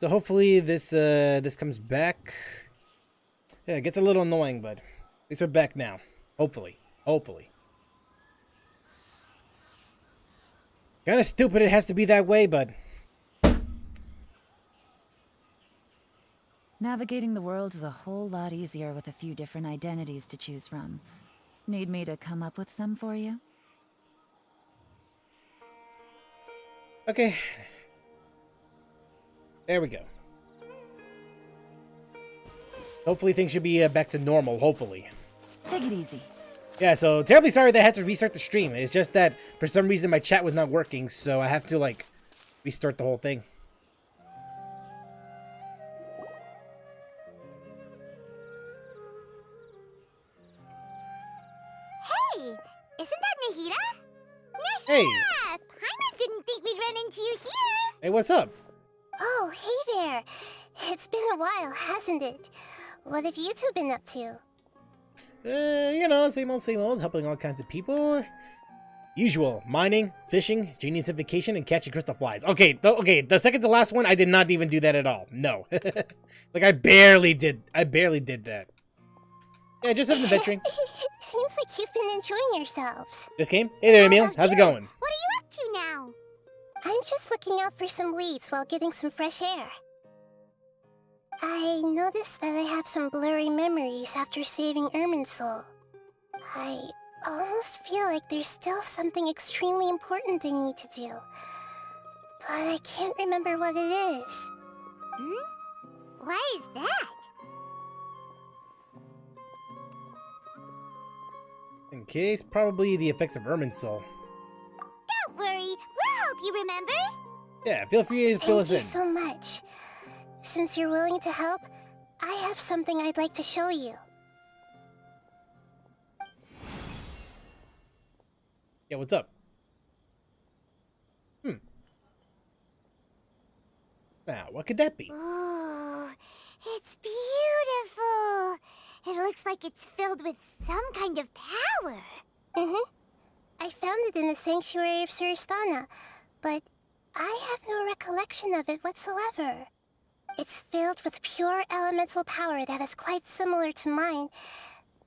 So hopefully this comes back. Yeah, it gets a little annoying, but at least we're back now. Hopefully. Hopefully. Kind of stupid it has to be that way, but... Navigating the world is a whole lot easier with a few different identities to choose from. Need me to come up with some for you? Okay. There we go. Hopefully things should be back to normal, hopefully. Take it easy. Yeah, so terribly sorry that I had to restart the stream. It's just that for some reason my chat was not working, so I have to, like, restart the whole thing. Hey, isn't that Nahida? Nahida! Hey! Paimon didn't think we'd run into you here. Hey, what's up? Oh, hey there. It's been a while, hasn't it? What have you two been up to? You know, same old, helping all kinds of people. Usual, mining, fishing, geniusification, and catching crystal flies. Okay, the second to last one, I did not even do that at all. No. Like, I barely did that. Yeah, just having adventuring. Seems like you've been enjoying yourselves. Just came? Hey there, Emil. How's it going? What are you up to now? I'm just looking out for some leads while getting some fresh air. I noticed that I have some blurry memories after saving Ermin's soul. I almost feel like there's still something extremely important I need to do. But I can't remember what it is. Why is that? In case, probably the effects of Ermin's soul. Don't worry, we'll help you remember. Yeah, feel free to fill us in. Thank you so much. Since you're willing to help, I have something I'd like to show you. Yeah, what's up? Now, what could that be? Oh, it's beautiful. It looks like it's filled with some kind of power. I found it in the sanctuary of Suristana, but I have no recollection of it whatsoever. It's filled with pure elemental power that is quite similar to mine,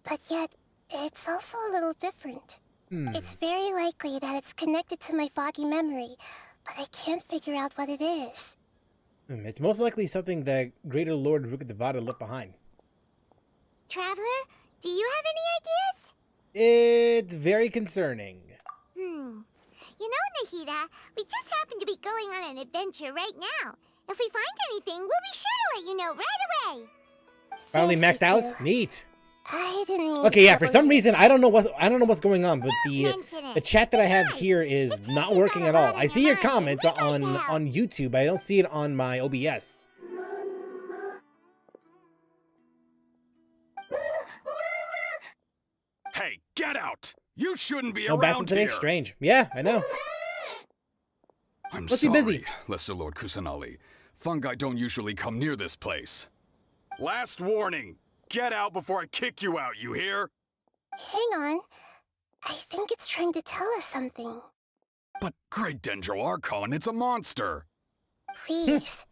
but yet it's also a little different. It's very likely that it's connected to my foggy memory, but I can't figure out what it is. It's most likely something that Greater Lord Rukadevada left behind. Traveler, do you have any ideas? It's very concerning. You know, Nahida, we just happen to be going on an adventure right now. If we find anything, we'll be sure to let you know right away. Finally Thanks, maxed out? you two. Neat. I didn't mean Okay, to yeah, for trouble some you. reason I don't know what's going on, but Mention the it. chat that I have Besides, here is it seems not you've working got at a all. lot I on see your your mind, and comments we'd like to on help. YouTube, but I don't see it on my OBS. Hey, get out! You shouldn't be No Bastion around today? here! Strange. Yeah, I know. I'm Must be sorry, busy. Lesser Lord Kusanali. Fungi don't usually come near this place. Last warning! Get out before I kick you out, you hear? Hang on. I think it's trying to tell us something. But Great Dendro Archon, it's a monster! Please,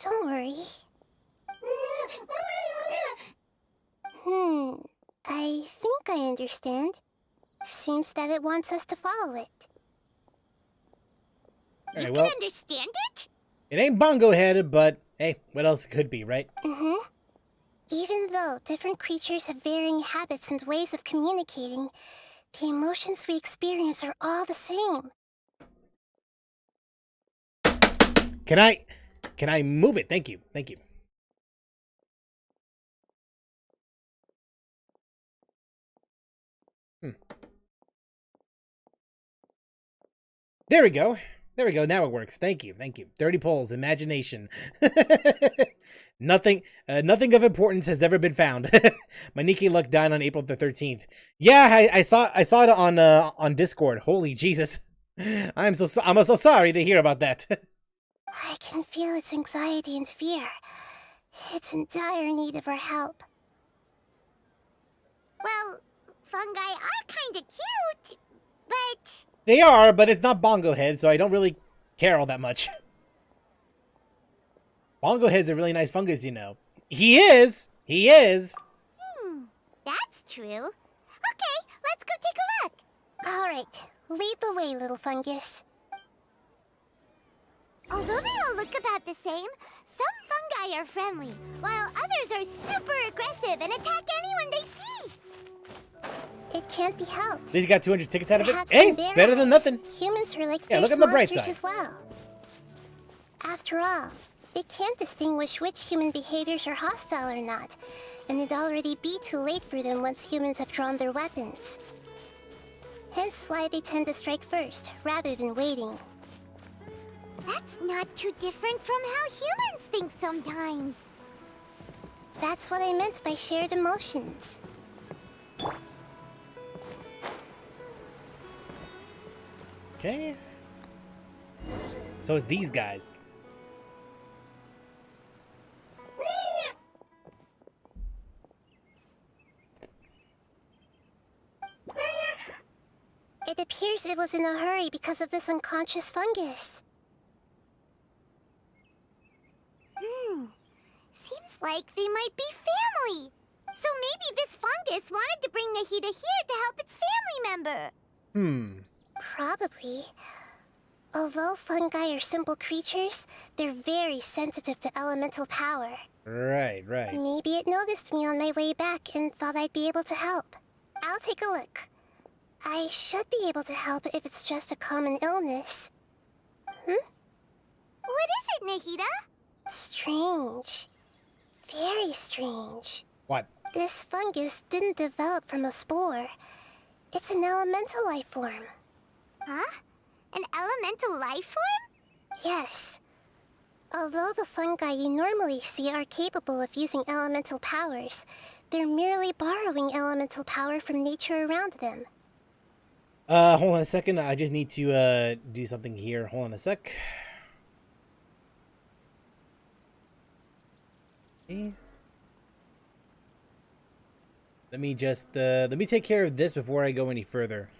don't worry. I think I understand. Seems that it wants us to follow it. Alright, well, understand it? it ain't bongo headed, but hey, what else could be, right? Even though different creatures have varying habits and ways of communicating, the emotions we experience are all the same. Can I move it? Thank you. Thank you. There we go. There we go. Now it works. Thank you. Thank you. 30 polls. Imagination. Nothing of importance has ever been found. My Nikki luck died on April the 13th. Yeah, I saw it on Discord. Holy Jesus. I'm so sorry to hear about that. I can feel its anxiety and fear. It's in dire need of our help. Well, fungi are kinda cute, but... They are, but it's not bongo head, so I don't really care all that much. Bongo Head's a really nice fungus, you know. He is! He is! That's true. Okay, let's go take a look. All right, lead the way, little fungus. Although they all look about the same, some fungi are friendly, while others are super aggressive and attack anyone they see. It can't be helped. At least you got 200 tickets out of it. Perhaps Hey, in their better than eyes, nothing. Humans are like Yeah, look fierce on the bright monsters side. as well. After all, they can't distinguish which human behaviors are hostile or not, and it'd already be too late for them once humans have drawn their weapons. Hence why they tend to strike first, rather than waiting. That's not too different from how humans think sometimes. That's what I meant by shared emotions. Okay. So it's these guys. It appears it was in a hurry because of this unconscious fungus. Seems like they might be family. So maybe this fungus wanted to bring Nahida here to help its family member. Probably. Although fungi are simple creatures, they're very sensitive to elemental power. Right. Maybe it noticed me on my way back and thought I'd be able to help. I'll take a look. I should be able to help if it's just a common illness. What is it, Nahida? Strange. Very strange. What? This fungus didn't develop from a spore. It's an elemental life form. Huh? An elemental life form? Yes. Although the fungi you normally see are capable of using elemental powers, they're merely borrowing elemental power from nature around them. Hold on a second. I just need to, do something here. Hold on a sec. Okay. Let me just, let me take care of this before I go any further.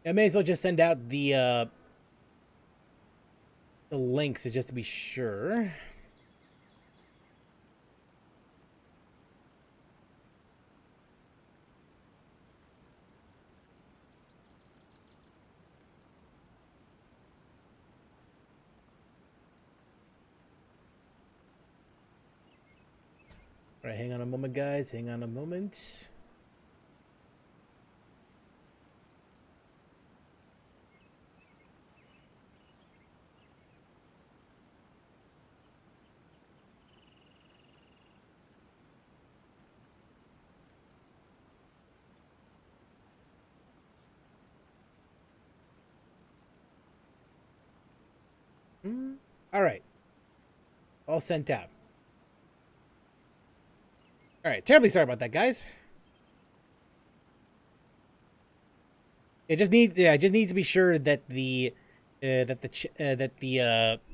I may as well just send out the links just to be sure. All right, hang on a moment, guys. Hang on a moment. All right. All sent out. All right. Terribly sorry about that, guys. It just needs, I just need to be sure that that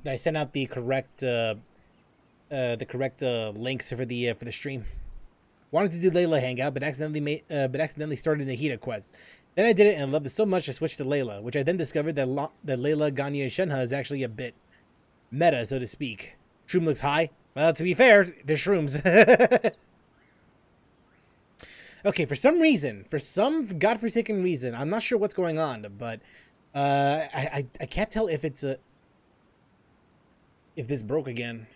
I sent out the correct links for the stream. Wanted to do Layla Hangout, but accidentally started the Nahida quest. Then I did it and loved it so much I switched to Layla, which I then discovered that Layla, Ganya, and Shenhe is actually a bit meta, so to speak. Shroom looks high. Well, to be fair, they're shrooms. Okay, for some godforsaken reason, I'm not sure what's going on, but I can't tell if it's if this broke again.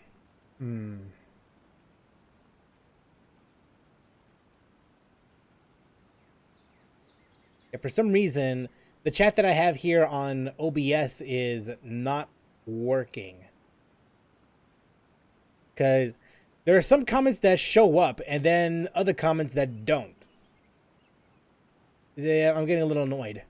Yeah, for some reason, the chat that I have here on OBS is not working. Because there are some comments that show up, and then other comments that don't. Yeah, I'm getting a little annoyed.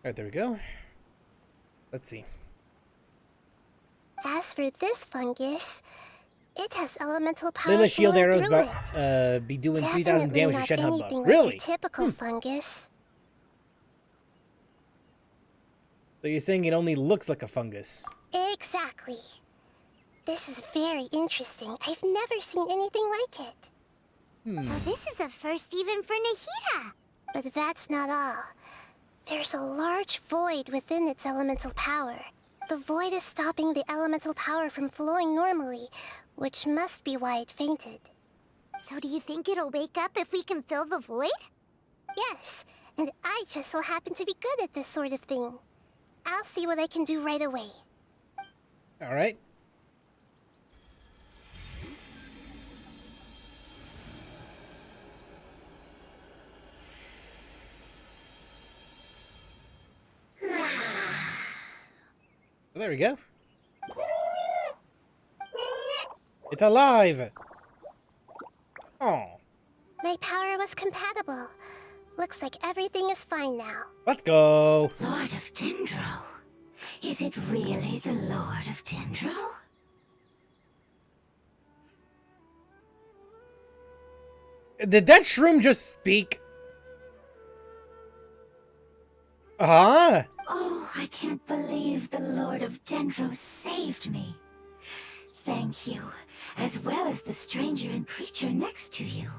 Alright, there we go. Let's see. As for this fungus, It has elemental power Layla's shield flowing arrows through but be doing 3,000 Definitely damage to not Shed Hub anything buff. like your Really? typical fungus. So you're saying it only looks like a fungus? Exactly. This is very interesting. I've never seen anything like it. So this is a first even for Nahida. But that's not all. There's a large void within its elemental power. The void is stopping the elemental power from flowing normally, which must be why it fainted. So do you think it'll wake up if we can fill the void? Yes, and I just so happen to be good at this sort of thing. I'll see what I can do right away. All right. Well, there we go. It's alive! Oh. My power was compatible. Looks like everything is fine now. Let's go! Lord of Dendro? Is it really the Lord of Dendro? Did that shroom just speak? Huh? Oh, I can't believe the Lord of Dendro saved me. Thank you, as well as the stranger and creature next to you.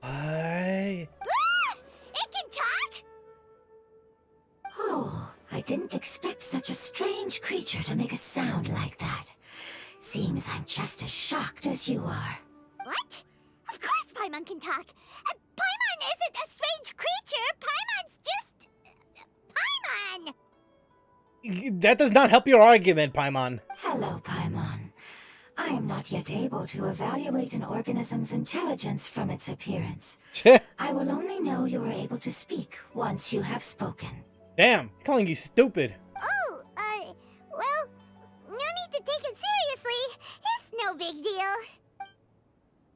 What? Ah! It can talk? Oh, I didn't expect such a strange creature to make a sound like that. Seems I'm just as shocked as you are. What? Of course Paimon can talk. Paimon isn't a strange creature. Paimon's just... Paimon! That does not help your argument, Paimon. Hello, Paimon. I am not yet able to evaluate an organism's intelligence from its appearance. I will only know you are able to speak once you have spoken. Damn, he's calling you stupid. Oh, well, no need to take it seriously. It's no big deal.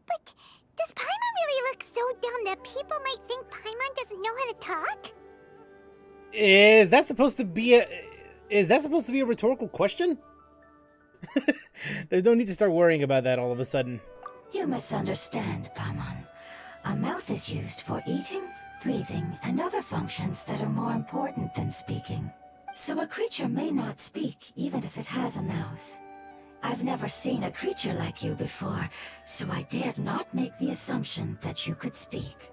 But does Paimon really look so dumb that people might think Paimon doesn't know how to talk? Is that supposed to be a rhetorical question? There's no need to start worrying about that all of a sudden. You misunderstand, Paimon. A mouth is used for eating, breathing, and other functions that are more important than speaking. So a creature may not speak, even if it has a mouth. I've never seen a creature like you before, so I dared not make the assumption that you could speak.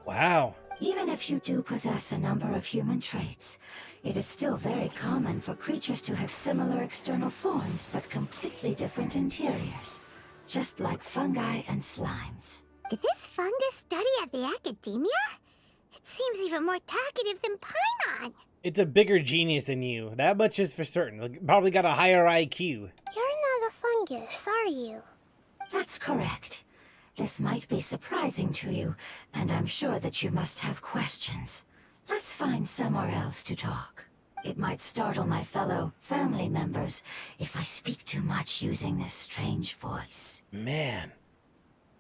Wow. Even if you do possess a number of human traits, it is still very common for creatures to have similar external forms but completely different interiors, just like fungi and slimes. Did this fungus study at the academia? It seems even more talkative than Paimon. It's a bigger genius than you. That much is for certain. Like, probably got a higher IQ. You're not a fungus, are you? That's correct. This might be surprising to you, and I'm sure that you must have questions. Let's find somewhere else to talk. It might startle my fellow family members if I speak too much using this strange voice. Man.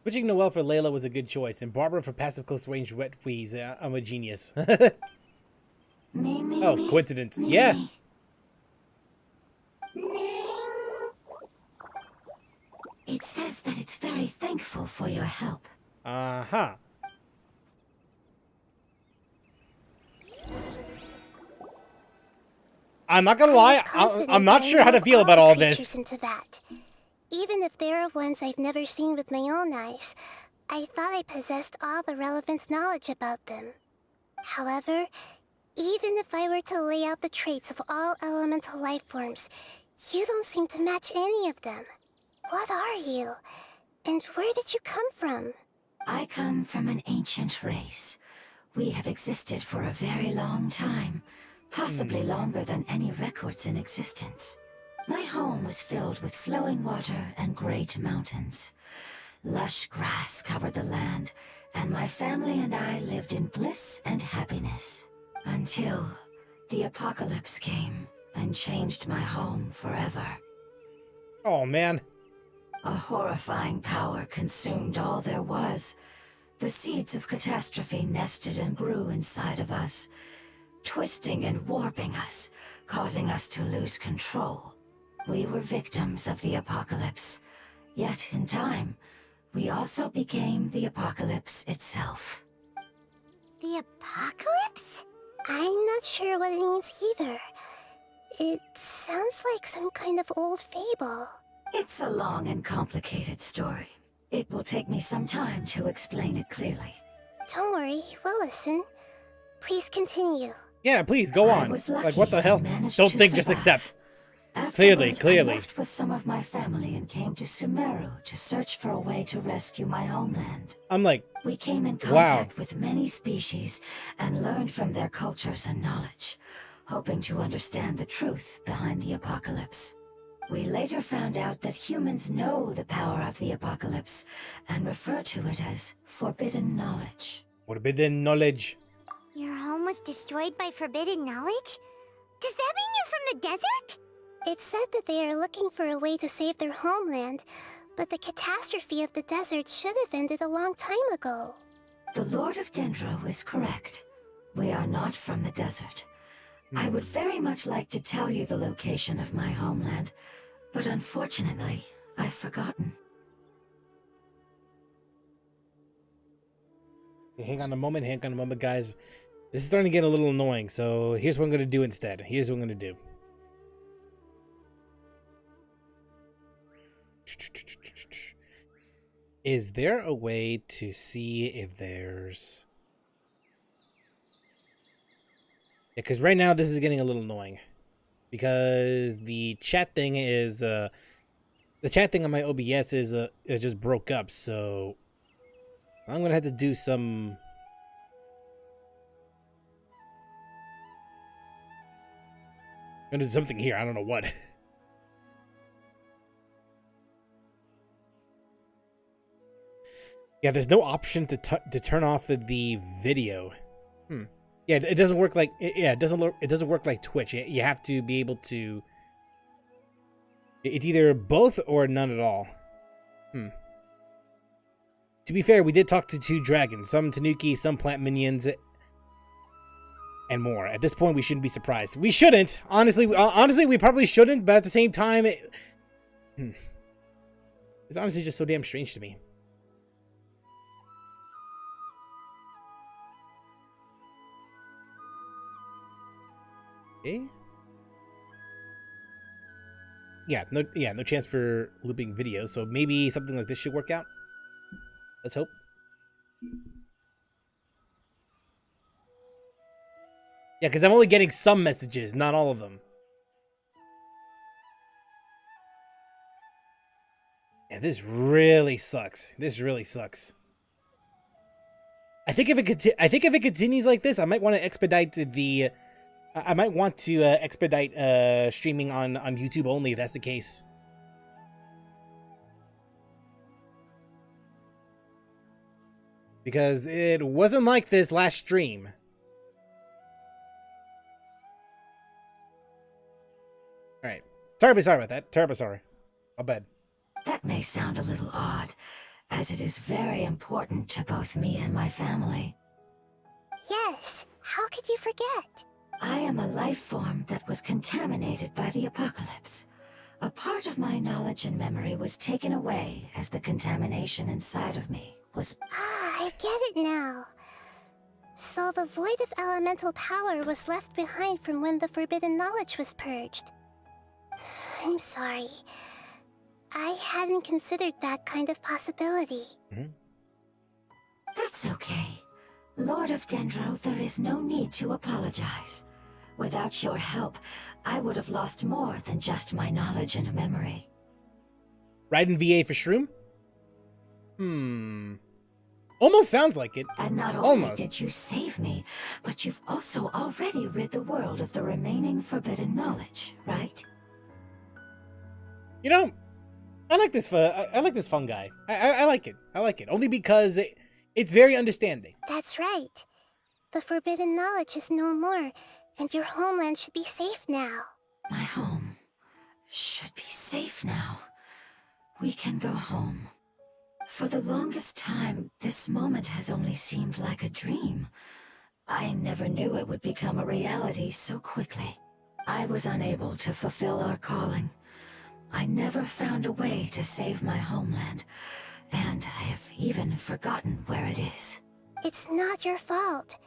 Switching Noelle for Layla was a good choice, and Barbara for passive close-range wet wheeze. I'm a genius. Me, oh, coincidence. Yeah. It says that it's very thankful for your help. Uh-huh. I'm not gonna lie, I'm not sure how to feel about all this. Into that. Even if there are ones I've never seen with my own eyes, I thought I possessed all the relevant knowledge about them. However, even if I were to lay out the traits of all elemental life forms, you don't seem to match any of them. What are you? And where did you come from? I come from an ancient race. We have existed for a very long time, possibly longer than any records in existence. My home was filled with flowing water and great mountains. Lush grass covered the land, and my family and I lived in bliss and happiness. Until the apocalypse came and changed my home forever. Oh, man. A horrifying power consumed all there was. The seeds of catastrophe nested and grew inside of us, twisting and warping us, causing us to lose control. We were victims of the apocalypse, Yet, in time, we also became the apocalypse itself. The apocalypse? I'm not sure what it means either. It sounds like some kind of old fable. It's a long and complicated story. It will take me some time to explain it clearly. Don't worry, we'll listen. Please continue. Yeah, please go I on. was Like, lucky what the hell? I managed Don't to think, just survive. accept. Afterward, Clearly. I left with some of my family and came to Sumeru to search for a way to rescue my homeland. I'm like, We came in wow. contact with many species and learned from their cultures and knowledge, hoping to understand the truth behind the apocalypse. We later found out that humans know the power of the apocalypse and refer to it as forbidden knowledge. Forbidden knowledge. Your home was destroyed by forbidden knowledge? Does that mean you're from the desert? It said that they are looking for a way to save their homeland, but the catastrophe of the desert should have ended a long time ago. The Lord of Dendro is correct. We are not from the desert. I would very much like to tell you the location of my homeland, but unfortunately, I've forgotten. Hang on a moment, guys. This is starting to get a little annoying, so here's what I'm going to do instead. Here's what I'm going to do. Is there a way to see if there's... Yeah, because right now this is getting a little annoying. Because the chat thing is... the chat thing on my OBS is it just broke up, so... I'm going to have to do some... I'm going to do something here. I don't know what. Yeah, there's no option to turn off the video. Yeah, it doesn't work like it doesn't work like Twitch. You have to be able to. It's either both or none at all. To be fair, we did talk to 2 dragons, some Tanuki, some plant minions, and more. At this point, we shouldn't be surprised. We shouldn't. Honestly, we probably shouldn't. But at the same time, it's honestly just so damn strange to me. Okay. Yeah, no chance for looping videos. So maybe something like this should work out. Let's hope. Yeah, because I'm only getting some messages, not all of them. Yeah, this really sucks. This really sucks. I think if it continues like this, I might want to expedite the. I might want to expedite streaming on YouTube only if that's the case. Because it wasn't like this last stream. Alright. Terribly sorry about that. Terribly sorry. I'll bad. That may sound a little odd, as it is very important to both me and my family. Yes, how could you forget? I am a life form that was contaminated by the apocalypse. A part of my knowledge and memory was taken away as the contamination inside of me was... Ah, I get it now. So the void of elemental power was left behind from when the forbidden knowledge was purged. I'm sorry. I hadn't considered that kind of possibility. That's okay. Lord of Dendro, there is no need to apologize. Without your help, I would have lost more than just my knowledge and memory. Riding VA for Shroom? Almost sounds like it. And not only did you save me, but you've also already rid the world of the remaining forbidden knowledge, right? You know, I like this. I like this fungi. I like it. I like it only because it's very understanding. That's right. The forbidden knowledge is no more, and your homeland should be safe now. My home should be safe now. We can go home. For the longest time, this moment has only seemed like a dream. I never knew it would become a reality so quickly. I was unable to fulfill our calling. I never found a way to save my homeland, and I have even forgotten where it is. It's not your fault.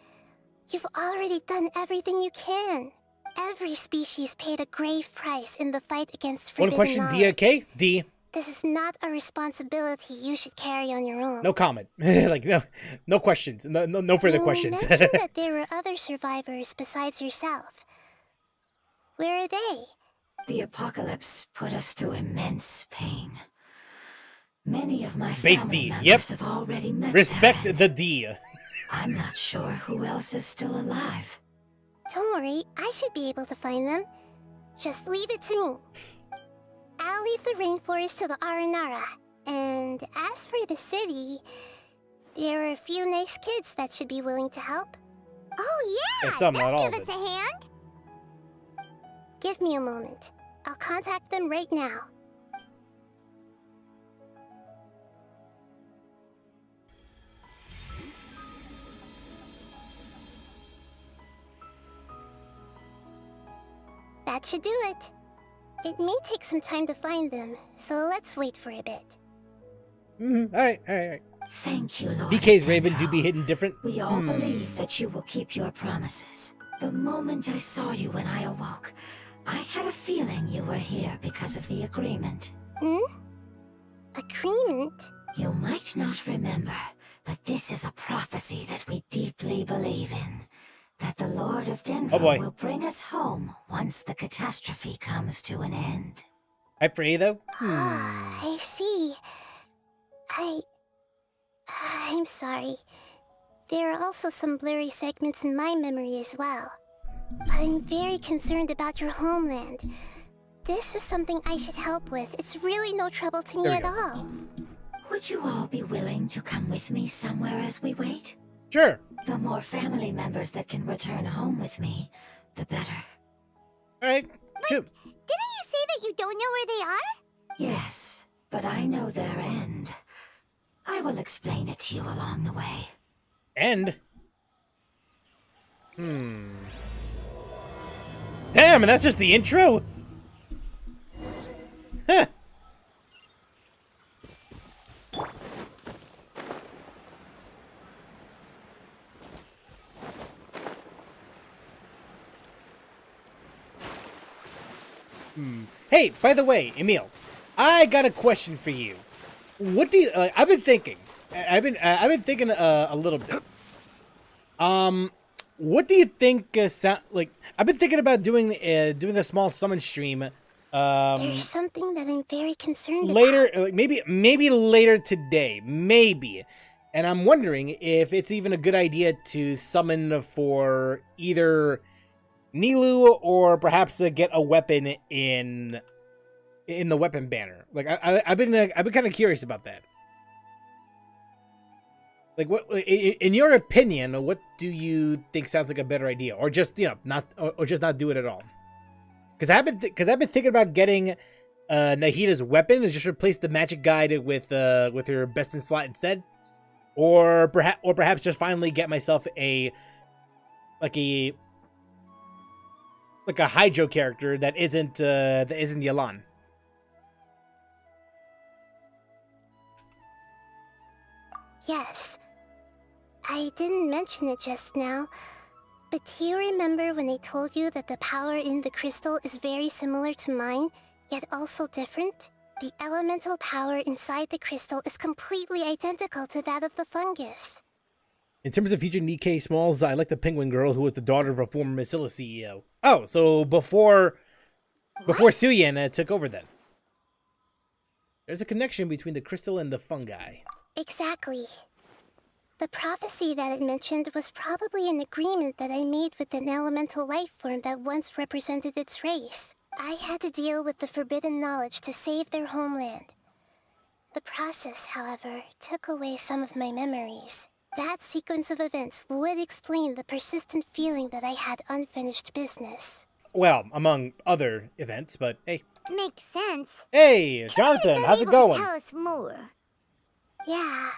You've already done everything you can. Every species paid a grave price in the fight against One forbidden question, D, knowledge. okay? D. This is not a responsibility you should carry on your own. No comment. Like, no questions. No further questions. You mentioned that there were other survivors besides yourself. Where are they? The apocalypse put us through immense pain. Many of my Base family D, members yep. have already met Respect their end. the D. I'm not sure who else is still alive. Don't worry, I should be able to find them. Just leave it to me. I'll leave the rainforest to the Aranara. And as for the city, there are a few nice kids that should be willing to help. Oh yeah! Yeah, some, not all They'll give of us it. a hand. Give me a moment. I'll contact them right now. That should do it. It may take some time to find them, so let's wait for a bit. Alright. Thank you, Lord. BK's Raven do Dendro. be hitting different. We all believe that you will keep your promises. The moment I saw you when I awoke, I had a feeling you were here because of the agreement. Agreement? You might not remember, but this is a prophecy that we deeply believe in. That the Lord of Dendro Oh boy. will bring us home once the catastrophe comes to an end. Hype for A though? I see. I'm sorry. There are also some blurry segments in my memory as well. But I'm very concerned about your homeland. This is something I should help with. It's really no trouble to me There we at go. all. Would you all be willing to come with me somewhere as we wait? Sure. The more family members that can return home with me, the better. Alright. Shoot. Didn't you say that you don't know where they are? Yes, but I know their end. I will explain it to you along the way. End? Damn, and that's just the intro? Huh. Hey, by the way, Emil, I got a question for you. What do you? I've been thinking. I've been thinking a little bit. What do you think? Like, I've been thinking about doing a small summon stream. There's something that I'm very concerned Later, about. like maybe later today, maybe. And I'm wondering if it's even a good idea to summon for either Nilu or perhaps get a weapon in the weapon banner. Like I've been kind of curious about that. Like, what in your opinion, what do you think sounds like a better idea, or just not do it at all? Because I've been thinking about getting Nahida's weapon and just replace the magic guide with her best in slot instead, or perhaps just finally get myself a Hydro character that isn't Yalan. Yes. I didn't mention it just now, but do you remember when I told you that the power in the crystal is very similar to mine, yet also different? The elemental power inside the crystal is completely identical to that of the fungus. In terms of future Nikkei Smalls, I like the penguin girl who was the daughter of a former Mozilla CEO. Oh, so before Suyen took over then. There's a connection between the crystal and the fungi. Exactly. The prophecy that it mentioned was probably an agreement that I made with an elemental life form that once represented its race. I had to deal with the forbidden knowledge to save their homeland. The process, however, took away some of my memories. That sequence of events would explain the persistent feeling that I had unfinished business. Well, among other events, but hey. Makes sense. Hey, Jonathan, how's it going? Tell us more. Yeah,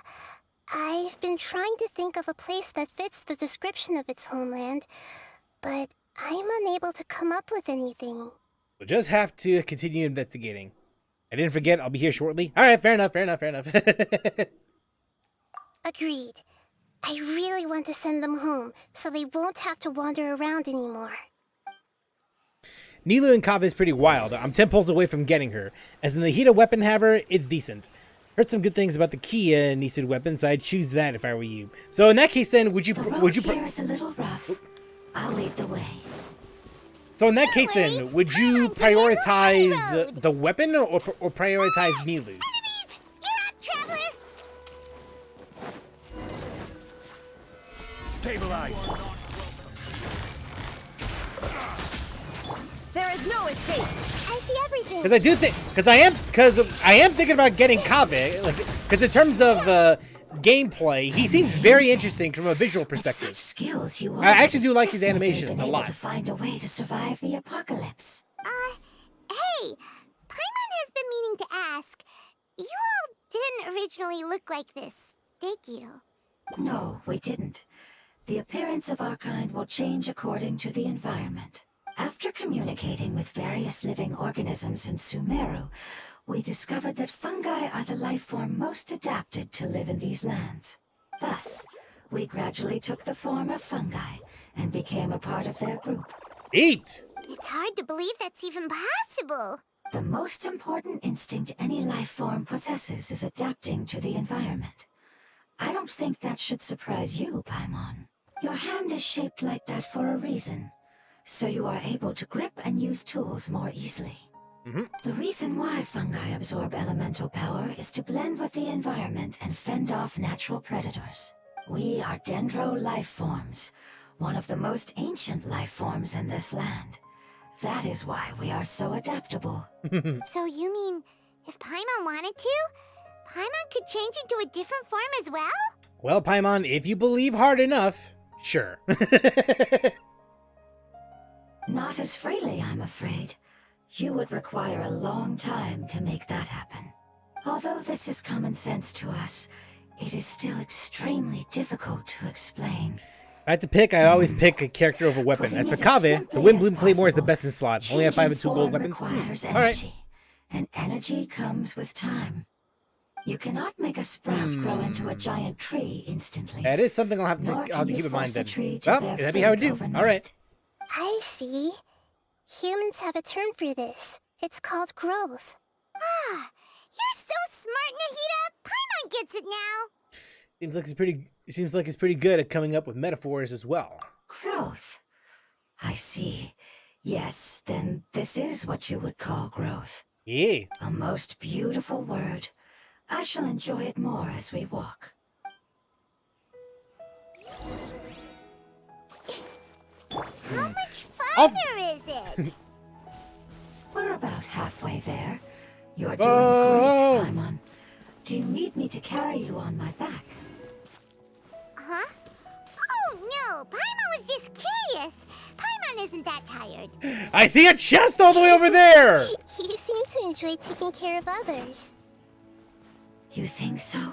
I've been trying to think of a place that fits the description of its homeland, but I'm unable to come up with anything. We'll just have to continue investigating. I didn't forget. I'll be here shortly. All right, fair enough. Agreed. I really want to send them home, so they won't have to wander around anymore. Nilu and Kava is pretty wild. I'm 10 pulls away from getting her. As in the Hida weapon haver, it's decent. Heard some good things about the Kia Nisu weapon, so I'd choose that if I were you. So in that case, then, would you? The road here is a little rough. I'll lead the way. So in that case, then, would you prioritize the weapon or prioritize Nilu? Enemies! You're up, traveler! Stabilize. There is no escape. I see everything. Because I am thinking about getting Kave, like, because in terms of gameplay, he seems very interesting from a visual With perspective. such skills, you I actually do like his definitely animations been a able lot. to find a way to survive the apocalypse. Hey, Paimon has been meaning to ask. You all didn't originally look like this, did you? No, we didn't. The appearance of our kind will change according to the environment. After communicating with various living organisms in Sumeru, we discovered that fungi are the life form most adapted to live in these lands. Thus, we gradually took the form of fungi and became a part of their group. Eat! It's hard to believe that's even possible. The most important instinct any life form possesses is adapting to the environment. I don't think that should surprise you, Paimon. Your hand is shaped like that for a reason, so you are able to grip and use tools more easily. The reason why fungi absorb elemental power is to blend with the environment and fend off natural predators. We are dendro life forms, one of the most ancient life forms in this land. That is why we are so adaptable. So you mean, if Paimon wanted to, Paimon could change into a different form as well? Well, Paimon, if you believe hard enough, sure. Not as freely, I'm afraid. You would require a long time to make that happen. Although this is common sense to us, it is still extremely difficult to explain. If I had to pick, I'd always pick a character over weapon. Putting As for it Kave, simply the Wind as Bloom Claymore is the possible, best in slot. Only have 5 and 2 changing gold form weapons. requires Alright. energy, and energy comes with time. You cannot make a sprout grow into a giant tree instantly. That is something I'll have Nor to can keep you in mind force a then. tree to Well, bear that'd be how I fruit do. overnight. Alright. I see. Humans have a term for this. It's called growth. Ah, you're so smart, Nahida! Paimon gets it now! Seems like he's pretty good at coming up with metaphors as well. Growth. I see. Yes, then this is what you would call growth. Yeah. A most beautiful word. I shall enjoy it more as we walk. How much farther is it? We're about halfway there. You're doing Whoa! great, Paimon. Do you need me to carry you on my back? Huh? Oh no, Paimon was just curious. Paimon isn't that tired. I see a chest all the way over there! He seems to enjoy taking care of others. You think so?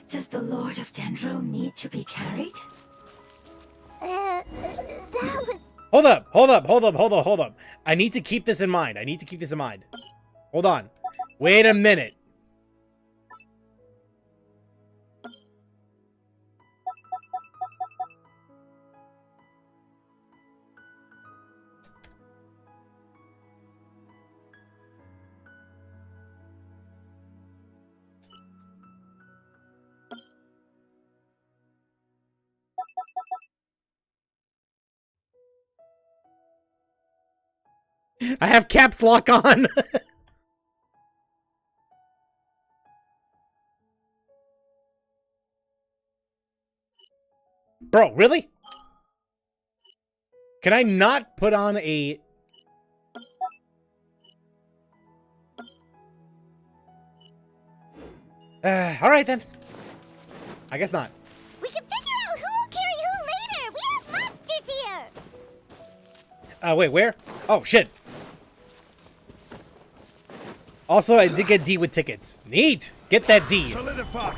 Does the Lord of Dendro need to be carried? That would... Hold up. I need to keep this in mind. Hold on. Wait a minute. I have caps lock on. Bro, really? Can I not put on a... Alright then. I guess not. We can figure out who will carry who later! We have monsters here! Wait, where? Oh, shit. Also, I did get D with tickets. Neat! Get that D. Solidify.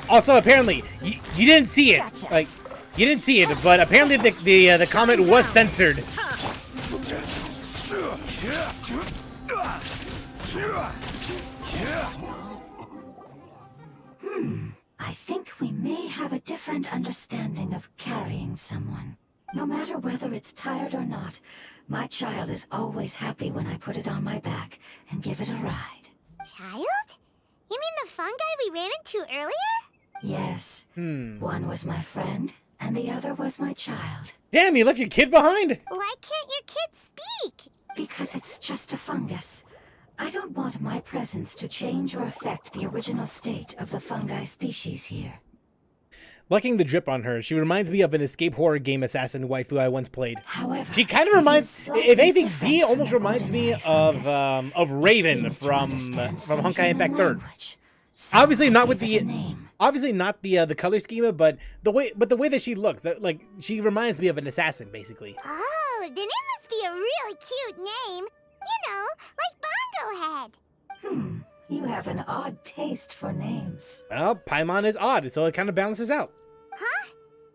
Also, apparently, you didn't see it. Gotcha. Like, you didn't see it, but apparently the comment was censored. I think we may have a different understanding of carrying someone. No matter whether it's tired or not, my child is always happy when I put it on my back and give it a ride. Child? You mean the fungi we ran into earlier? Yes. One was my friend, and the other was my child. Damn, you left your kid behind? Why can't your kid speak? Because it's just a fungus. I don't want my presence to change or affect the original state of the fungi species here. Liking the drip on her, she reminds me of an escape horror game assassin waifu I once played. However, She kind of it reminds, is slightly if anything, different Dee from almost an reminds me ordinary fungus. of It Raven seems to from understand some Honkai human Impact 3rd. language, so Obviously I not with gave it the a name. obviously not the color schema, but the way that she looks, like she reminds me of an assassin basically. Oh, then it must be a really cute name. You know, like Bongo Head. You have an odd taste for names. Well, Paimon is odd, so it kind of balances out. Huh?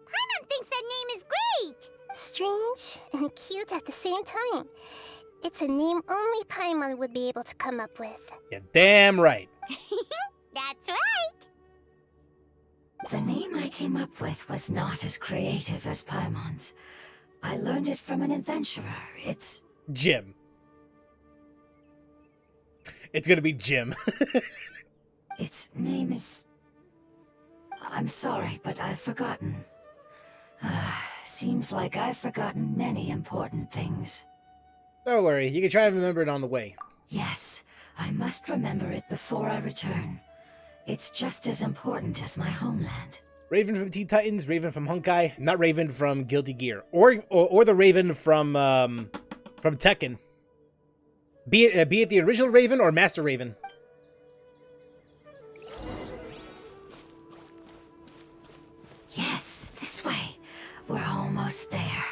Paimon thinks that name is great. Strange and cute at the same time. It's a name only Paimon would be able to come up with. Yeah, damn right. That's right. The name I came up with was not as creative as Paimon's. I learned it from an adventurer. It's... Jim. It's gonna be Jim. its name is... I'm sorry, but I've forgotten. Seems like I've forgotten many important things. Don't worry, you can try and remember it on the way. Yes, I must remember it before I return. It's just as important as my homeland. Raven from Teen Titans, Raven from Honkai, not Raven from Guilty Gear, or the Raven from Tekken. Be it the original Raven or Master Raven. Yes, this way. We're almost there.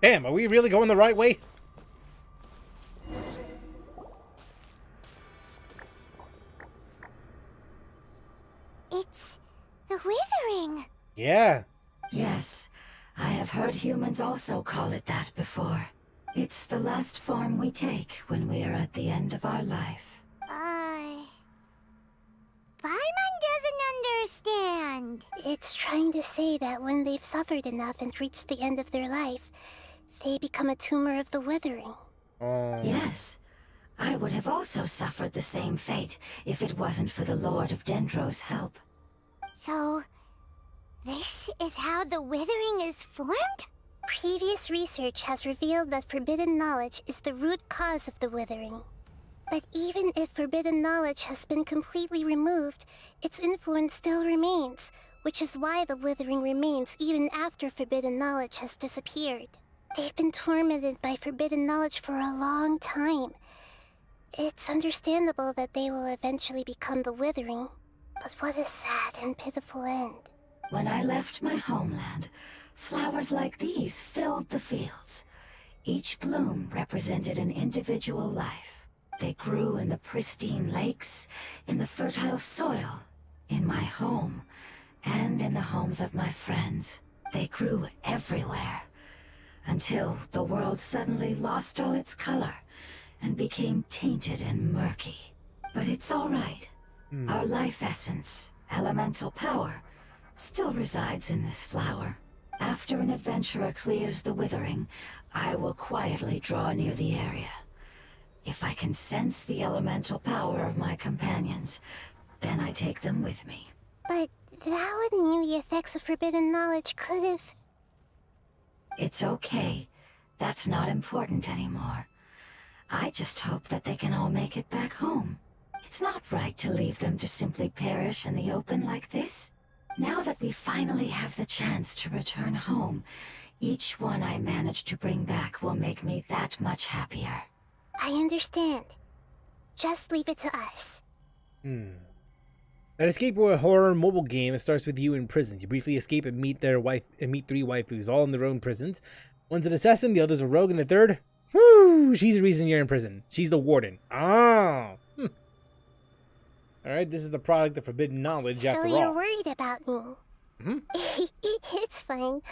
Damn, are we really going the right way? It's the Withering. Yeah. Yes, I have heard humans also call it that before. It's the last form we take when we are at the end of our life. Paimon doesn't understand. It's trying to say that when they've suffered enough and reached the end of their life, they become a tumor of the Withering. Oh. Yes, I would have also suffered the same fate if it wasn't for the Lord of Dendro's help. So, this is how the Withering is formed? Previous research has revealed that forbidden knowledge is the root cause of the Withering. But even if forbidden knowledge has been completely removed, its influence still remains, which is why the Withering remains even after forbidden knowledge has disappeared. They've been tormented by forbidden knowledge for a long time. It's understandable that they will eventually become the Withering, but what a sad and pitiful end. When I left my homeland, flowers like these filled the fields. Each bloom represented an individual life. They grew in the pristine lakes, in the fertile soil, in my home, and in the homes of my friends. They grew everywhere, until the world suddenly lost all its color and became tainted and murky. But it's all right. Our life essence, elemental power, still resides in this flower. After an adventurer clears the Withering, I will quietly draw near the area. If I can sense the elemental power of my companions, then I take them with me. But that would mean the effects of forbidden knowledge could have... It's okay. That's not important anymore. I just hope that they can all make it back home. It's not right to leave them to simply perish in the open like this. Now that we finally have the chance to return home, each one I manage to bring back will make me that much happier. I understand. Just leave it to us. An escape horror mobile game. It starts with you in prison. You briefly escape and meet meet three waifus, all in their own prisons. One's an assassin, the other's a rogue, and the third, whoo, she's the reason you're in prison. She's the warden. Oh. Alright, this is the product of forbidden knowledge So after you're all. worried about me? It's fine.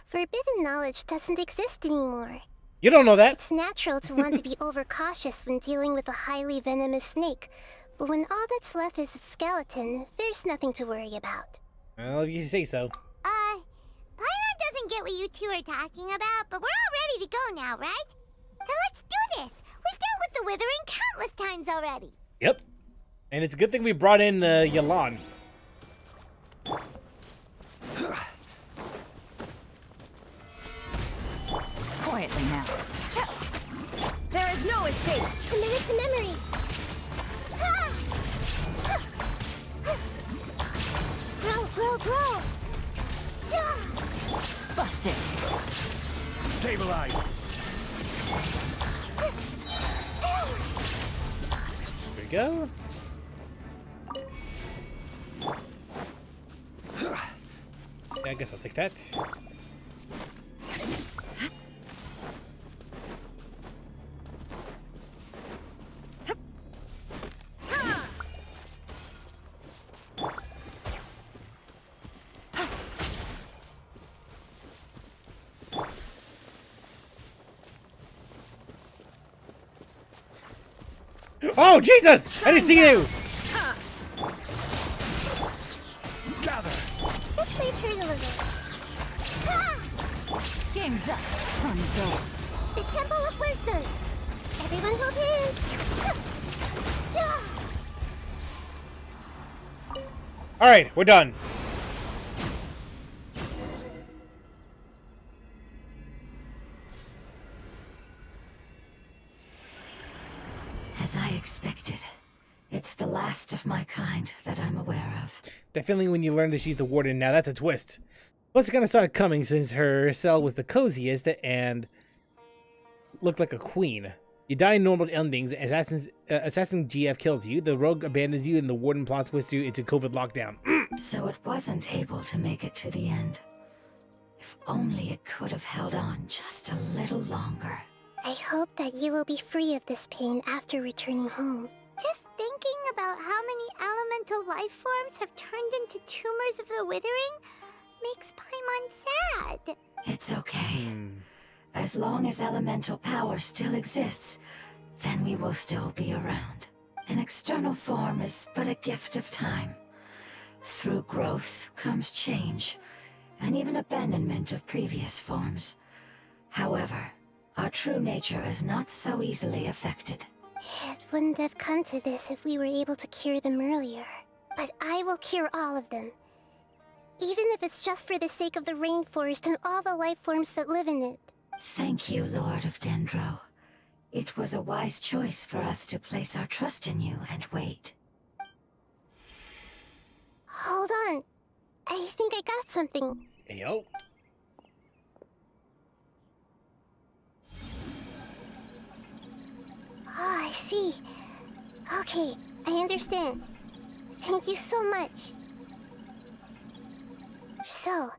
Forbidden knowledge doesn't exist anymore. You don't know that. It's natural to want to be overcautious when dealing with a highly venomous snake, but when all that's left is its skeleton, there's nothing to worry about. Well, if you say so. Paimon doesn't get what you two are talking about, but we're all ready to go now, right? Then let's do this! We've dealt with the Withering countless times already! Yep. And it's a good thing we brought in Yalan. Quietly now. There is no escape. Commit it to memory! Grow! Busted. Stabilize. There we go. Yeah, I guess I'll take that. Oh, Jesus! I didn't see you! Gather. Let's leave her a little. Game's up. Fun's over. The Temple of Wisdom! Everyone hold hands! Alright, we're done. As I expected, it's the last of my kind that I'm aware of. That feeling when you learn that she's the warden now, that's a twist. Plus, it kind of started coming since her cell was the coziest and looked like a queen. You die in normal endings, Assassin GF kills you, the rogue abandons you, and the warden plot twists you into COVID lockdown. So it wasn't able to make it to the end. If only it could have held on just a little longer. I hope that you will be free of this pain after returning home. Just thinking about how many elemental life forms have turned into tumors of the Withering makes Paimon sad. It's okay. As long as elemental power still exists, then we will still be around. An external form is but a gift of time. Through growth comes change, and even abandonment of previous forms. However, our true nature is not so easily affected. It wouldn't have come to this if we were able to cure them earlier. But I will cure all of them. Even if it's just for the sake of the rainforest and all the life forms that live in it. Thank you, Lord of Dendro. It was a wise choice for us to place our trust in you and wait. Hold on. I think I got something. Hey, yo. Oh, I see. Okay, I understand. Thank you so much. So,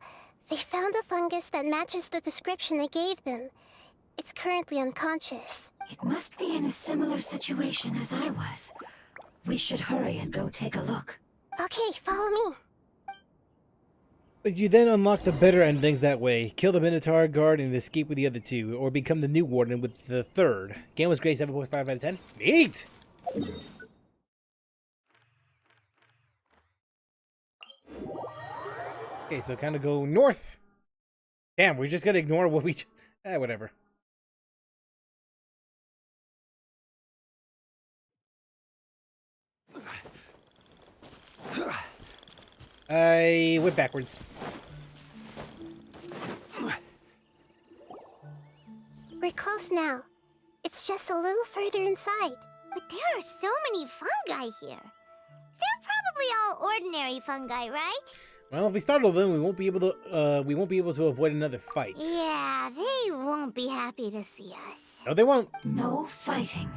they found a fungus that matches the description I gave them. It's currently unconscious. It must be in a similar situation as I was. We should hurry and go take a look. Okay, follow me. But you then unlock the better endings that way. Kill the Minotaur guard and escape with the other two, or become the new warden with the third. Game was great, 7.5 out of 10. Neat! Okay, so kind of go north. Damn, we're just gonna ignore what we... whatever. I went backwards. We're close now. It's just a little further inside. But there are so many fungi here. They're probably all ordinary fungi, right? Well, if we startle them, we won't be able to avoid another fight. Yeah, they won't be happy to see us. No, they won't. No fighting.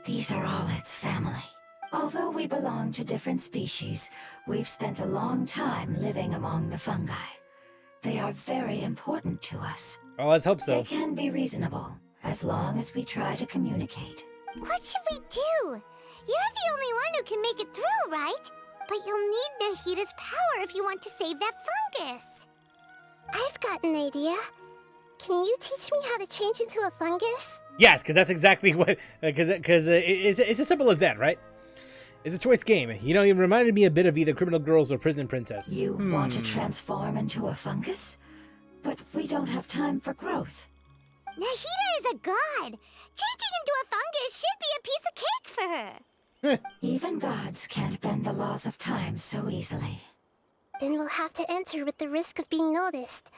These are all its family. Although we belong to different species, we've spent a long time living among the fungi. They are very important to us. Well, let's hope so. They can be reasonable, as long as we try to communicate. What should we do? You're the only one who can make it through, right? But you'll need Nahita's power if you want to save that fungus. I've got an idea. Can you teach me how to change into a fungus? Yes, because that's exactly what. Because it's as simple as that, right? It's a choice game. You know, it reminded me a bit of either Criminal Girls or Prison Princess. You want to transform into a fungus? But we don't have time for growth. Nahita is a god. Changing into a fungus should be a piece of cake for her. Even gods can't bend the laws of time so easily. Then we'll have to enter with the risk of being noticed.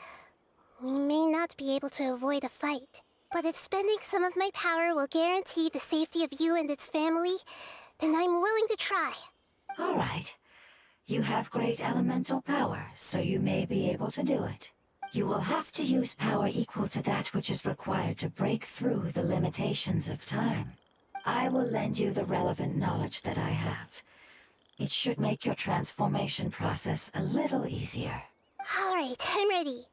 We may not be able to avoid a fight. But if spending some of my power will guarantee the safety of you and its family, then I'm willing to try. All right. You have great elemental power, so you may be able to do it. You will have to use power equal to that which is required to break through the limitations of time. I will lend you the relevant knowledge that I have. It should make your transformation process a little easier. All right, I'm ready.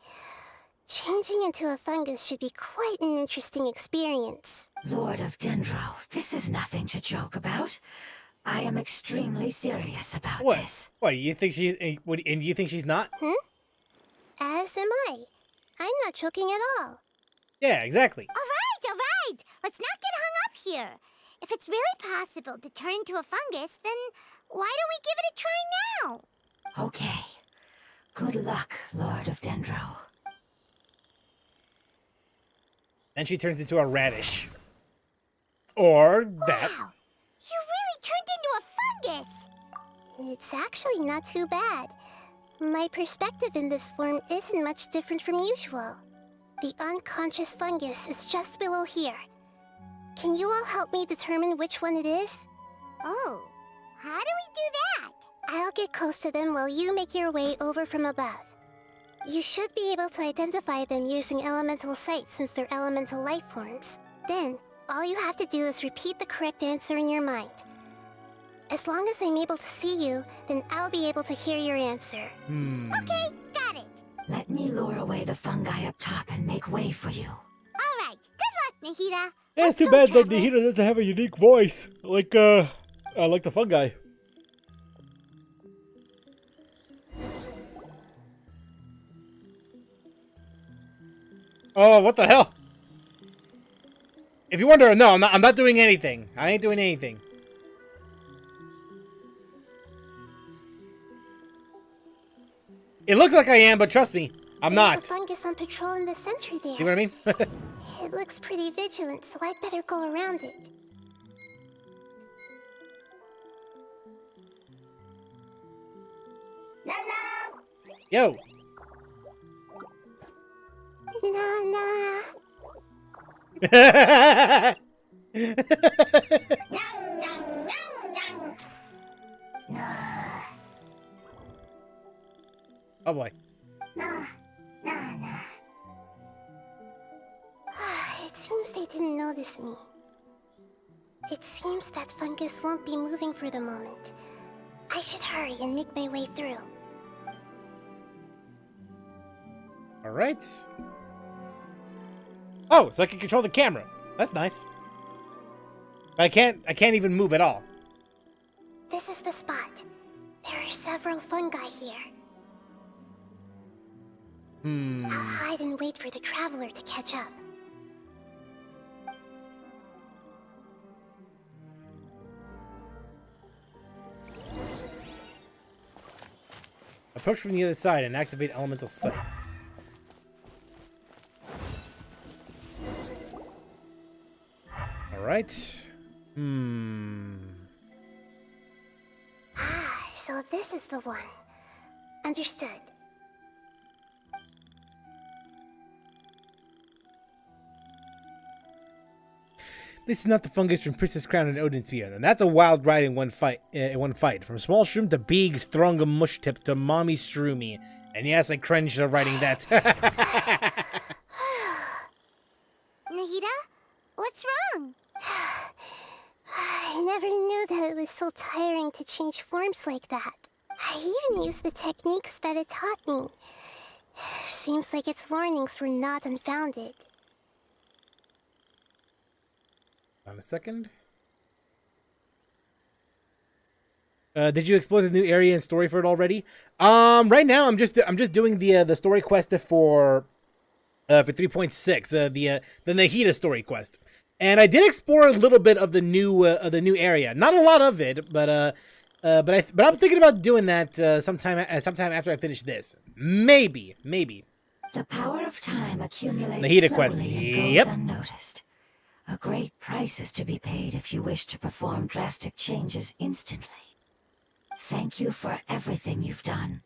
Changing into a fungus should be quite an interesting experience. Lord of Dendro, this is nothing to joke about. I am extremely serious about this. What? You think she's? And you think she's not? As am I. I'm not joking at all. Yeah, exactly. All right. Let's not get hung up here. If it's really possible to turn into a fungus, then why don't we give it a try now? Okay. Good luck, Lord of Dendro. Then she turns into a radish. Or that. Wow, you really turned into a fungus! It's actually not too bad. My perspective in this form isn't much different from usual. The unconscious fungus is just below here. Can you all help me determine which one it is? Oh, how do we do that? I'll get close to them while you make your way over from above. You should be able to identify them using elemental sight since they're elemental life forms. Then, all you have to do is repeat the correct answer in your mind. As long as I'm able to see you, then I'll be able to hear your answer. Okay, got it. Let me lure away the fungi up top and make way for you. All right, good luck, Nahita. Yeah, it's too Let's go, bad that traveler. Nahita doesn't have a unique voice like the fungi. Oh, what the hell? If you wonder, no, I'm not doing anything. I ain't doing anything. It looks like I am, but trust me, I'm There's not. a fungus on patrol in the center there. See what I mean? It looks pretty vigilant, so I'd better go around it. Yo. Nah. Oh boy. It seems they didn't notice me. It seems that fungus won't be moving for the moment. I should hurry and make my way through. Alright. Oh, so I can control the camera. That's nice. But I can't even move at all. This is the spot. There are several fungi here. I'll hide and wait for the traveler to catch up. Approach from the other side and activate elemental sight. Alright. So this is the one. Understood. This is not the fungus from Princess Crown and Odin Sphere, and that's a wild ride in one fight. From small shroom to big, strong mush tip to mommy stroomy. And yes, I cringed at writing that. Nahita? What's wrong? I never knew that it was so tiring to change forms like that. I even used the techniques that it taught me. Seems like its warnings were not unfounded. On a second. Did you explore the new area and story for it already? Right now I'm just doing the story quest for 3.6, the Nahida story quest, and I did explore a little bit of the new area. Not a lot of it, but I'm thinking about doing that sometime after I finish this. Maybe. The power of time accumulates Nahida slowly quest. and Yep. goes unnoticed. A great price is to be paid if you wish to perform drastic changes instantly. Thank you for everything you've done.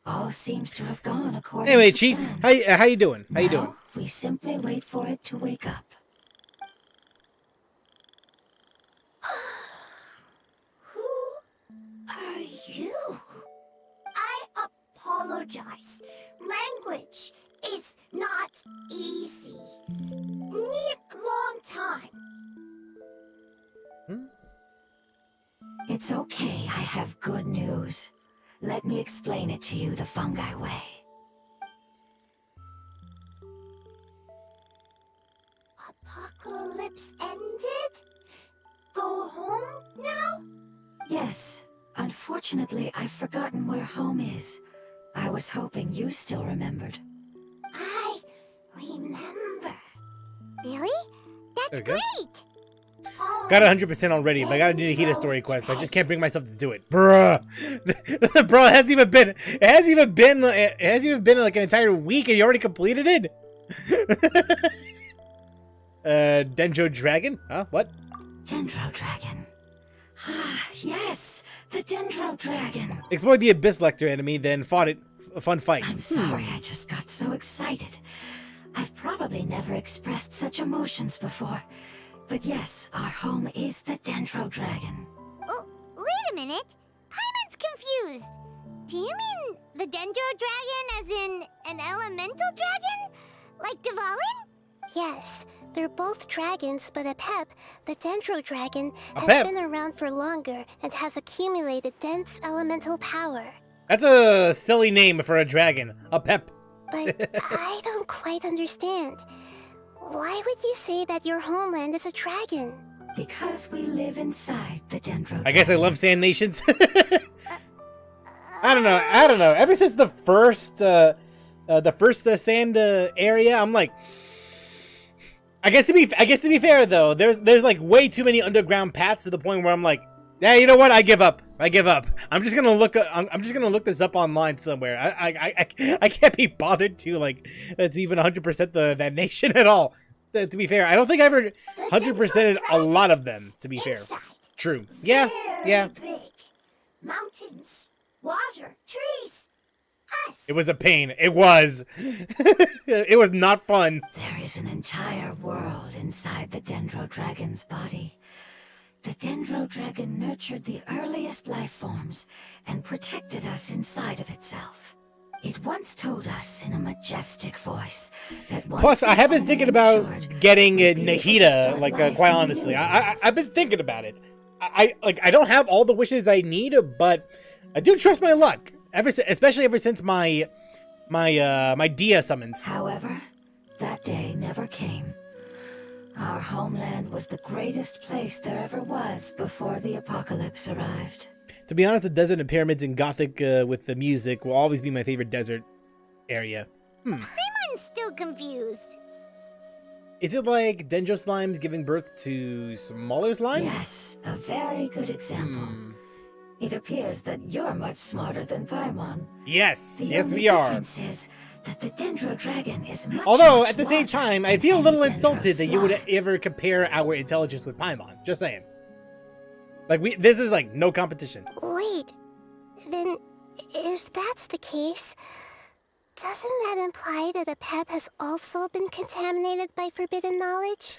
All seems to have gone according Anyway, to Chief, plan. how you doing? How you doing? Now, we simply wait for it to wake up. Who are you? I apologize. Language is not easy. Need long time. It's okay, I have good news. Let me explain it to you the fungi way. Apocalypse ended? Go home now? Yes, unfortunately, I've forgotten where home is. I was hoping you still remembered. I remember. Really? That's There we go. great. Oh, Got 100% already, but I gotta do the Nahida story quest. But I just can't bring myself to do it, bruh. Bro, it hasn't even been like an entire week, and you already completed it. Dendro Dragon? Huh? What? Dendro Dragon. Ah, yes, the Dendro Dragon. Explored the Abyss Lecter enemy, then fought it. A fun fight. I'm sorry, I just got so excited. I've probably never expressed such emotions before. But yes, our home is the Dendro Dragon. oh, wait a minute. Paimon's confused. Do you mean the Dendro Dragon as in an elemental dragon? Like Dvalin? Yes, they're both dragons, but Apep, the Dendro Dragon, has Apep? been around for longer and has accumulated dense elemental power. That's a silly name for a dragon. A pep. But I don't quite understand. Why would you say that your homeland is a dragon? Because we live inside the Dendro Dragon. I guess I love sand nations. I don't know. Ever since the first sand area, I'm like, I guess to be fair though, there's like way too many underground paths to the point where I'm like, yeah, you know what? I give up. I'm just gonna look this up online somewhere. I can't be bothered to to even 100% that nation at all. To be fair, I don't think I ever 100%ed a lot of them. To be fair, Inside. true. Yeah. Big. Mountains, water, trees, us. It was a pain. It was. It was not fun. There is an entire world inside the Dendro Dragon's body. The Dendro Dragon nurtured the earliest life forms and protected us inside of itself. It once told us in a majestic voice that once Plus, I have been fully thinking about matured, getting we'd be able to Nahida, start life quite anew. honestly. I've been thinking about it. I don't have all the wishes I need, but I do trust my luck. Especially ever since my Dia summons. However, that day never came. Our homeland was the greatest place there ever was before the apocalypse arrived. To be honest, the desert and pyramids in Gothic with the music will always be my favorite desert area. I'm still confused. Is it like Dendro slimes giving birth to smaller slimes? Yes, a very good example. It appears that you're much smarter than Paimon. Yes, The yes only we are. difference is that the Dendro Dragon is much, Although, much at the same larger time, I than feel a any little Dendro insulted that you would slime. ever compare our intelligence with Paimon. Just saying. This is like no competition. Wait, then if that's the case, doesn't that imply that Apep has also been contaminated by forbidden knowledge?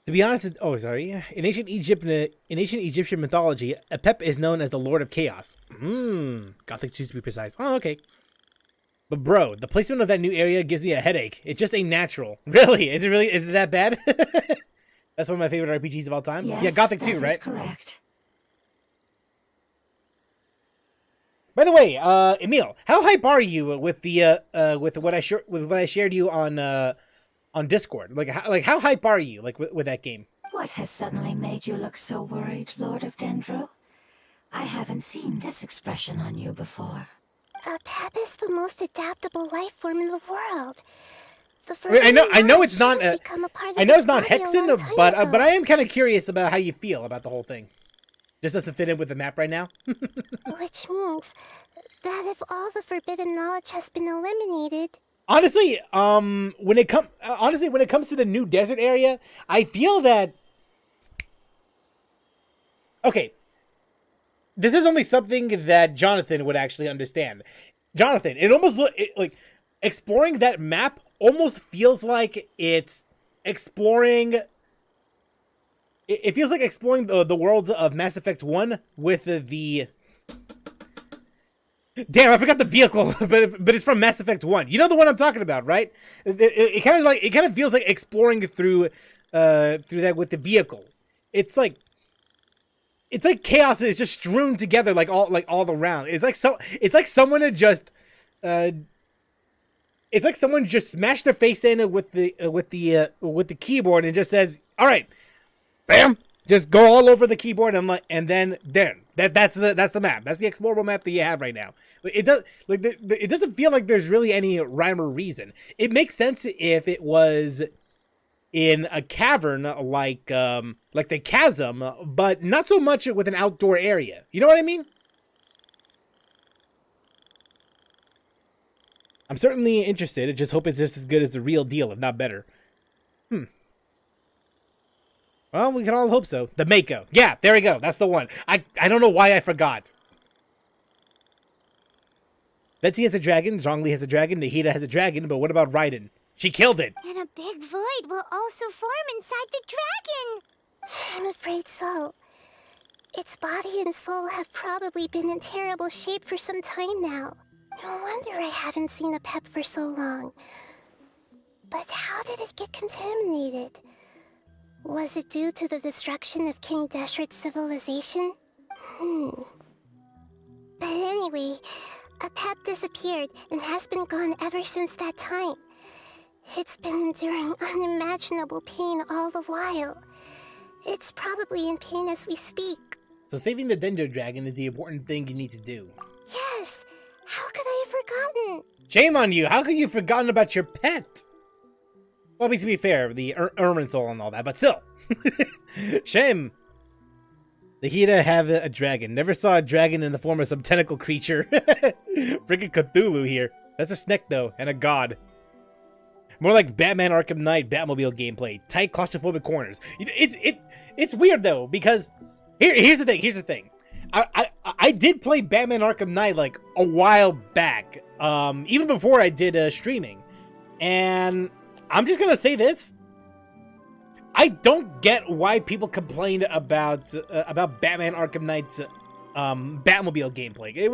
To be honest, in ancient Egyptian mythology, Apep is known as the Lord of Chaos. Gothic choose to be precise. Oh, okay. But bro, the placement of that new area gives me a headache. It just ain't natural. Really? Is it that bad? That's one of my favorite RPGs of all time. Yes, Yeah, Gothic that too, is right? correct. By the way, Emil, how hype are you with the with what I shared you on Discord? How hype are you with that game? What has suddenly made you look so worried, Lord of Dendro? I haven't seen this expression on you before. A pep is the most adaptable life form in the world. The I know it's not. become a part of I know it's its not body a Hexen, long time but ago. I am kind of curious about how you feel about the whole thing. Just doesn't fit in with the map right now. Which means that if all the forbidden knowledge has been eliminated, Honestly, when it comes to the new desert area, I feel that. Okay, this is only something that Jonathan would actually understand. Jonathan, it almost like exploring that map almost feels like it's exploring. It feels like exploring the worlds of Mass Effect 1 with the. Damn, I forgot the vehicle, but it's from Mass Effect 1. You know the one I'm talking about, right? It kind of feels like exploring through that with the vehicle. It's like chaos is just strewn together all around. It's like someone had just it's like someone just smashed their face in with the keyboard and just says, "All right, bam, just go all over the keyboard," and then that's the map. That's the explorable map that you have right now. It doesn't feel like there's really any rhyme or reason. It makes sense if it was in a cavern like the chasm, but not so much with an outdoor area. You know what I mean? I'm certainly interested. I just hope it's just as good as the real deal, if not better. Well, we can all hope so. The Mako. Yeah, there we go. That's the one. I don't know why I forgot. Betsy has a dragon. Zhongli has a dragon. Nahida has a dragon. But what about Raiden? She killed it. and a big void will also form inside the dragon. I'm afraid so. Its body and soul have probably been in terrible shape for some time now. No wonder I haven't seen a pep for so long. But how did it get contaminated? Was it due to the destruction of King Deshret's civilization? But anyway, a pep disappeared and has been gone ever since that time. It's been enduring unimaginable pain all the while. It's probably in pain as we speak. So saving the Dendro Dragon is the important thing you need to do. Yes! How could I have forgotten? Shame on you! How could you have forgotten about your pet? Well, I mean, to be fair, the Ermin soul and all that, but still. Shame. The Hida have a dragon. Never saw a dragon in the form of some tentacle creature. Freaking Cthulhu here. That's a snake, though, and a god. More like Batman Arkham Knight Batmobile gameplay. Tight, claustrophobic corners. It's weird, though, because... Here's the thing. I did play Batman Arkham Knight, like, a while back. Even before I did streaming. And I'm just gonna say this. I don't get why people complained about Batman Arkham Knight's Batmobile gameplay. It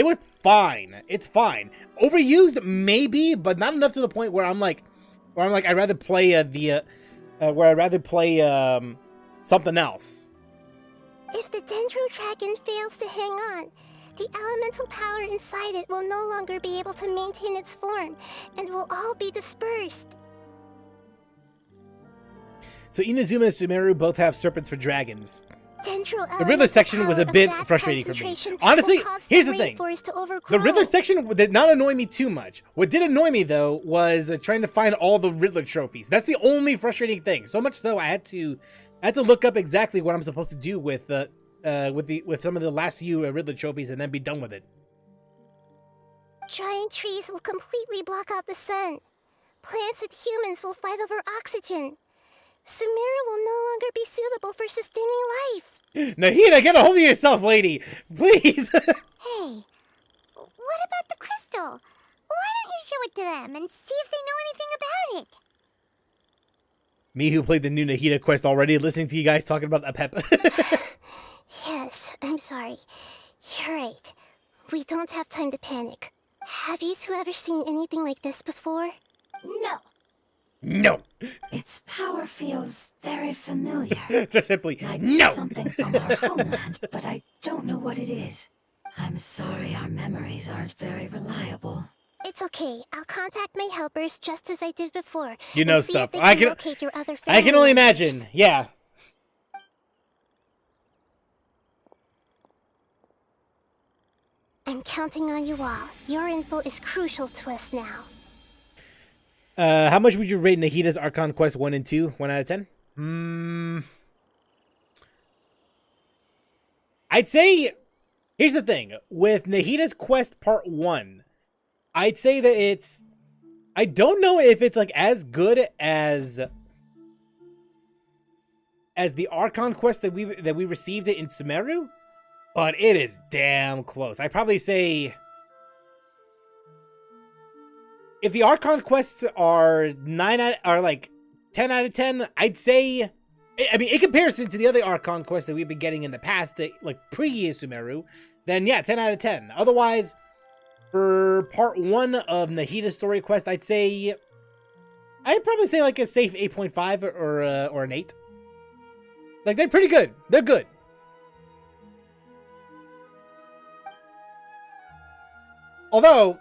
was fine. It's fine. Overused, maybe, but not enough to the point where I'm like, I'd rather play something else. If the Dendro Dragon fails to hang on, the elemental power inside it will no longer be able to maintain its form, and will all be dispersed. So Inazuma and Sumeru both have serpents for dragons. The Riddler section was a bit frustrating for me. Honestly, here's the thing. The Riddler section did not annoy me too much. What did annoy me, though, was trying to find all the Riddler trophies. That's the only frustrating thing. So much so, I had to look up exactly what I'm supposed to do with some of the last few Riddler trophies and then be done with it. Giant trees will completely block out the sun. Plants and humans will fight over oxygen. Sumeru will no longer be suitable for sustaining life. Nahida, get a hold of yourself, lady! Please! Hey, what about the crystal? Why don't you show it to them and see if they know anything about it? Me who played the new Nahida quest already, listening to you guys talking about a pep. Yes, I'm sorry. You're right. We don't have time to panic. Have you two ever seen anything like this before? No. No! Its power feels very familiar. Just simply, Like no! something from our homeland, but I don't know what it is. I'm sorry our memories aren't very reliable. It's okay. I'll contact my helpers just as I did before. You know and see stuff. If they I can can locate your other I can only family members. imagine. Yeah. I'm counting on you all. Your info is crucial to us now. How much would you rate Nahida's Archon Quest 1 and 2? 1 out of 10? I'd say, here's the thing. With Nahida's Quest Part 1, I'd say that it's, I don't know if it's like as good as the Archon Quest that we received it in Sumeru, but it is damn close. I'd probably say, if the Archon quests are 10 out of 10, I'd say, I mean, in comparison to the other Archon quests that we've been getting in the past, like pre-Sumeru, then yeah, 10 out of 10. Otherwise, for part 1 of Nahida's story quest, I'd probably say like a safe 8.5 or an 8. Like, they're pretty good. They're good. Although,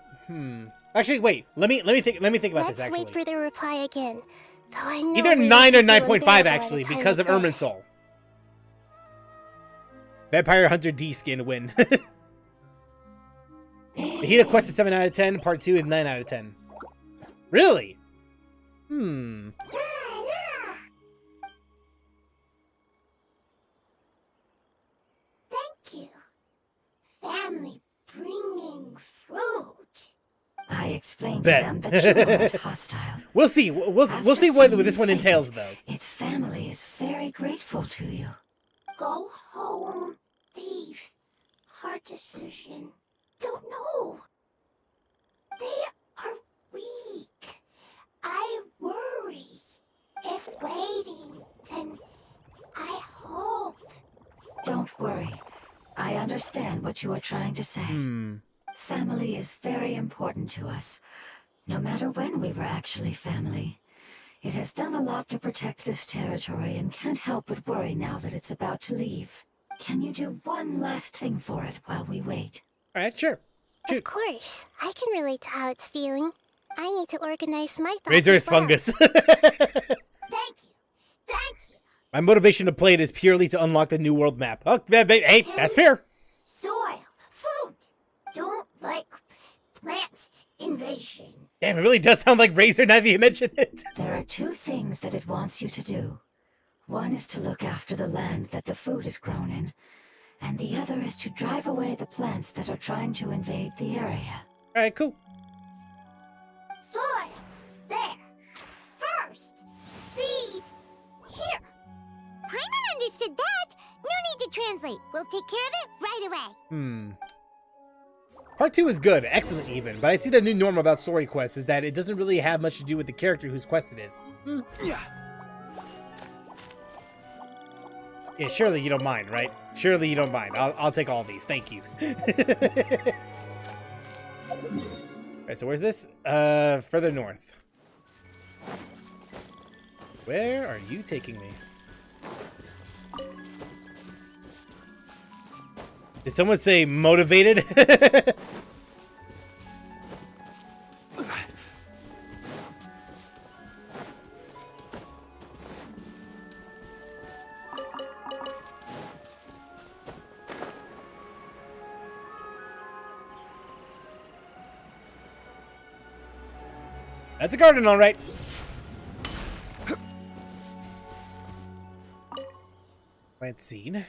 actually, wait. Let me think about this. Actually, Let's wait for their reply again. Though I know either we 9 or will feel 9.5 unbearable actually, at a time because of like Ermin's this. Soul. Vampire Hunter D skin win. Nahida Quest is 7 out of 10. Part 2 is 9 out of 10. Really? Thank you. Family bringing fruit. I explained Bet. to them that you weren't hostile. We'll see. We'll After see what seeing this you one save entails, it, though. Its family is very grateful to you. Go home, thief. Hard decision. Don't know. They are weak. I worry. If waiting, then I hope. Don't worry. I understand what you are trying to say. Family is very important to us. No matter when we were actually family. It has done a lot to protect this territory and can't help but worry now that it's about to leave. Can you do one last thing for it while we wait? All right, sure. Of Shoot. course. I can relate to how it's feeling. I need to organize my thoughts Razor is as well. fungus. Thank you. Thank you. My motivation to play it is purely to unlock the New World map. Oh, hey, that's fair. Soil. Food. Don't like plant invasion. Damn, it really does sound like Razor now that you mention it. There are 2 things that it wants you to do. One is to look after the land that the food is grown in, and the other is to drive away the plants that are trying to invade the area. All right, cool. Soil. There. First. Seed. Here. Paimon understood that. No need to translate. We'll take care of it right away. Part 2 is good, excellent even, but I see the new norm about story quests is that it doesn't really have much to do with the character whose quest it is. Yeah, surely you don't mind, right? Surely you don't mind. I'll take all these. Thank you. Alright, so where's this? Further north. Where are you taking me? Did someone say motivated? That's a garden, all right. Plant seed.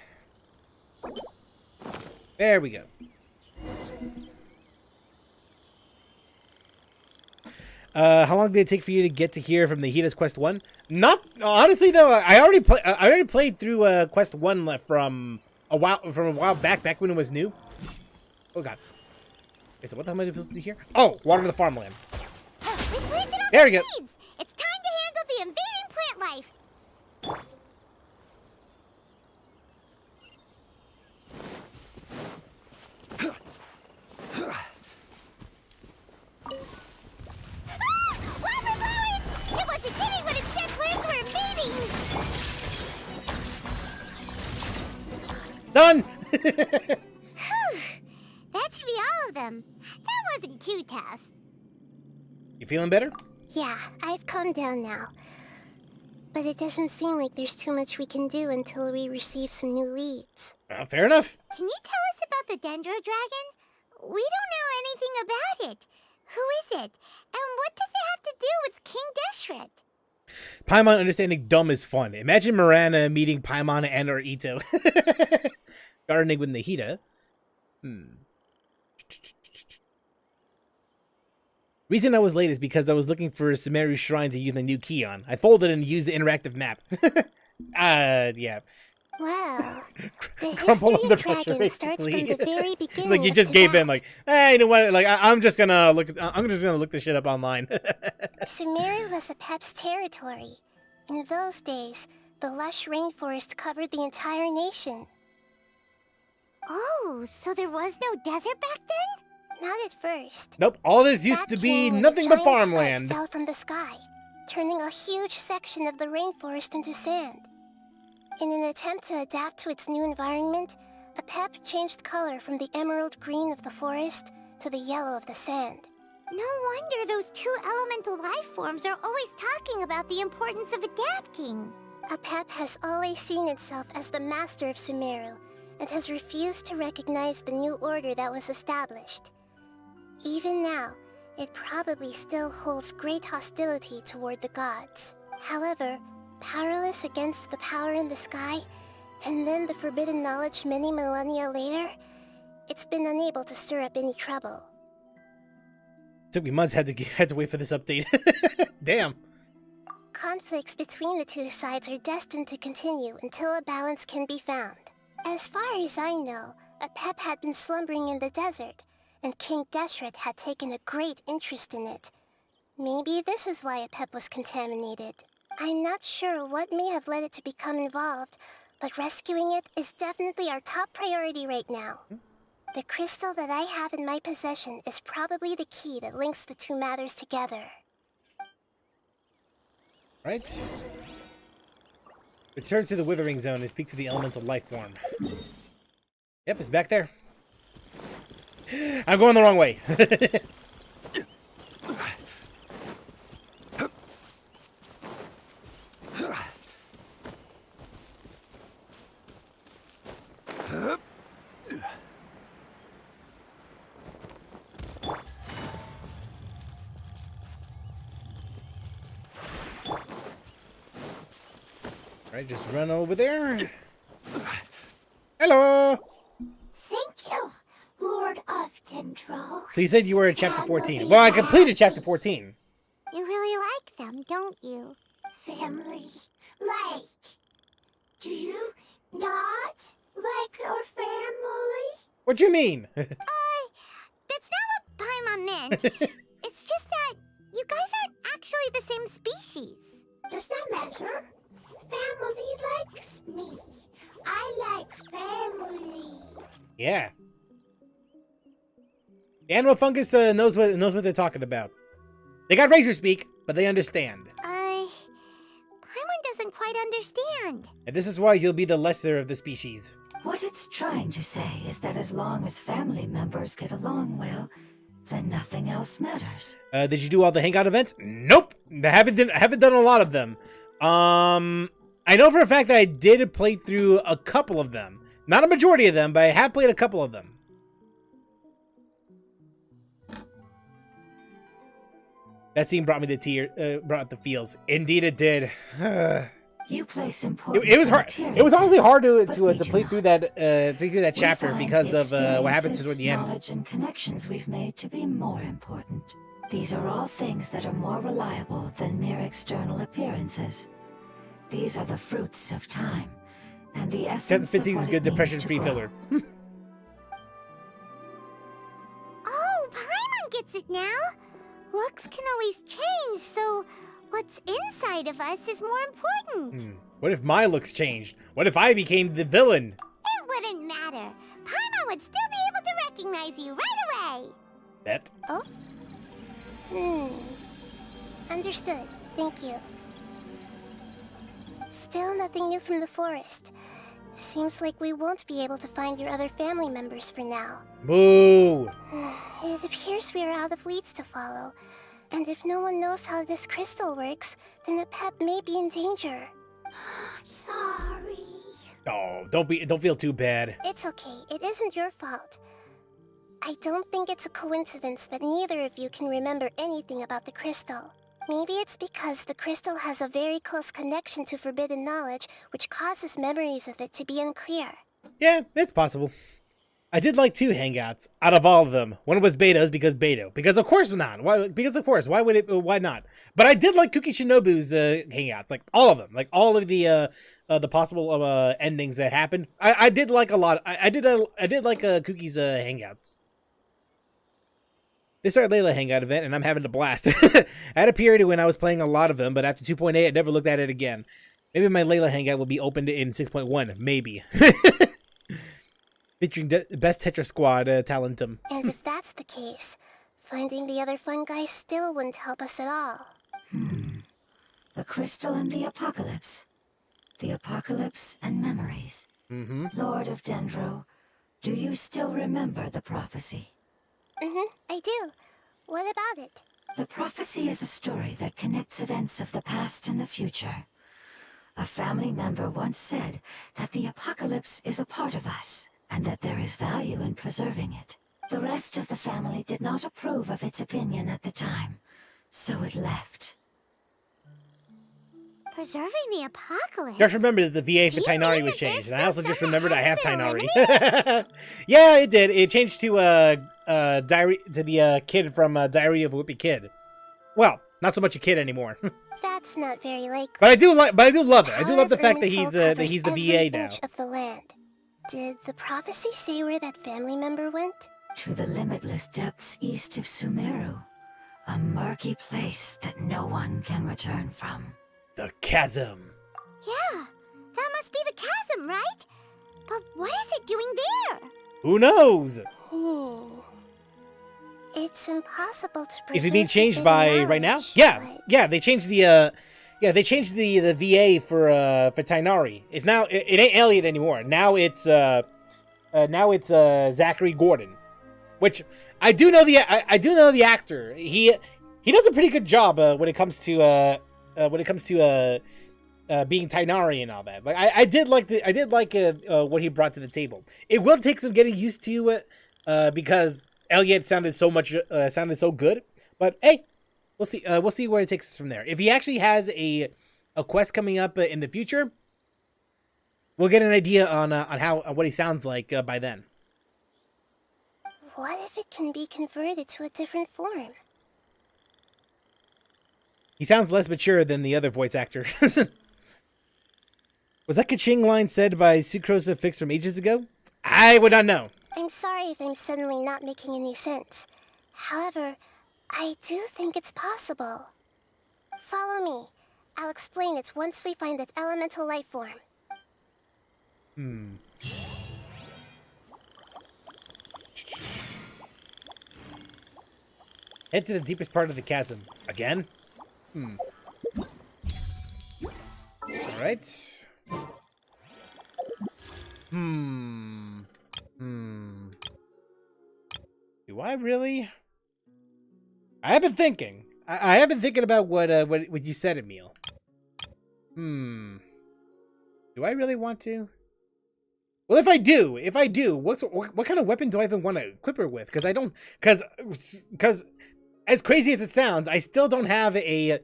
There we go. How long did it take for you to get to here from Nahida's Quest 1? Not honestly though. I already played through Quest 1 from a while back when it was new. Oh god. Okay, so what the hell am I supposed to do here? Oh, water the farmland. We planted all There the we go. seeds. It's time to handle the invading plant life. Wildflowers! It wasn't kidding when it said plants were invading! Done. Whew. That should be all of them. That wasn't too tough. You feeling better? Yeah, I've calmed down now. But it doesn't seem like there's too much we can do until we receive some new leads. Fair enough. Can you tell us about the Dendro Dragon? We don't know anything about it. Who is it? And what does it have to do with King Deshret? Paimon understanding dumb is fun. Imagine Miranda meeting Paimon and or Ito. Gardening with Nahida. Reason I was late is because I was looking for a Sumeru shrine to use my new key on. I folded and used the interactive map. Yeah. Well, the Crumple history under of pressure, dragons starts from basically. the very beginning. Like you of just gave in, Teyvat. like, hey, you know what? Like I'm just gonna look. I'm just gonna look this shit up online. Sumeru was Apep's territory. In those days, the lush rainforest covered the entire nation. Oh, so there was no desert back then? Not at first. Nope. All this used That to be came when nothing a but giant spike farmland. fell from the sky, turning a huge section of the rainforest into sand. In an attempt to adapt to its new environment, Apep changed color from the emerald green of the forest to the yellow of the sand. No wonder those two elemental life forms are always talking about the importance of adapting. Apep has always seen itself as the master of Sumeru, and has refused to recognize the new order that was established. Even now, it probably still holds great hostility toward the gods. However, powerless against the power in the sky, and then the forbidden knowledge many millennia later, it's been unable to stir up any trouble. Took me months had to wait for this update. Damn. Conflicts between the two sides are destined to continue until a balance can be found. As far as I know, Apep had been slumbering in the desert, and King Deshret had taken a great interest in it. Maybe this is why Apep was contaminated. I'm not sure what may have led it to become involved, but rescuing it is definitely our top priority right now. The crystal that I have in my possession is probably the key that links the two matters together. Right. Return to the Withering Zone and speak to the elemental life form. Yep, it's back there. I'm going the wrong way. Right, just run over there. Hello. Thank you, Lord of Dendro. So you said you were at chapter 14. Well, I completed chapter 14. You really like them, don't you? Family. Like. Do you not like your family? What do you mean? That's not what Paimon meant. It's just that you guys aren't actually the same species. Does that matter? Family likes me. I like family. Yeah. The animal fungus knows what they're talking about. They got razor speak, but they understand. Paimon doesn't quite understand. And this is why you'll be the lesser of the species. What it's trying to say is that as long as family members get along well, then nothing else matters. Did you do all the hangout events? Nope. I haven't done a lot of them. I know for a fact that I did play through a couple of them. Not a majority of them, but I have played a couple of them. That scene brought me to tears, brought the feels. Indeed, it did. You place importance. It was hard. It was honestly hard to play through that chapter We because find of the what happens experiences, toward the end. knowledge and connections we've made to be more important. These are all things that are more reliable than mere external appearances. These are the fruits of time, and the essence Chapter of 15 is what good it means depression-free to grow. filler. Oh, Paimon gets it now. Looks can always change, so what's inside of us is more important. What if my looks changed? What if I became the villain? It wouldn't matter. Paimon would still be able to recognize you right away. That. Oh? Understood. Thank you. Still nothing new from the forest. Seems like we won't be able to find your other family members for now. Boo! It appears we are out of leads to follow. And if no one knows how this crystal works, then Apep may be in danger. Sorry. Oh, don't feel too bad. It's okay. It isn't your fault. I don't think it's a coincidence that neither of you can remember anything about the crystal. Maybe it's because the crystal has a very close connection to forbidden knowledge, which causes memories of it to be unclear. Yeah, it's possible. I did like 2 hangouts out of all of them. One was Beto's because Beto. Because of course not. Why? Because of course. Why would it? Why not? But I did like Kuki Shinobu's hangouts, like all of them, like all of the possible endings that happened. I did like a lot. I did like Kuki's hangouts. This is our Layla hangout event, and I'm having a blast. I had a period when I was playing a lot of them, but after 2.8, I never looked at it again. Maybe my Layla hangout will be opened in 6.1. Maybe. Featuring best Tetra Squad talentum. And if that's the case, finding the other fun guy still wouldn't help us at all. The crystal and the apocalypse. The apocalypse and memories. Lord of Dendro, do you still remember the prophecy? I do. What about it? The prophecy is a story that connects events of the past and the future. A family member once said that the apocalypse is a part of us, and that there is value in preserving it. The rest of the family did not approve of its opinion at the time, so it left. Preserving the apocalypse? Just remember that the VA for Do you Tainari mean was that changed, there's and I also stuff just that remembered I have hasn't been Tainari. Yeah, it did. It changed to diary to the kid from Diary of a Whippy Kid. Well, not so much a kid anymore. That's not very likely. But I do love it. I do love the Power fact that of he's Irminsul the covers VA every now. inch of the land. Did the prophecy say where that family member went? To the limitless depths east of Sumeru. A murky place that no one can return from. The chasm. Yeah, that must be the chasm, right? But what is it doing there? Who knows? It's impossible to preserve Is it being changed forbidden by right now? knowledge, Yeah, but- yeah. They changed the the VA for Tainari. It's now it ain't Elliot anymore. Now it's Zachary Gordon, which I do know I do know the actor. He does a pretty good job when it comes to being Tainari and all that. Like I did like what he brought to the table. It will take some getting used to because Elliot sounded so good. But hey, we'll see. We'll see where it takes us from there. If he actually has a quest coming up in the future, we'll get an idea on what he sounds like by then. What if it can be converted to a different form? He sounds less mature than the other voice actor. Was that Kaching line said by Sucrose Fix from ages ago? I would not know. I'm sorry if I'm suddenly not making any sense. However, I do think it's possible. Follow me. I'll explain it once we find that elemental life form. Head to the deepest part of the chasm. Again? Alright. Do I really? I have been thinking. I have been thinking about what you said, Emil. Do I really want to? Well, if I do, what kind of weapon do I even want to equip her with? Because I don't, because as crazy as it sounds, I still don't have a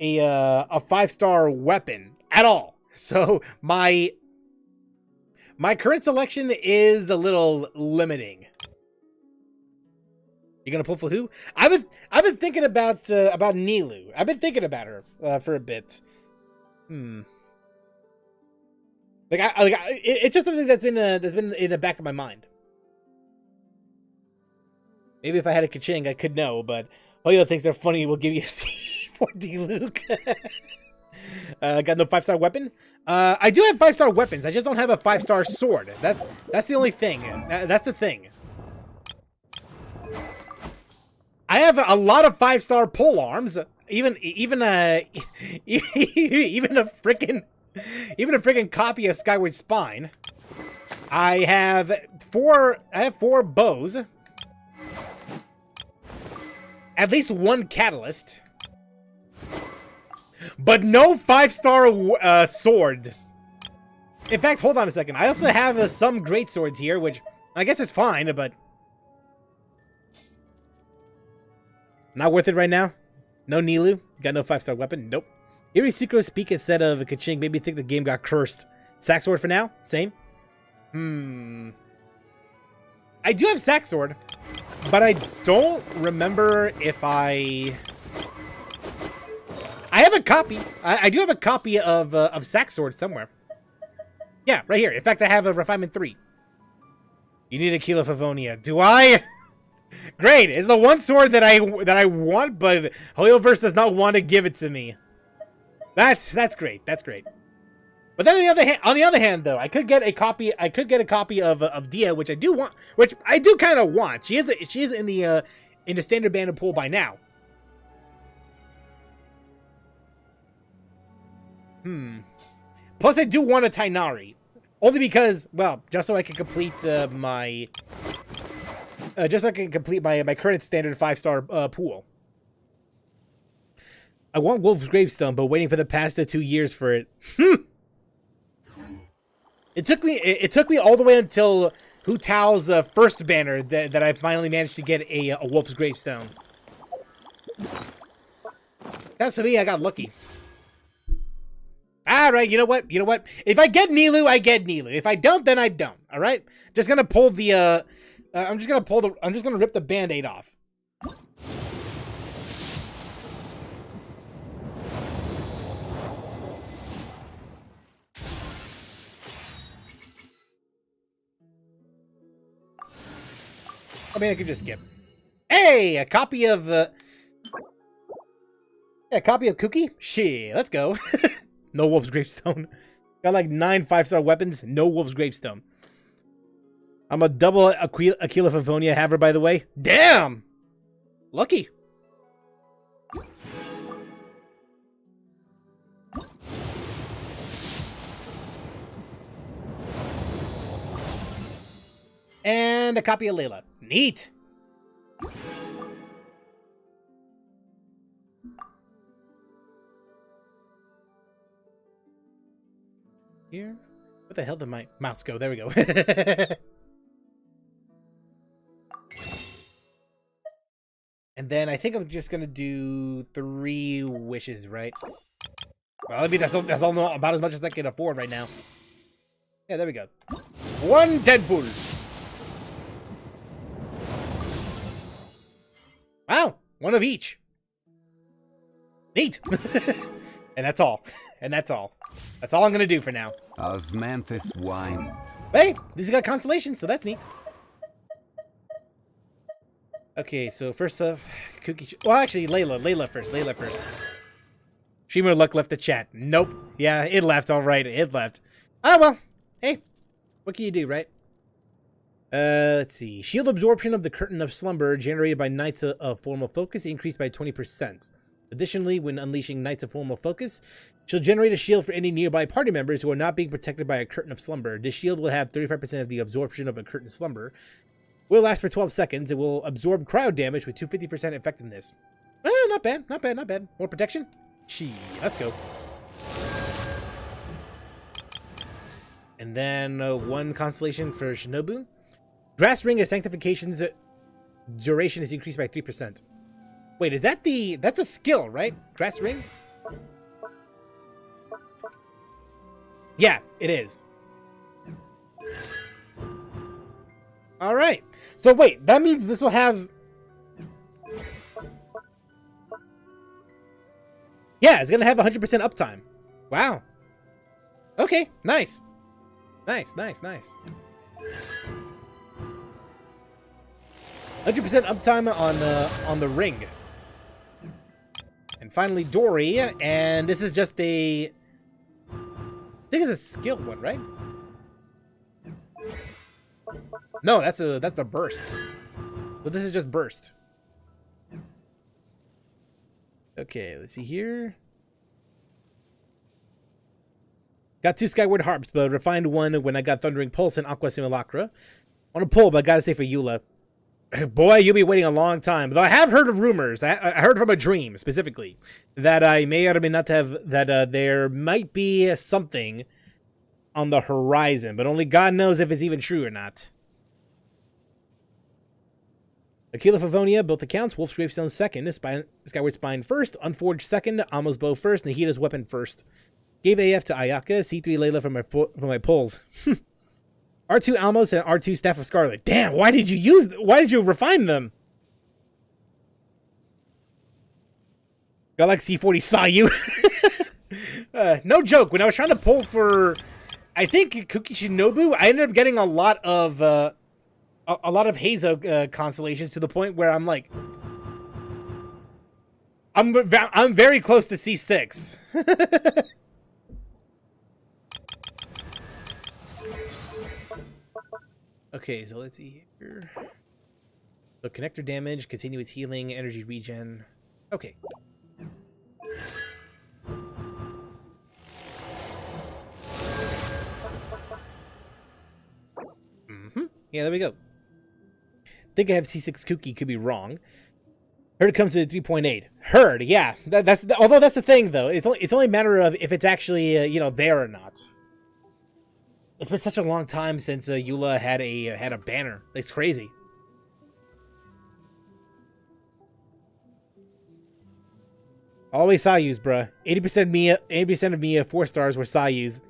5-star weapon at all. So my current selection is a little limiting. You gonna pull for who? I've been thinking about Nilu. I've been thinking about her for a bit. It's just something that's been in the back of my mind. Maybe if I had a Kaching, I could know, but Hoyo thinks they're funny. We'll give you a C4D, Luke. Got no 5-star weapon? I do have 5-star weapons. I just don't have a 5-star sword. That's the only thing. That's the thing. I have a lot of 5-star pole arms. Even a freaking copy of Skyward Spine. I have four bows. At least one catalyst. But no 5-star sword. In fact, hold on a second. I also have some great swords here, which I guess is fine, but Not worth it right now. No Nilu. Got no 5-star weapon. Nope. Eerie Secret Speak instead of a Kaching made me think the game got cursed. Sack Sword for now? Same. I do have Sack Sword, but I don't remember if I have a copy. I do have a copy of Sack Sword somewhere. Yeah, right here. In fact, I have a Refinement 3. You need a Keel of Favonia. Do I? Great. It's the one sword that I want, but Hoyoverse does not want to give it to me. That's great. That's great. But then on the other hand, though, I could get a copy of Dia, which I do want, which I do kind of want. She is in the standard banded pool by now. Plus, I do want a Tainari. Only because, well, just so I can complete my current standard 5-star pool. I want Wolf's Gravestone, but waiting for the past 2 years for it. It took me all the way until Hu Tao's first banner that I finally managed to get a Wolf's Gravestone. That's to me, I got lucky. Alright, you know what? If I get Nilu, I get Nilu. If I don't, then I don't. Alright? Just gonna pull the, I'm just gonna rip the band-aid off. I mean, I could just skip. Hey, a copy of Cookie? Shit, let's go. No Wolf's Gravestone. Got like 9 5-star weapons. No Wolf's Gravestone. I'm a double Aquila Favonia haver, by the way. Damn! Lucky. And a copy of Layla. Neat! Here? Where the hell did my mouse go? There we go. And then I think I'm just gonna do 3 wishes, right? Well, I mean, that's all about as much as I can afford right now. Yeah, there we go. 1 Deadpool! Wow, 1 of each. Neat! And that's all. And that's all. That's all I'm gonna do for now. Osmanthus wine. Hey, this has got constellation, so that's neat. Okay, so first off, Cookie. Well, actually, Layla first. Streamer Luck left the chat. Nope. Yeah, it left. All right, it left. Oh well. Hey, what can you do, right? Let's see. Shield absorption of the Curtain of Slumber generated by Knights of Formal Focus increased by 20%. Additionally, when unleashing Knights of Formal Focus, she'll generate a shield for any nearby party members who are not being protected by a Curtain of Slumber. This shield will have 35% of the absorption of a Curtain of Slumber. Will last for 12 seconds. It will absorb crowd damage with 250% effectiveness. Not bad. More protection? Gee, let's go. And then 1 constellation for Shinobu. Grass Ring of Sanctification's duration is increased by 3%. Wait, is that that's a skill, right? Grass Ring? Yeah, it is. Alright. So wait, that means this will have... Yeah, it's gonna have 100% uptime. Wow. Okay, nice. Nice. 100% uptime on the ring. And finally Dory, and this is just a... I think it's a skill one, right? No, that's the burst. So this is just burst. Okay, let's see here. Got 2 Skyward Harps, but refined 1 when I got Thundering Pulse and Aqua Simulacra. Want to pull, but I gotta say for Eula. Boy, you'll be waiting a long time. Though I have heard of rumors. I heard from a dream, specifically, that I may or may not have, that there might be something on the horizon, but only God knows if it's even true or not. Aquila Favonia, both accounts. Wolf's Gravestone second. Skyward Spine first. Unforged second. Amos Bow first. Nahita's Weapon first. Gave AF to Ayaka. C3 Layla from my pulls. R2 Almos and R2 Staff of Scarlet. Damn, why did you refine them? Galaxy 40 saw you. No joke. When I was trying to pull for, I think, Kuki Shinobu, I ended up getting a lot of Heizo constellations to the point where I'm like, I'm very close to C6. Okay, so let's see here. So connector damage, continuous healing, energy regen. Okay. Yeah, there we go. Think I have C6 Kuki, could be wrong. Heard it comes to 3.8. Heard, yeah. Although that's the thing, though. It's only a matter of if it's actually there or not. It's been such a long time since Eula had a banner. It's crazy. Always Sayus, bruh. 80% of me 4 stars were Sayus.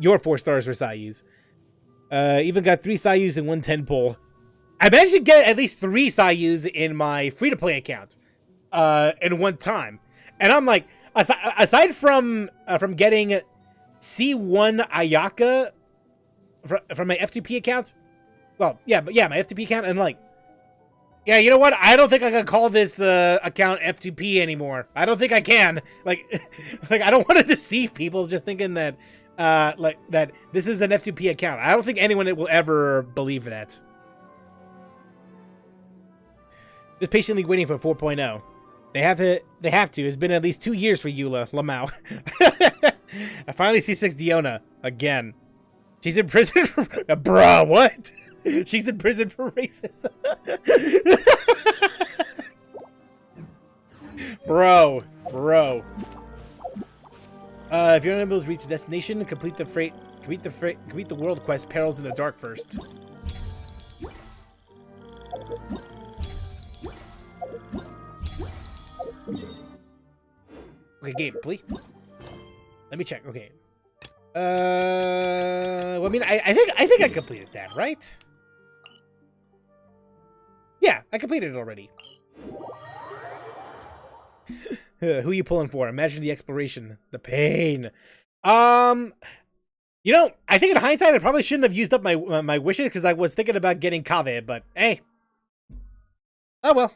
Your 4 stars were Sayus. Even got 3 Sayus and 1 10 pull. I managed to get at least 3 Sayus in my free-to-play account in one time. And I'm like, aside from getting C1 Ayaka from my F2P account, well, yeah, my F2P account, and like, yeah, you know what? I don't think I can call this account F2P anymore. I don't think I can. Like, I don't want to deceive people just thinking that, that this is an F2P account. I don't think anyone will ever believe that. Just patiently waiting for 4.0. They have to. It's been at least 2 years for Eula Lamau. I finally see 6 Diona again. She's in prison for bruh, what? She's in prison for racism. Bro. If you're unable to reach the destination, complete the world quest Perils in the Dark first. Okay, game, please. Let me check. Okay. Well, I mean, I think I completed that, right? Yeah, I completed it already. Who you pulling for? Imagine the exploration, the pain. You know, I think in hindsight, I probably shouldn't have used up my wishes because I was thinking about getting Kave, but hey. Oh well.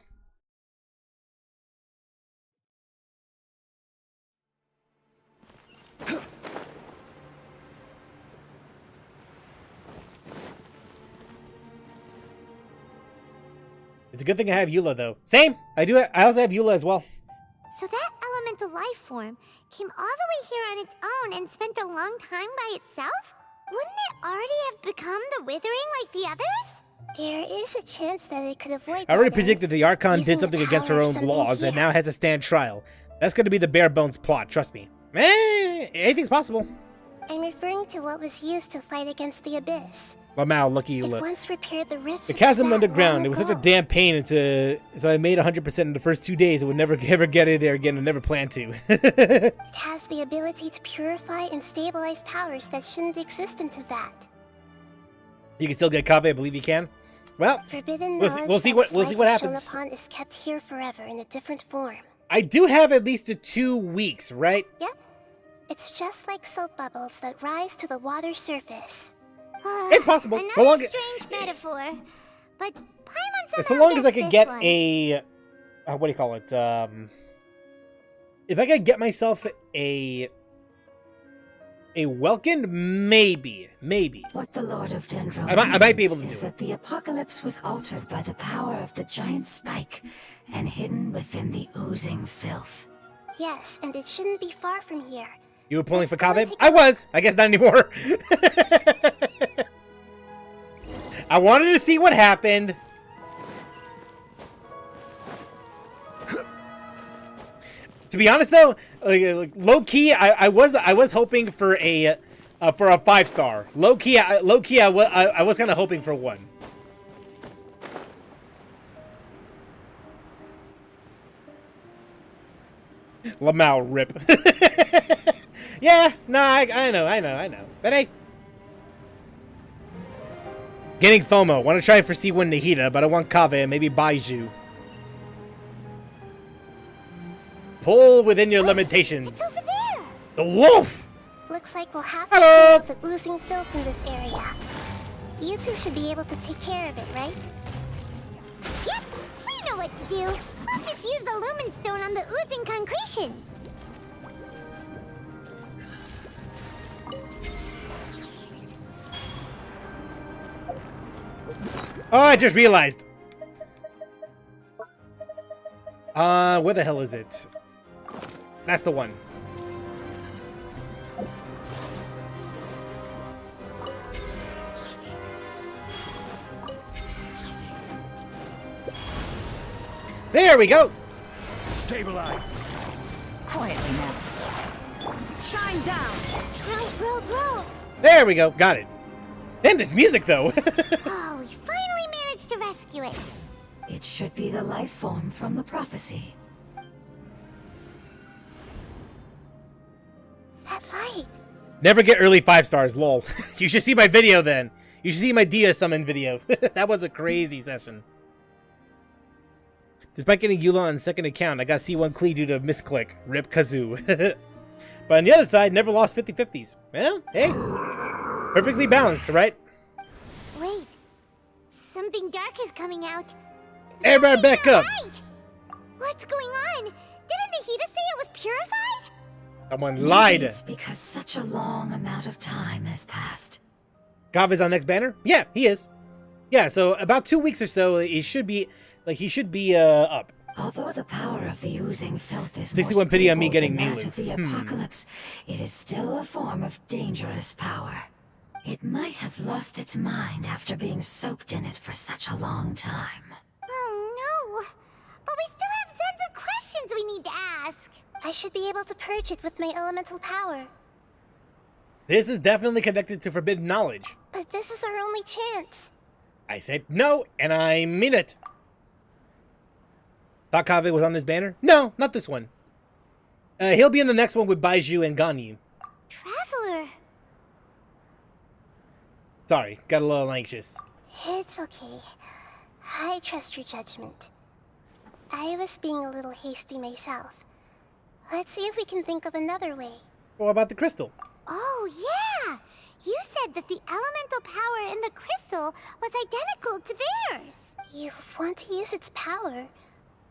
It's a good thing I have Eula, though. Same! I also have Eula as well. So that elemental life form came all the way here on its own and spent a long time by itself? Wouldn't it already have become the Withering like the others? There is a chance that it could avoid. I already predicted the Archon did something against her own laws and now has to stand trial. That's going to be the bare bones plot, trust me. Anything's possible. I'm referring to what was used to fight against the Abyss. Lamau, lucky you It look. once repaired the rifts. The chasm underground, it was such a damn pain so I made 100% in the first 2 days. I would never ever get in there again and never plan to. It has the ability to purify and stabilize powers that shouldn't exist into that. You can still get Kave, I believe you can. Well, Forbidden we'll see what happens. Shown upon is kept here forever in a different form. I do have at least 2 weeks, right? Yep. It's just like soap bubbles that rise to the water surface. It's possible. Another strange metaphor, but Paimon so long as I could get a, what do you call it? If I could get myself a Welkin, maybe. What the Lord of Dendron I might be able to do is it. that the apocalypse was altered by the power of the giant spike and hidden within the oozing filth. Yes, and it shouldn't be far from here. You were pulling Let's for go and Kave? take I was. I guess not anymore. I wanted to see what happened. To be honest, though, like low key, I was hoping for a 5-star. Low key, I was kind of hoping for one. Lamau rip. Yeah, no, I know. But hey. Getting FOMO. Want to try for C1 Nahida, but I want Kave and maybe Baiju. Pull within your limitations. It's over there! The wolf! Looks like we'll have to Hello! clean up the oozing filth in this area. You two should be able to take care of it, right? Yep, we know what to do. We'll just use the lumen stone on the oozing concretion. Oh, I just realized. Where the hell is it? That's the one. There we go. Stabilize. Quietly now. Shine down! Roll. There we go. Got it. Damn, this music though. Oh, we finally managed to rescue it. It should be the life form from the prophecy. That light. Never get early 5 stars. Lol. You should see my video then. You should see my Dia summon video. That was a crazy session. Despite getting Eula on second account, I got C1 Klee due to misclick. Rip Kazoo. But on the other side, never lost 50-50s. Well, hey. Perfectly balanced, right? Wait. Something dark is coming out. Everybody Something's back up. not right. What's going on? Didn't Nahida say it was purified? Someone Maybe lied. it's because such a long amount of time has passed. Gav is on next banner? Yeah, he is. Yeah, so about 2 weeks or so, he should be up. Although the power of the oozing filth is 61 more pity on me stable getting than that Nilu. of the apocalypse, it is still a form of dangerous power. It might have lost its mind after being soaked in it for such a long time. Oh no! But we still have tons of questions we need to ask. I should be able to purge it with my elemental power. This is definitely connected to forbidden knowledge. But this is our only chance. I said no, and I mean it. Thought Kave was on this banner? No, not this one. He'll be in the next one with Baiju and Ganyu. Traveler! Sorry, got a little anxious. It's okay. I trust your judgment. I was being a little hasty myself. Let's see if we can think of another way. What about the crystal? Oh, yeah! You said that the elemental power in the crystal was identical to theirs. You want to use its power,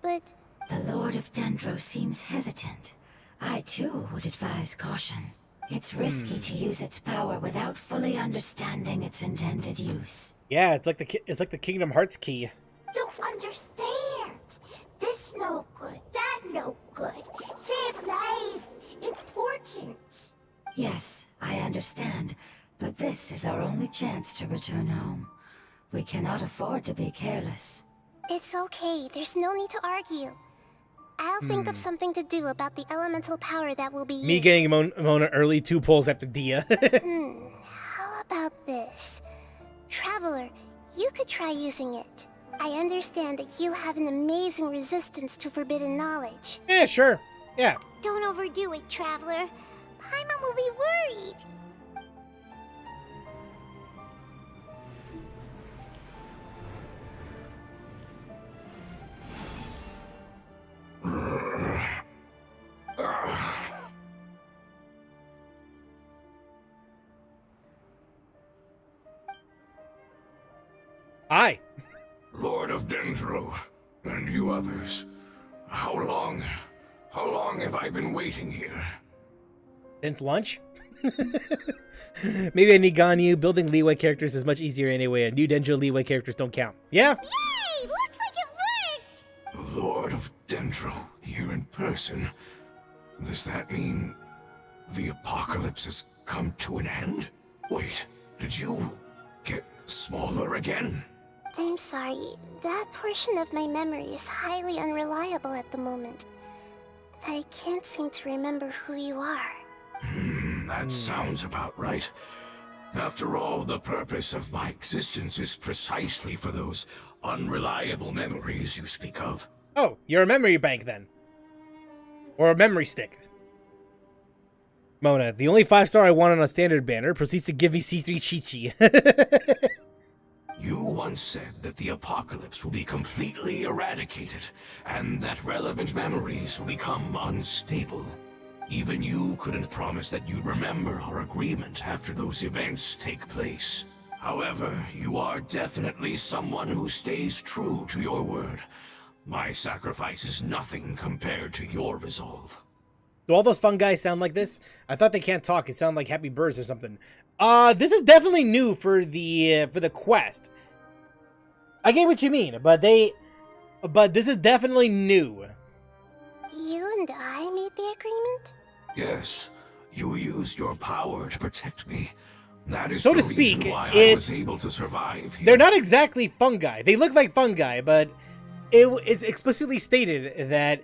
but... The Lord of Dendro seems hesitant. I too would advise caution. It's risky to use its power without fully understanding its intended use. Yeah, it's like the Kingdom Hearts key. Don't understand. This no good, that no good. Save lives. Important. Yes, I understand, but this is our only chance to return home. We cannot afford to be careless. It's okay. There's no need to argue. I'll think of something to do about the elemental power that will be used. Me getting Mona early 2 pulls after Dia. How about this? Traveler, you could try using it. I understand that you have an amazing resistance to forbidden knowledge. Yeah, sure. Yeah. Don't overdo it, Traveler. Paimon will be worried. Hi. Lord of Dendro, and you others. How long have I been waiting here? Since lunch? Maybe I need Ganyu. Building leeway characters is much easier anyway, and new Dendro leeway characters don't count. Yeah? Yay! Looks like it worked! Lord of Dendro, here in person. Does that mean the apocalypse has come to an end? Wait, did you get smaller again? I'm sorry. That portion of my memory is highly unreliable at the moment. I can't seem to remember who you are. That sounds about right. After all, the purpose of my existence is precisely for those unreliable memories you speak of. Oh, you're a memory bank then. Or a memory stick. Mona, the only 5-star I want on a standard banner proceeds to give me C3 Chi-Chi. You once said that the apocalypse will be completely eradicated, and that relevant memories will become unstable. Even you couldn't promise that you'd remember our agreement after those events take place. However, you are definitely someone who stays true to your word. My sacrifice is nothing compared to your resolve. Do all those fungi sound like this? I thought they can't talk. It sound like happy birds or something. This is definitely new for the quest. I get what you mean, but this is definitely new. You and I made the agreement? Yes, you used your power to protect me. That is So the to speak, reason why I was it's- able to survive here. They're not exactly fungi. They look like fungi, but it's explicitly stated that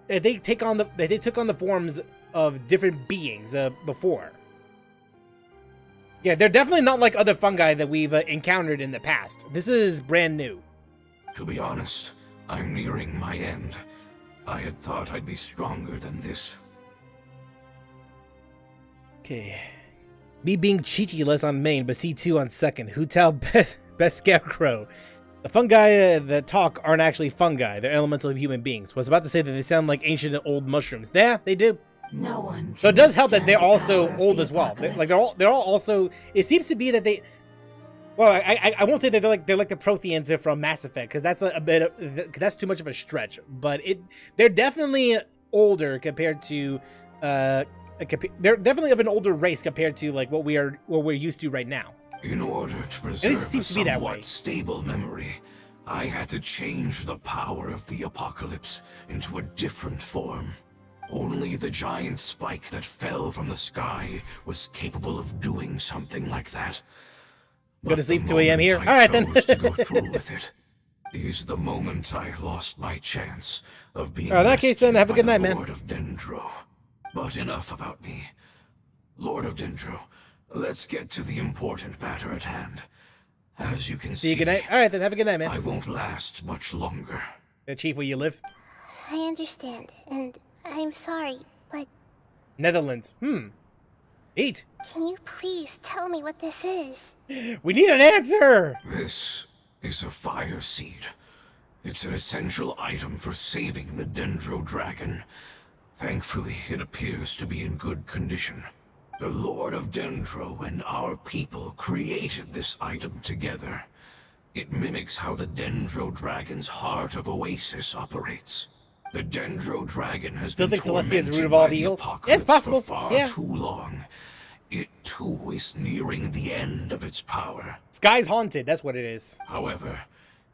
they took on the forms of different beings before. Yeah, they're definitely not like other fungi that we've encountered in the past. This is brand new. To be honest, I'm nearing my end. I had thought I'd be stronger than this. Okay. Me being Chi-Chi less on main, but C2 on second. Hu Tao best scarecrow. The fungi that talk aren't actually fungi. They're elemental human beings. Was about to say that they sound like ancient and old mushrooms. Yeah, they do. No one can So it does help that they're withstand the also power of old the as well. apocalypse. They're all also. It seems to be that they. Well, I won't say that they're like the Protheans from Mass Effect, because that's a bit that's too much of a stretch. But they're definitely older compared to they're definitely of an older race compared to like what we're used to right now. In order to it preserve a seems to be that way. somewhat stable memory, I had to change the power of the apocalypse into a different form. Only the giant spike that fell from the sky was capable of doing something like that. Go to But sleep the 2 a.m. here? moment I All right, then. chose to go through with it is the moment I lost my chance of being In that case, then, rescued have a by good the night, man. Lord of Dendro. But enough about me. Lord of Dendro, let's get to the important matter at hand. As you can See see, you. Good night. All right, then. Have a good night, man. I won't last much longer. Chief, where you live? I understand, and I'm sorry, but Netherlands. Eat. can you please tell me what this is? We need an answer. This is a fire seed. It's an essential item for saving the Dendro Dragon. Thankfully, it appears to be in good condition. The Lord of Dendro and our people created this item together. It mimics how the Dendro Dragon's heart of Oasis operates. The Dendro Dragon has Still been think Celestia is the root tormented of all by the the evil? apocalypse Yeah, it's possible. for far Yeah. too long. It too is nearing the end of its power. Sky's haunted. That's what it is. However,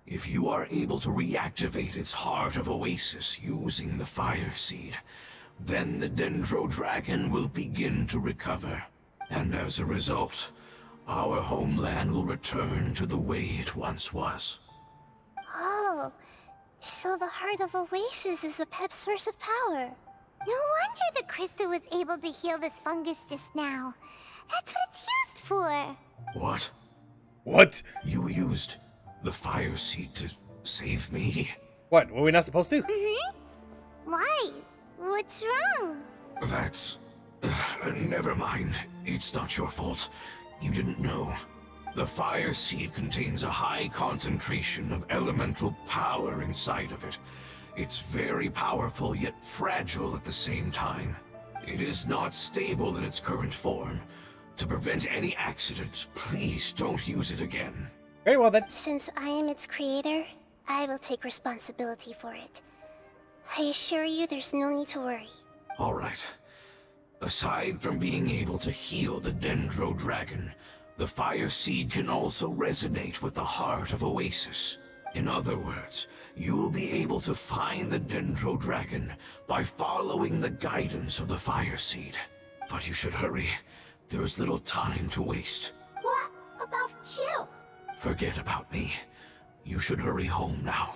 if you are able to reactivate its heart of Oasis using the fire seed, then the Dendro Dragon will begin to recover. And as a result, our homeland will return to the way it once was. Oh, so the Heart of Oasis is a pep source of power. No wonder the crystal was able to heal this fungus just now. That's what it's used for. What? What? You used the fire seed to save me? What? Were we not supposed to? Why? What's wrong? That's... never mind. It's not your fault. You didn't know. The fire seed contains a high concentration of elemental power inside of it. It's very powerful, yet fragile at the same time. It is not stable in its current form. To prevent any accidents, please don't use it again. Very well then. Since I am its creator, I will take responsibility for it. I assure you there's no need to worry. All right. Aside from being able to heal the Dendro Dragon, the fire seed can also resonate with the heart of Oasis. In other words, you'll be able to find the Dendro Dragon by following the guidance of the fire seed. But you should hurry. There is little time to waste. What about you? Forget about me. You should hurry home now.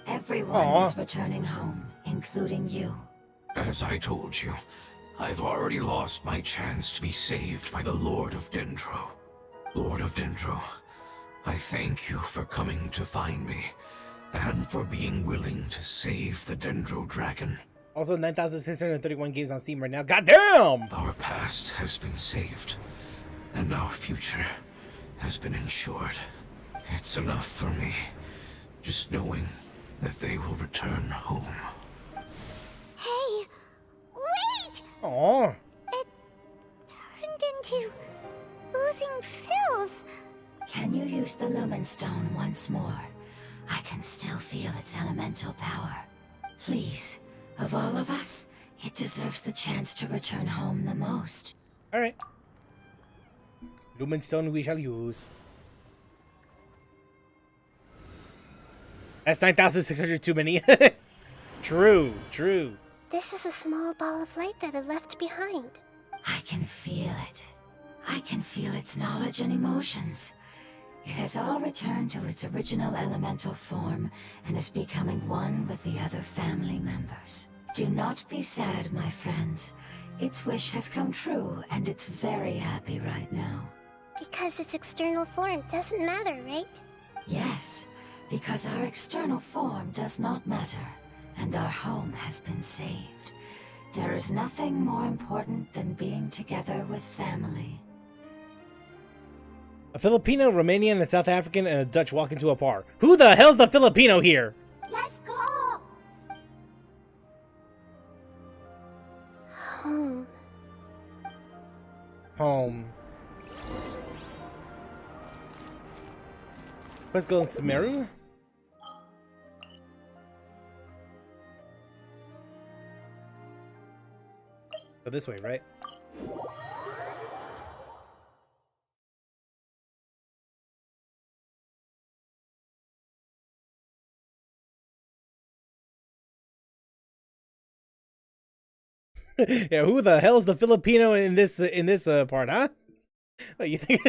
Everyone Aw. is returning home, including you. As I told you, I've already lost my chance to be saved by the Lord of Dendro. Lord of Dendro, I thank you for coming to find me. and for being willing to save the Dendro Dragon. Also, 9,631 games on Steam right now. Goddamn! Our past has been saved, and our future has been ensured. It's enough for me, just knowing that they will return home. Hey, wait! Aww. It turned into oozing filth. Can you use the Lumen Stone once more? I can still feel its elemental power. Please, of all of us, it deserves the chance to return home the most. Alright. Lumen Stone we shall use. That's 9,600 too many. True, true. This is a small ball of light that it left behind. I can feel it. I can feel its knowledge and emotions. It has all returned to its original elemental form and is becoming one with the other family members. Do not be sad, my friends. Its wish has come true, and it's very happy right now. Because its external form doesn't matter, right? Yes, because our external form does not matter, and our home has been saved. There is nothing more important than being together with family. A Filipino, Romanian, and South African and a Dutch walk into a bar. Who the hell's the Filipino here? Let's go! Home. Home. Let's go in Sumeru. Go this way, right? Yeah, who the hell's the Filipino in this part, huh? What you think?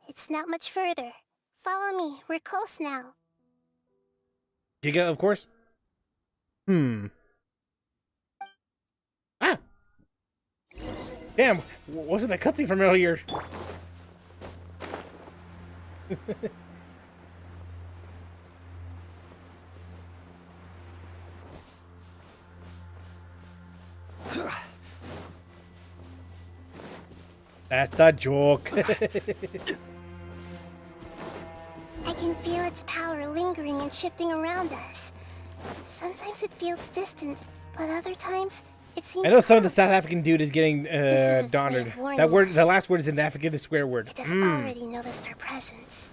It's not much further. Follow me. We're close now. Giga, of course. Ah! Damn, wasn't that cutscene from earlier? That's the joke. I can feel its power lingering and shifting around us. Sometimes it feels distant, but other times it seems I know some of the close. South African dude is getting This is its way donnered. of warning That word, us. the last word is in African, the square word. It has already noticed our presence.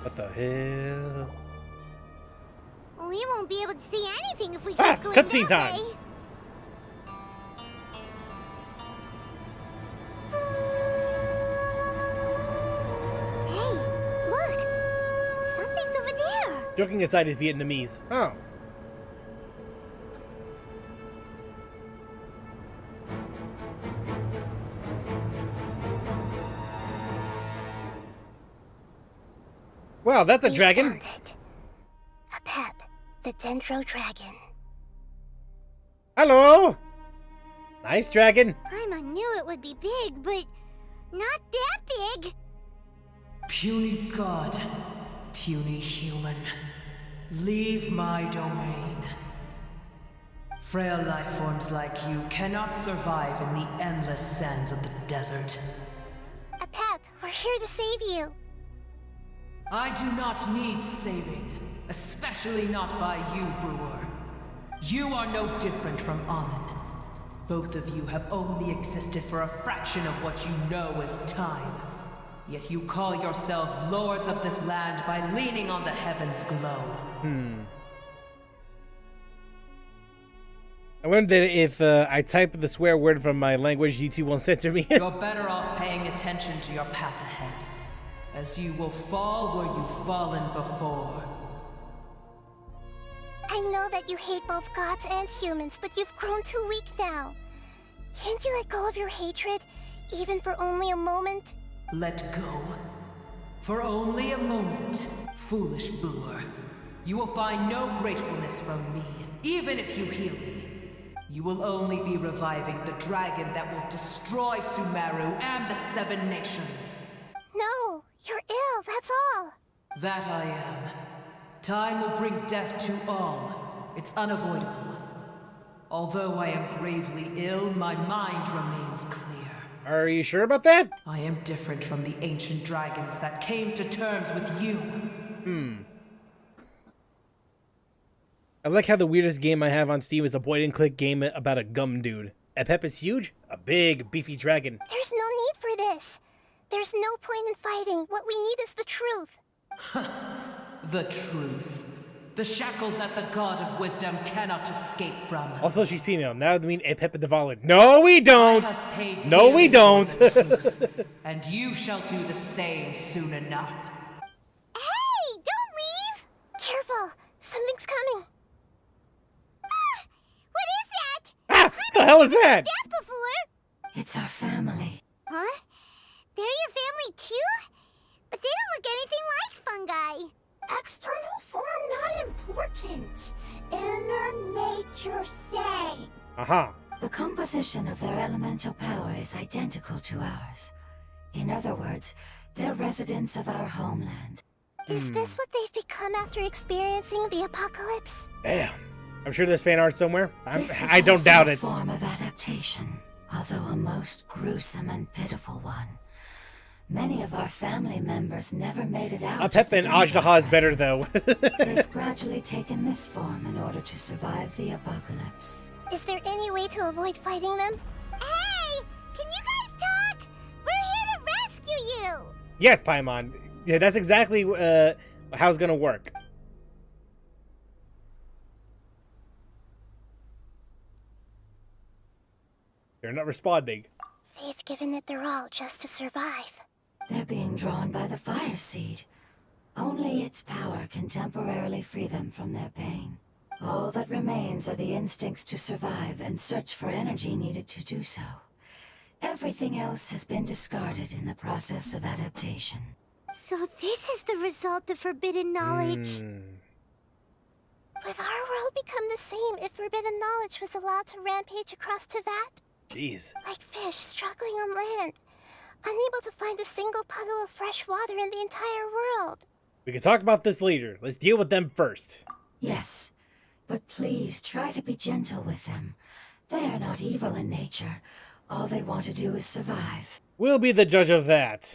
What the hell? We won't be able to see anything if we Ah, keep going cutscene that time. way. Hey, look! Something's over there! Joking aside is Vietnamese. Oh. Wow, that's a We dragon. found it. A pep, the Dendro Dragon. Hello. Nice dragon. I knew it would be big, but not that big. Puny god, puny human, leave my domain. Frail life forms like you cannot survive in the endless sands of the desert. A pep, we're here to save you. I do not need saving, especially not by you, Brewer. You are no different from Amun. Both of you have only existed for a fraction of what you know as time. Yet you call yourselves lords of this land by leaning on the heavens' glow. I learned that if I type the swear word from my language, YouTube won't censor me. You're better off paying attention to your path ahead, as you will fall where you've fallen before. I know that you hate both gods and humans, but you've grown too weak now. Can't you let go of your hatred, even for only a moment? Let go. For only a moment, foolish boor. You will find no gratefulness from me, even if you heal me. You will only be reviving the dragon that will destroy Sumeru and the Seven Nations. No, you're ill, that's all. That I am. Time will bring death to all. It's unavoidable. Although I am gravely ill, my mind remains clear. Are you sure about that? I am different from the ancient dragons that came to terms with you. I like how the weirdest game I have on Steam is a point-and-click game about a gum dude. Epep is huge, a big, beefy dragon. There's no need for this. There's no point in fighting. What we need is the truth. The truth. The shackles that the God of Wisdom cannot escape from. Also, she's female. Now I mean Epep and Devalin. No, we don't! I have paid No, we dearly don't! for the truth, and you shall do the same soon enough. Hey, don't leave! Careful, something's coming. Ah, what is that? Ah! What the hell is that? That before? It's our family. Huh? They're your family too? But they don't look anything like fungi. External form not important. Inner nature say. Aha. The composition of their elemental power is identical to ours. In other words, they're residents of our homeland. Is this what they've become after experiencing the apocalypse? Damn. I'm sure there's fan art somewhere. This is I don't also doubt a it. form of adaptation, although a most gruesome and pitiful one. Many of our family members never made it out. Epep and Ajdaha is better, though. They've gradually taken this form in order to survive the apocalypse. Is there any way to avoid fighting them? Hey! Can you guys talk? We're here to rescue you! Yes, Paimon. Yeah, that's exactly how it's gonna work. They're not responding. They've given it their all just to survive. They're being drawn by the fire seed. Only its power can temporarily free them from their pain. All that remains are the instincts to survive and search for energy needed to do so. Everything else has been discarded in the process of adaptation. So this is the result of forbidden knowledge. Would our world become the same if forbidden knowledge was allowed to rampage across Tevat? Jeez. Like fish struggling on land, unable to find a single puddle of fresh water in the entire world. We can talk about this later. Let's deal with them first. Yes, but please try to be gentle with them. They are not evil in nature. All they want to do is survive. We'll be the judge of that.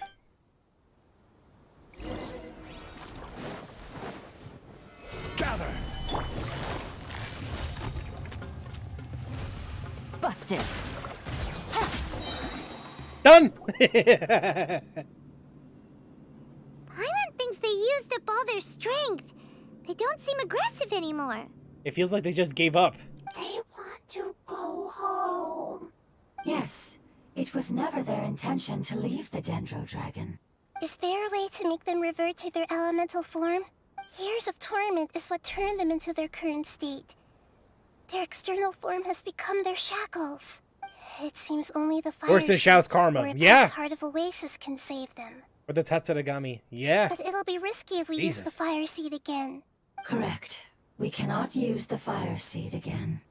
Gather! Busted. Done! Paimon thinks they used up all their strength. They don't seem aggressive anymore. It feels like they just gave up. They want to go home. Yes, it was never their intention to leave the Dendro Dragon. Is there a way to make them revert to their elemental form? Years of torment is what turned them into their current state. Their external form has become their shackles. It seems only the fire Worse than Xiao's karma. or Yeah. Heart of Oasis can save them. Or the Tatsuragami. Yeah. But it'll be risky if we use the Jesus. fire seed again. Correct. We cannot use the fire seed again.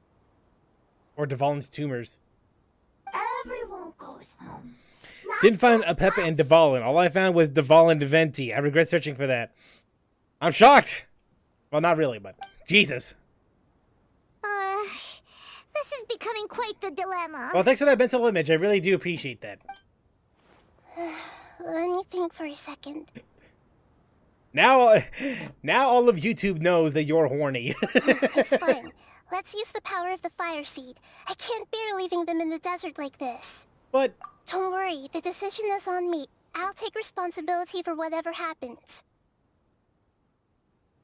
Or Devalin's tumors. Everyone goes home. Not Didn't find just Apepe and us. Devalin. All I found was Devalin Deventi. I regret searching for that. I'm shocked. Well, not really, but Jesus. This is becoming quite the dilemma. Well, thanks for that mental image. I really do appreciate that. Let me think for a second. Now all of YouTube knows that you're horny. It's fine. Let's use the power of the fire seed. I can't bear leaving them in the desert like this. But Don't worry, the decision is on me. I'll take responsibility for whatever happens.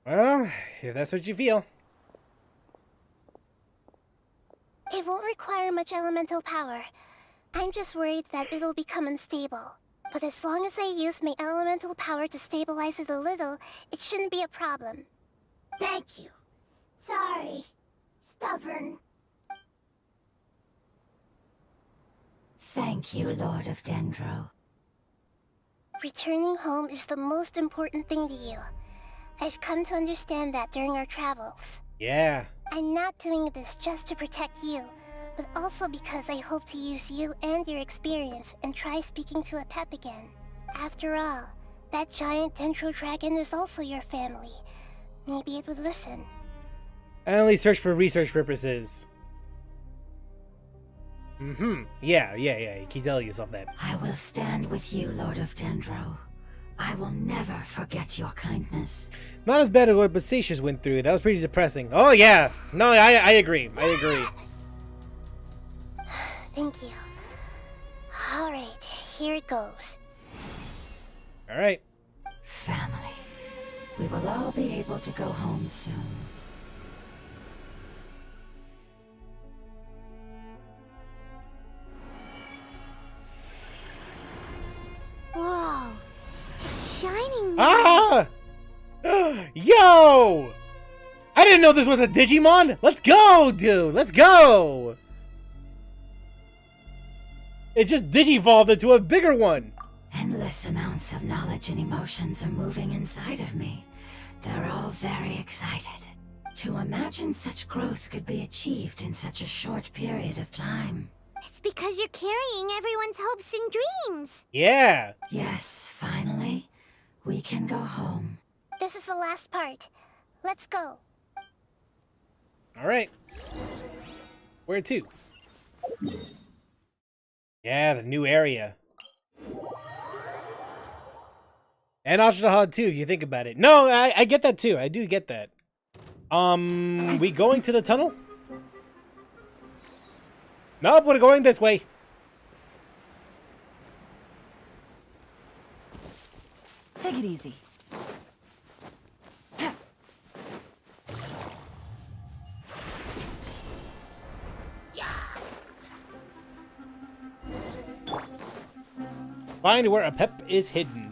well, if that's what you feel. It won't require much elemental power. I'm just worried that it'll become unstable. But as long as I use my elemental power to stabilize it a little, it shouldn't be a problem. Thank you. Sorry. Stubborn. Thank you, Lord of Dendro. Returning home is the most important thing to you. I've come to understand that during our travels. Yeah. I'm not doing this just to protect you, but also because I hope to use you and your experience and try speaking to a pep again. After all, that giant dendro dragon is also your family. Maybe it would listen. I only search for research purposes. Yeah. You keep telling yourself that. I will stand with you, Lord of Dendro. I will never forget your kindness. Not as bad as what Basatius went through. That was pretty depressing. Oh, yeah. No, I agree. I agree. Thank you. Alright, here it goes. Alright. Family. We will all be able to go home soon. Whoa. It's shining now. Ah! Yo! I didn't know this was a Digimon! Let's go, dude! Let's go! It just digivolved into a bigger one! Endless amounts of knowledge and emotions are moving inside of me. They're all very excited. To imagine such growth could be achieved in such a short period of time. It's because you're carrying everyone's hopes and dreams. Yeah! Yes, finally, we can go home. This is the last part. Let's go. Alright. Where to? Yeah, the new area. And Ashihad too, if you think about it. No, I get that too. I do get that. We going to the tunnel? Nope, we're going this way. Take it easy. Find where a pep is hidden.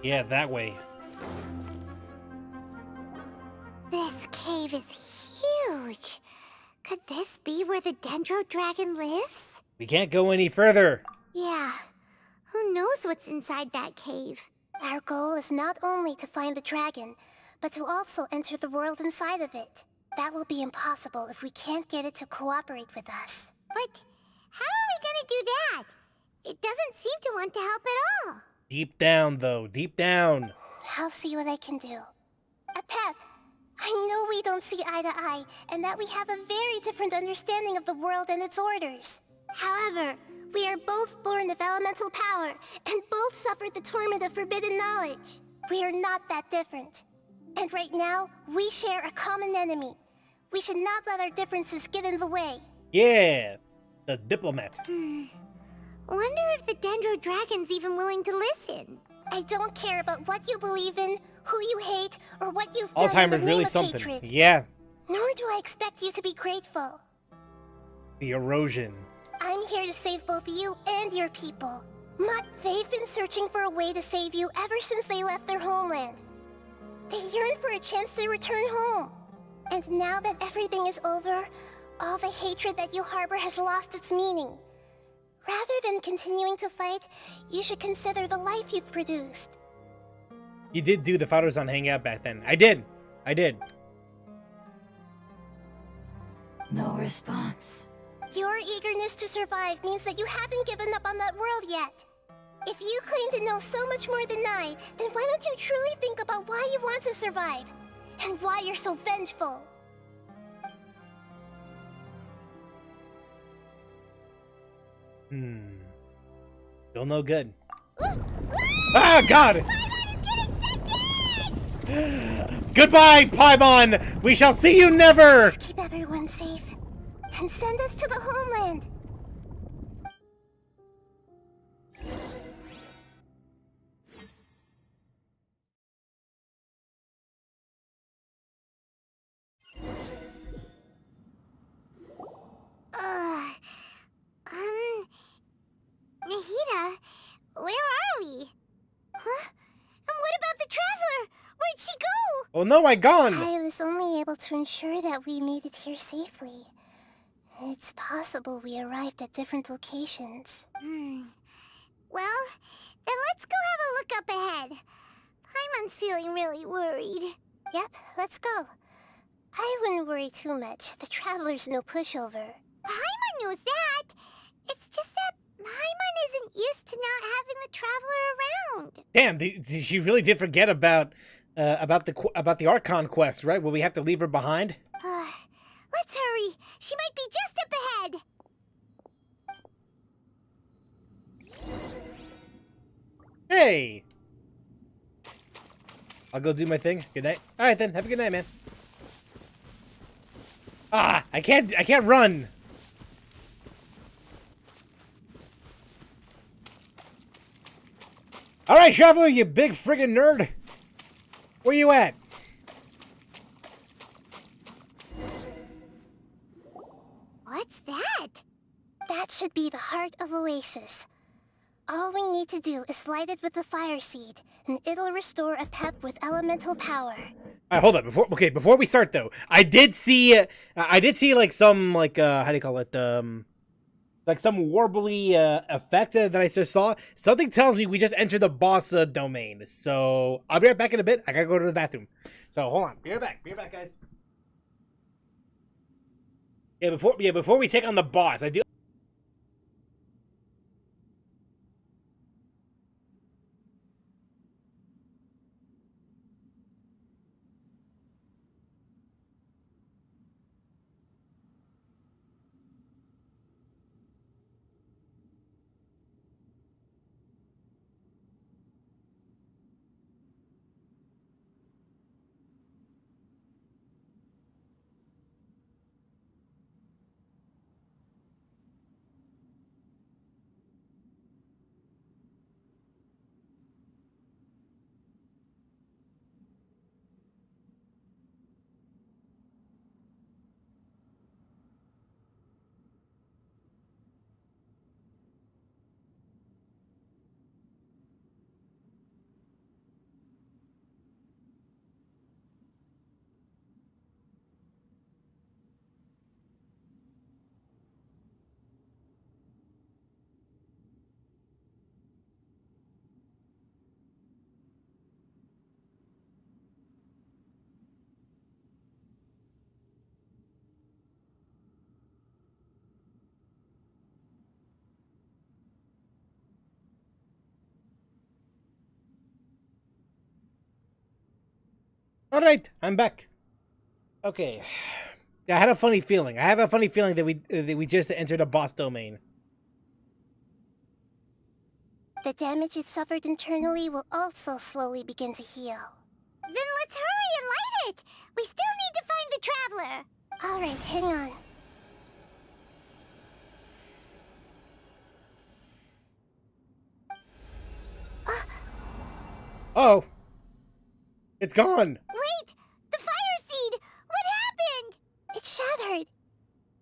Yeah, that way. This cave is huge. Could this be where the Dendro Dragon lives? We can't go any further. Yeah. Who knows what's inside that cave? Our goal is not only to find the dragon, but to also enter the world inside of it. That will be impossible if we can't get it to cooperate with us. But how are we gonna do that? It doesn't seem to want to help at all. Deep down, though. Deep down. I'll see what I can do. Pep, I know we don't see eye to eye, and that we have a very different understanding of the world and its orders. However, we are both born of elemental power, and both suffered the torment of forbidden knowledge. We are not that different. And right now, we share a common enemy. We should not let our differences get in the way. Yeah, the diplomat. Wonder if the Dendro Dragon's even willing to listen. I don't care about what you believe in, who you hate, or what you've done in the Alzheimer's name really of something. hatred. Yeah, Nor do I expect you to be grateful. the erosion. I'm here to save both you and your people. But they've been searching for a way to save you ever since they left their homeland. They yearn for a chance to return home. And now that everything is over, all the hatred that you harbor has lost its meaning. Rather than continuing to fight, you should consider the life you've produced. You did do the Fathers-on Hangout back then. I did. No response. Your eagerness to survive means that you haven't given up on that world yet. If you claim to know so much more than I, then why don't you truly think about why you want to survive? And why you're so vengeful? Still no good. Ah, God! Goodbye, Paimon! We shall see you never! Let's keep everyone safe. And send us to the homeland. Nahida, Oh no, I gone! I was only able to ensure that we made it here safely. It's possible we arrived at different locations. Well, then let's go have a look up ahead. Paimon's feeling really worried. Yep, let's go. I wouldn't worry too much. The Traveler's no pushover. Paimon knows that. It's just that Paimon isn't used to not having the Traveler around. Damn, she really did forget about the Archon quest, right? Will we have to leave her behind? Let's hurry. She might be just up ahead. Hey! I'll go do my thing. Good night. All right then. Have a good night, man. Ah, I can't run. All right, Traveler, you big friggin' nerd. Where you at? What's that? That should be the heart of Oasis. All we need to do is light it with the fire seed, and it'll restore a pep with elemental power. All right, hold up. Before we start though, I did see like some like how do you call it like some warbly effect that I just saw. Something tells me we just entered the boss domain. So I'll be right back in a bit. I gotta go to the bathroom. So hold on. Be right back. Be right back, guys. Yeah, before we take on the boss, I do. All right, I'm back. Okay. I had a funny feeling. I have a funny feeling that we just entered a boss domain. The damage it suffered internally will also slowly begin to heal. Then let's hurry and light it. We still need to find the Traveler. All right, hang on. Oh. It's gone. Wait! The fire seed! What happened? It shattered.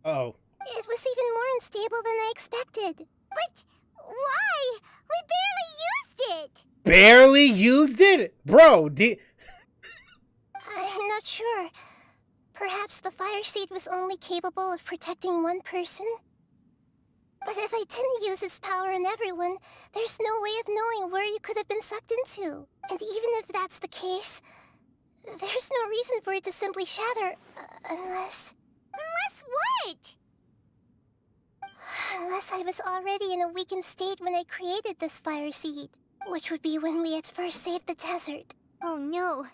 Oh. It was even more unstable than I expected. But why? We barely used it! Barely used it? Bro, I'm not sure. Perhaps the fire seed was only capable of protecting one person? But if I didn't use its power on everyone, there's no way of knowing where you could have been sucked into. And even if that's the case, there's no reason for it to simply shatter, unless... Unless what? Unless I was already in a weakened state when I created this fire seed, which would be when we at first saved the desert. Oh no.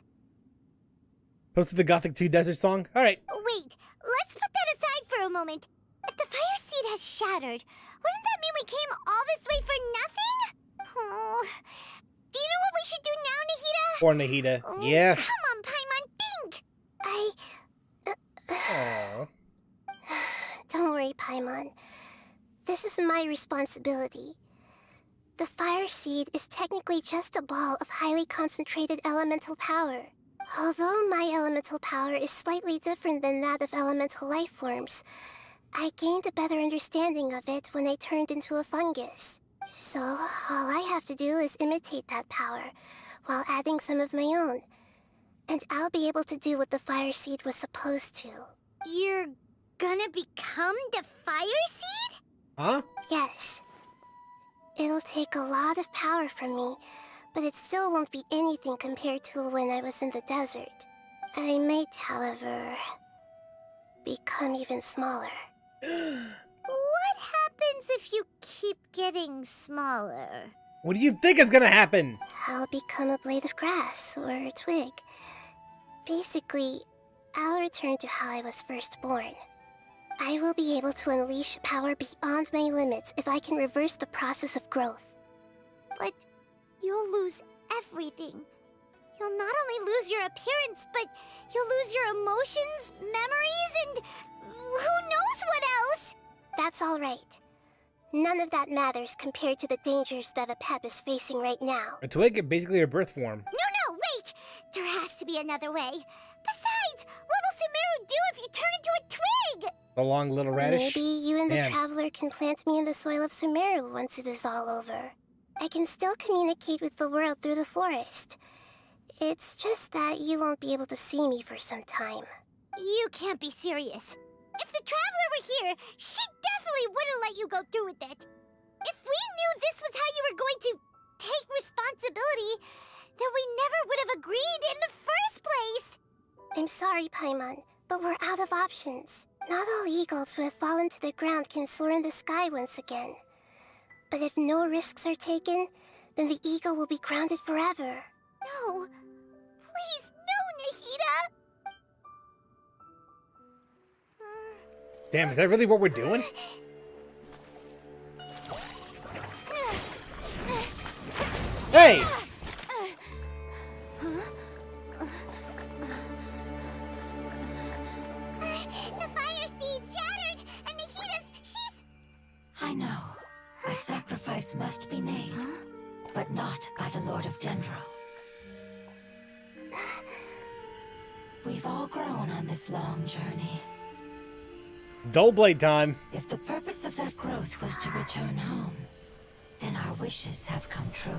Posted the Gothic 2 Desert song? Alright. Wait, let's put that aside for a moment. If the fire seed has shattered, wouldn't that mean we came all this way for nothing? Oh. Do you know what we should do now, Nahida? Poor Nahida. Yeah. Come on, Paimon, think! Aww. Don't worry, Paimon. This is my responsibility. The fire seed is technically just a ball of highly concentrated elemental power. Although my elemental power is slightly different than that of elemental life forms, I gained a better understanding of it when I turned into a fungus. So, all I have to do is imitate that power, while adding some of my own. And I'll be able to do what the fire seed was supposed to. You're gonna become the fire seed? Huh? Yes. It'll take a lot of power from me, but it still won't be anything compared to when I was in the desert. I might, however, become even smaller. What happens if you keep getting smaller? What do you think is gonna happen? I'll become a blade of grass or a twig. Basically, I'll return to how I was first born. I will be able to unleash power beyond my limits if I can reverse the process of growth. But you'll lose everything. You'll not only lose your appearance, but you'll lose your emotions, memories, and who knows what else? That's all right. None of that matters compared to the dangers that a pep is facing right now. A twig, basically a birth form. No, wait! There has to be another way. Besides, what will Sumeru do if you turn into a twig? The long little radish. Maybe you and the Damn. Traveler can plant me in the soil of Sumeru once it is all over. I can still communicate with the world through the forest. It's just that you won't be able to see me for some time. You can't be serious. If the Traveler were here, she definitely wouldn't let you go through with it. If we knew this was how you were going to take responsibility, then we never would have agreed in the first place. I'm sorry, Paimon, but we're out of options. Not all eagles who have fallen to the ground can soar in the sky once again. But if no risks are taken, then the eagle will be grounded forever. No. Please, no, Nahida! Damn, is that really what we're doing? Hey! The fire seed shattered, and she's... I know. A sacrifice must be made, but not by the Lord of Dendro. We've all grown on this long journey. Dull blade time. If the purpose of that growth was to return home, then our wishes have come true.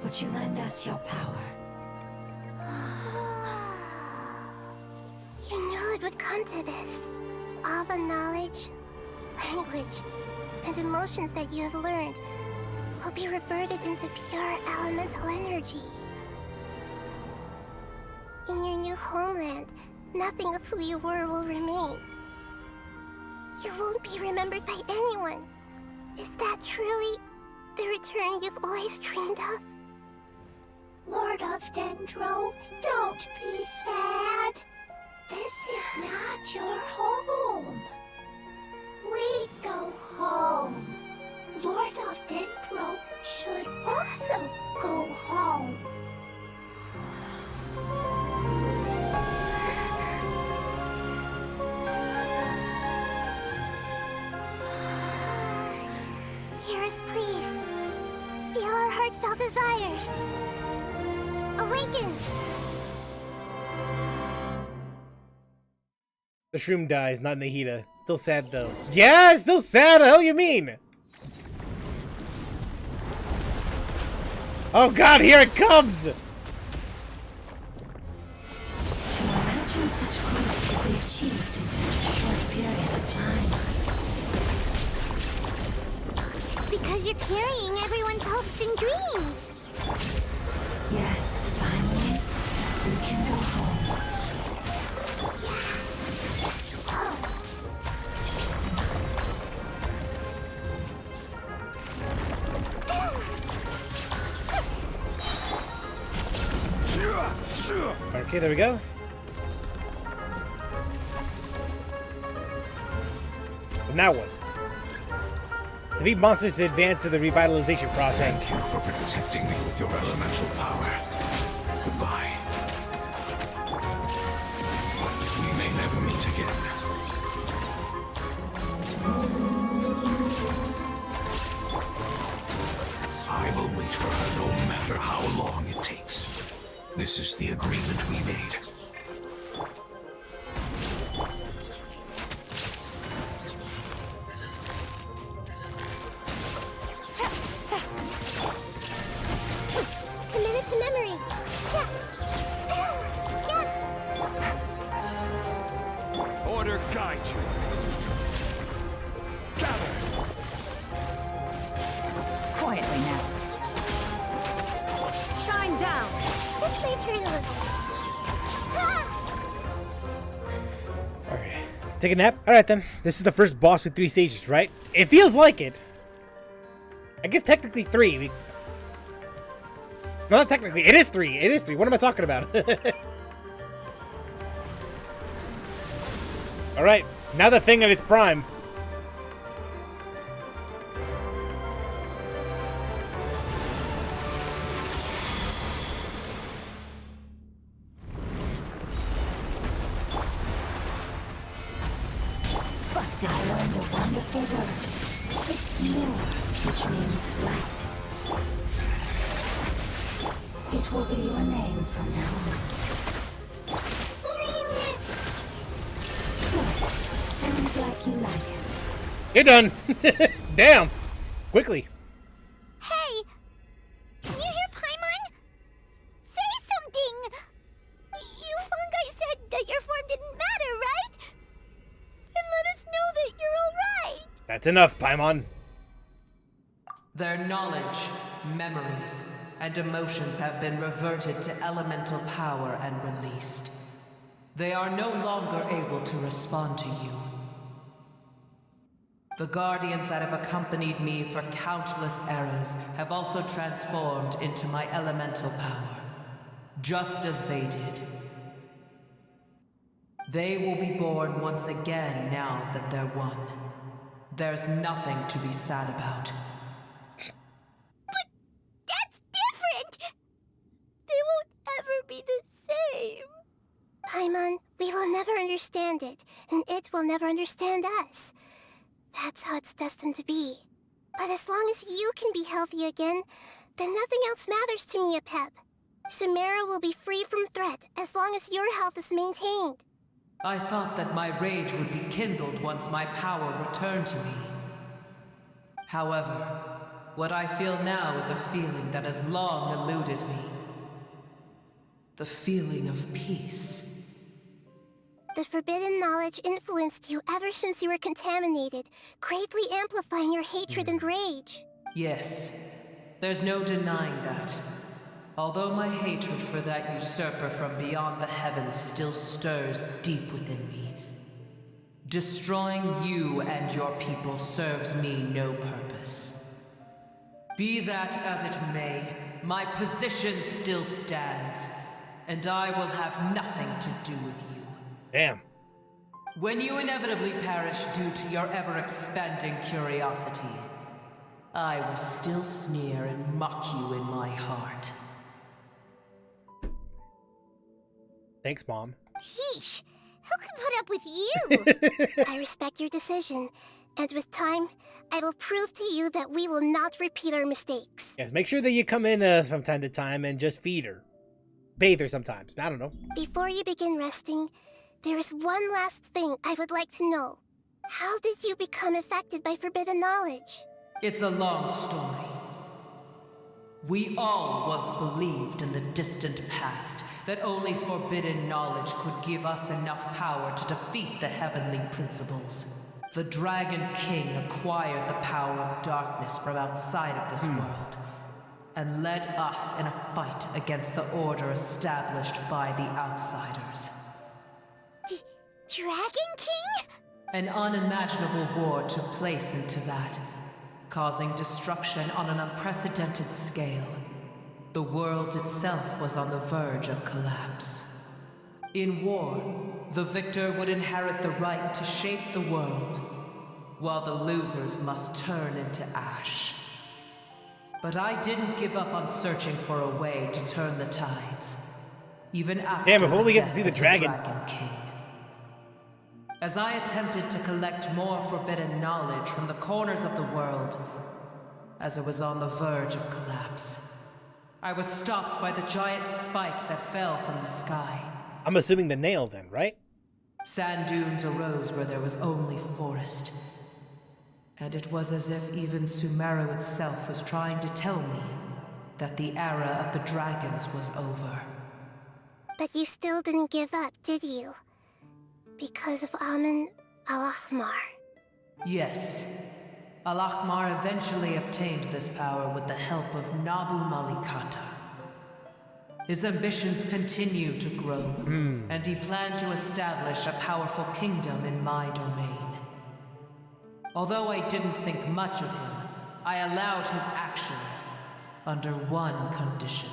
Would you lend us your power? You knew it would come to this. All the knowledge, language, and emotions that you have learned will be reverted into pure elemental energy. In your new homeland, nothing of who you were will remain. You won't be remembered by anyone. Is that truly the return you've always dreamed of? Lord of Dendro, don't be sad. This is not your home. We go home. Lord of Dendro should also go home. Hear us, please. Feel our heartfelt desires. Awaken! The shroom dies, not Nahida. Still sad though. Yeah, it's still sad. The hell you mean? Oh god, here it comes! To imagine such growth could be achieved in such a short period of time. It's because you're carrying everyone's hopes and dreams. Yes, finally, we can go home. Okay, there we go. But now what? Defeat monsters to advance to the revitalization process. Thank you for protecting me with your elemental power. Goodbye. We may never meet again. I will wait for her no matter how long it takes. This is the agreement we made. Thunder guide you. Gather. Quietly now. Shine down. This might hurt a little. Alright. Take a nap? Alright then. This is the first boss with 3 stages, right? It feels like it. I guess technically 3. No, not technically. It is 3. It is 3. What am I talking about? Alright. Now the thing at its prime. I learned a wonderful word. It's more, which means light. It will be your name from now on. Good. Sounds like you like it. You're done. Damn. Quickly. Hey! Can you hear Paimon? Say something! You fungi said that your form didn't matter, right? Then let us know that you're alright! That's enough, Paimon. Their knowledge, memories, and emotions have been reverted to elemental power and released. They are no longer able to respond to you. The guardians that have accompanied me for countless eras have also transformed into my elemental power, just as they did. They will be born once again now that they're one. There's nothing to be sad about. But that's different! They won't ever be the same. Paimon, we will never understand it, and it will never understand us. That's how it's destined to be. But as long as you can be healthy again, then nothing else matters to me, Apep. Samara will be free from threat as long as your health is maintained. I thought that my rage would be kindled once my power returned to me. However, what I feel now is a feeling that has long eluded me. The feeling of peace. The forbidden knowledge influenced you ever since you were contaminated, greatly amplifying your hatred and rage. Yes, there's no denying that. Although my hatred for that usurper from beyond the heavens still stirs deep within me, destroying you and your people serves me no purpose. Be that as it may, my position still stands, and I will have nothing to do with you. Damn. When you inevitably perish due to your ever-expanding curiosity, I will still sneer and mock you in my heart. Thanks, Mom. Yeesh! Who can put up with you? I respect your decision, and with time, I will prove to you that we will not repeat our mistakes. Yes, make sure that you come in from time to time and just feed her. Bathe her sometimes. I don't know. Before you begin resting, there is one last thing I would like to know. How did you become affected by forbidden knowledge? It's a long story. We all once believed in the distant past that only forbidden knowledge could give us enough power to defeat the heavenly principles. The Dragon King acquired the power of darkness from outside of this world, and led us in a fight against the order established by the outsiders. Dragon King? An unimaginable war took place into that, causing destruction on an unprecedented scale. The world itself was on the verge of collapse. In war, the victor would inherit the right to shape the world, while the losers must turn into ash. But I didn't give up on searching for a way to turn the tides, even after Damn, if only we get to death see the of dragon. King. As I attempted to collect more forbidden knowledge from the corners of the world, as it was on the verge of collapse, I was stopped by the giant spike that fell from the sky. I'm assuming the nail then, right? Sand dunes arose where there was only forest. And it was as if even Sumeru itself was trying to tell me that the era of the dragons was over. But you still didn't give up, did you? because of Amun Al-Ahmar. Yes. Al-Ahmar eventually obtained this power with the help of Nabu Malikata. His ambitions continue to grow, and he planned to establish a powerful kingdom in my domain. Although I didn't think much of him, I allowed his actions under one condition.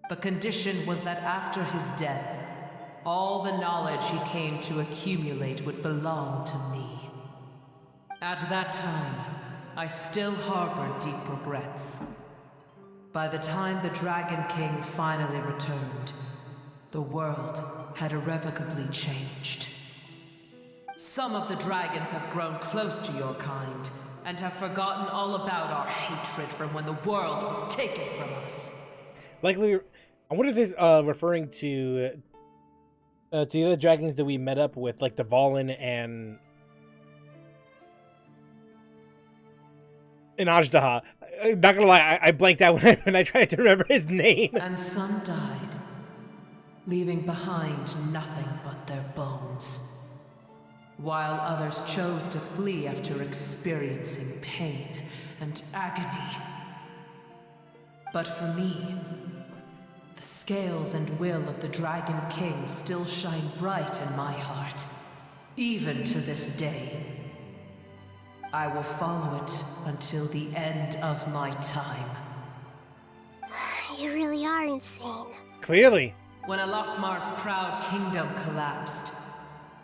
The condition was that after his death, all the knowledge he came to accumulate would belong to me. At that time, I still harbored deep regrets. By the time the Dragon King finally returned, the world had irrevocably changed. Some of the dragons have grown close to your kind, and have forgotten all about our hatred from when the world was taken from us. Likely, I wonder if this referring to the other dragons that we met up with, like the Valen and Ajdaha. Not gonna lie, I blanked out when I tried to remember his name. And some died, leaving behind nothing but their bones, while others chose to flee after experiencing pain and agony. But for me, the scales and will of the Dragon King still shine bright in my heart, even to this day. I will follow it until the end of my time. You really are insane. Clearly. When Al-Ahmar's proud kingdom collapsed,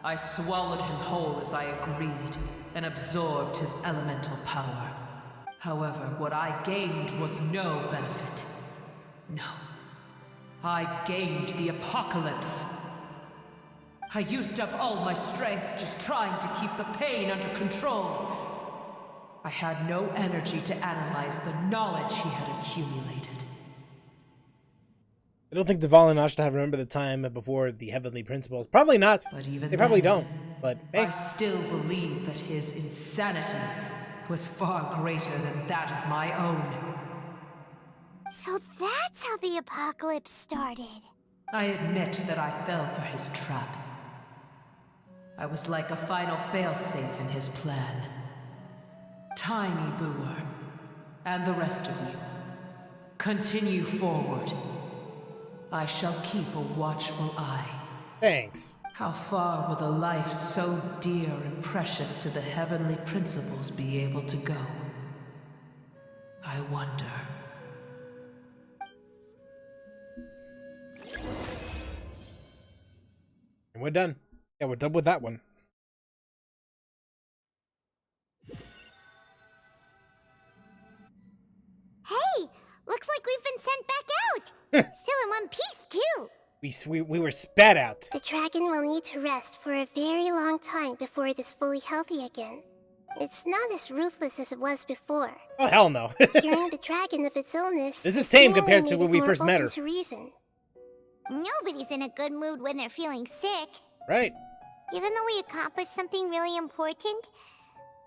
I swallowed him whole as I agreed and absorbed his elemental power. However, what I gained was no benefit. No. I gained the apocalypse. I used up all my strength just trying to keep the pain under control. I had no energy to analyze the knowledge he had accumulated. I don't think the Valen and Ajdaha remember the time before the Heavenly Principles. Probably not. But even they probably then, don't. But hey. I still believe that his insanity was far greater than that of my own. So that's how the apocalypse started. I admit that I fell for his trap. I was like a final failsafe in his plan. Tiny Boer, and the rest of you, continue forward. I shall keep a watchful eye. Thanks. How far will a life so dear and precious to the Heavenly Principles be able to go? I wonder. And we're done. Yeah, we're done with that one. Hey, looks like we've been sent back out. Still in one piece, too. We were spat out. The dragon will need to rest for a very long time before it is fully healthy again. It's not as ruthless as it was before. Oh, hell no. Curing the dragon of its illness This is tame compared to when we first met her. To reason. Nobody's in a good mood when they're feeling sick. Right. Even though we accomplished something really important,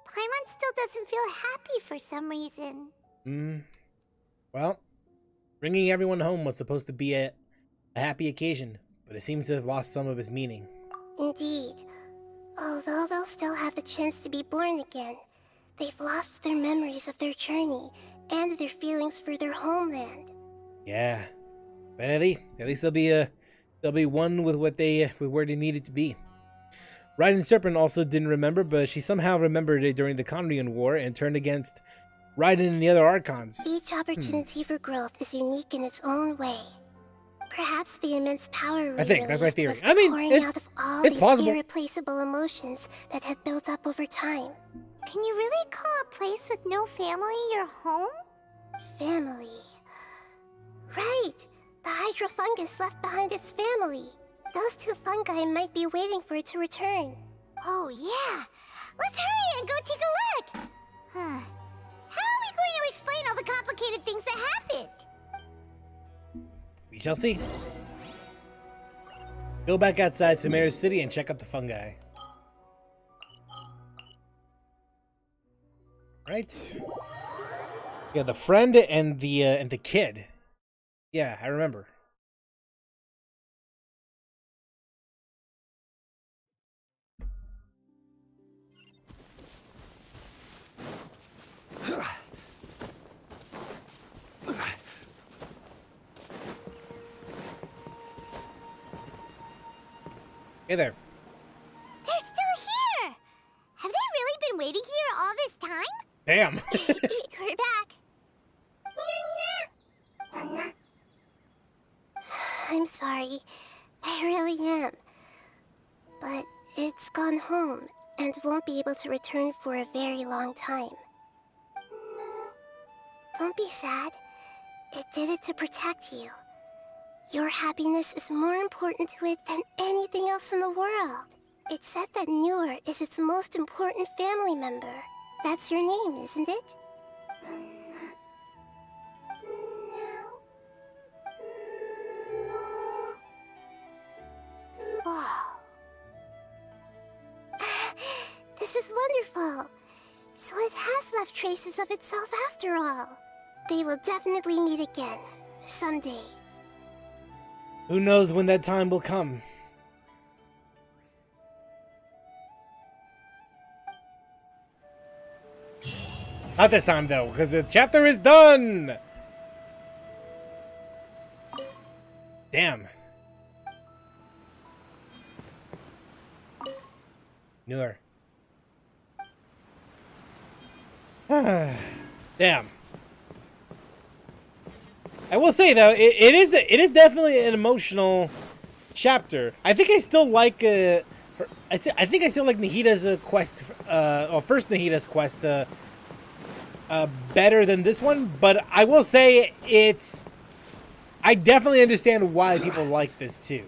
Paimon still doesn't feel happy for some reason. Well, bringing everyone home was supposed to be a happy occasion, but it seems to have lost some of its meaning. Indeed. Although they'll still have the chance to be born again, they've lost their memories of their journey and their feelings for their homeland. Yeah, but at least they'll be one with where they needed to be. Raiden Serpent also didn't remember, but she somehow remembered it during the Conrian War and turned against Raiden and the other Archons. Each opportunity for growth is unique in its own way. Perhaps the immense power I think that's my theory. was the I mean, pouring out of all it's these plausible. irreplaceable emotions that had built up over time. Can you really call a place with no family your home? Family. Right! The Hydra fungus left behind its family. Those two fungi might be waiting for it to return. Oh, yeah. Let's hurry and go take a look. Huh. How are we going to explain all the complicated things that happened? We shall see. Go back outside Sumeru City and check out the fungi. Right? Yeah, the friend and the kid. Yeah, I remember. Hey there. They're still here! Have they really been waiting here all this time? Damn. We're back. I'm sorry. I really am. But it's gone home and won't be able to return for a very long time. Don't be sad. It did it to protect you. Your happiness is more important to it than anything else in the world. It's said that Noor is its most important family member. That's your name, isn't it? Wow. This is wonderful. So it has left traces of itself after all. They will definitely meet again, someday. Who knows when that time will come? Not this time, though, because the chapter is done! Damn. Noor. Damn. I will say though, it is definitely an emotional chapter. I think I still like I think I still like Nahida's quest, or first Nahida's quest, better than this one. But I will say I definitely understand why people like this too.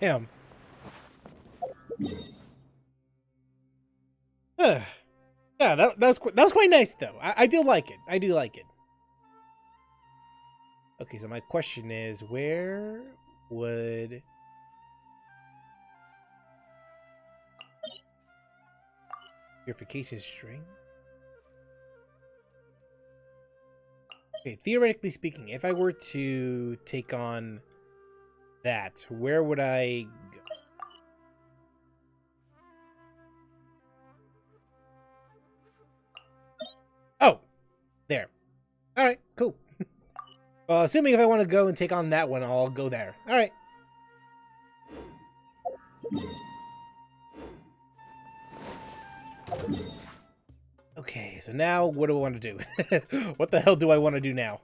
Damn. Yeah, that was quite nice though. I do like it. I do like it. Okay, so my question is, where would purification string? Okay, theoretically speaking, if I were to take on that, where would I go? Oh, there. All right, cool. Well, assuming if I want to go and take on that one, I'll go there. All right. Okay, so now what do I want to do? What the hell do I want to do now?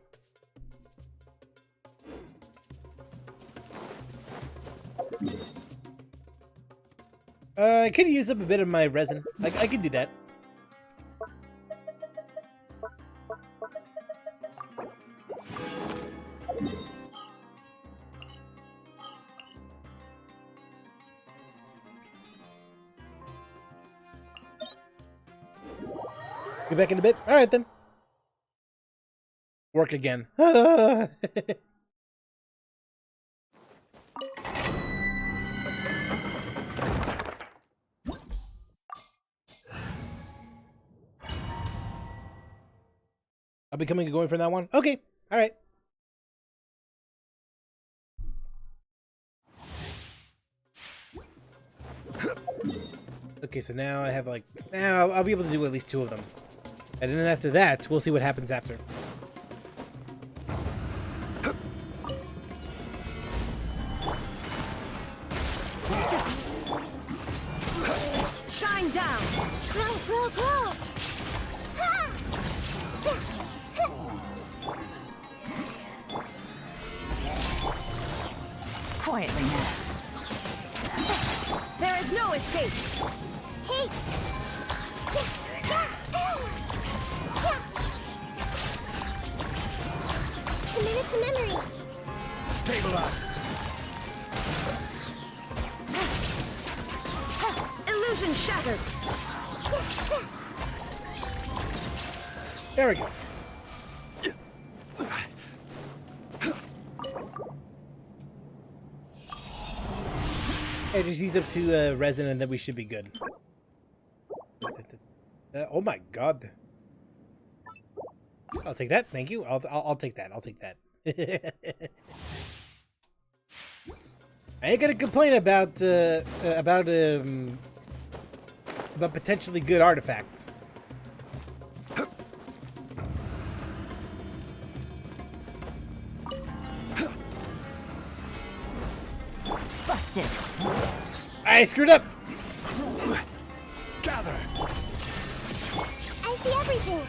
I could use up a bit of my resin. I could do that. Be back in a bit. All right then. Work again. I'll be coming and going from that one. Okay. All right. Okay, so now I have like, now I'll be able to do at least 2 of them. And then after that, we'll see what happens after. Shine down! Grow, grow, grow! Quietly now. There is no escape! Take! Commit it to memory! Stabilize. Illusion shattered! There we go. Okay, just use up 2 resin and then we should be good. Oh my god. I'll take that. Thank you. I'll take that. I'll take that. I ain't gonna complain about potentially good artifacts. detected. I screwed up. Gather. I see everything.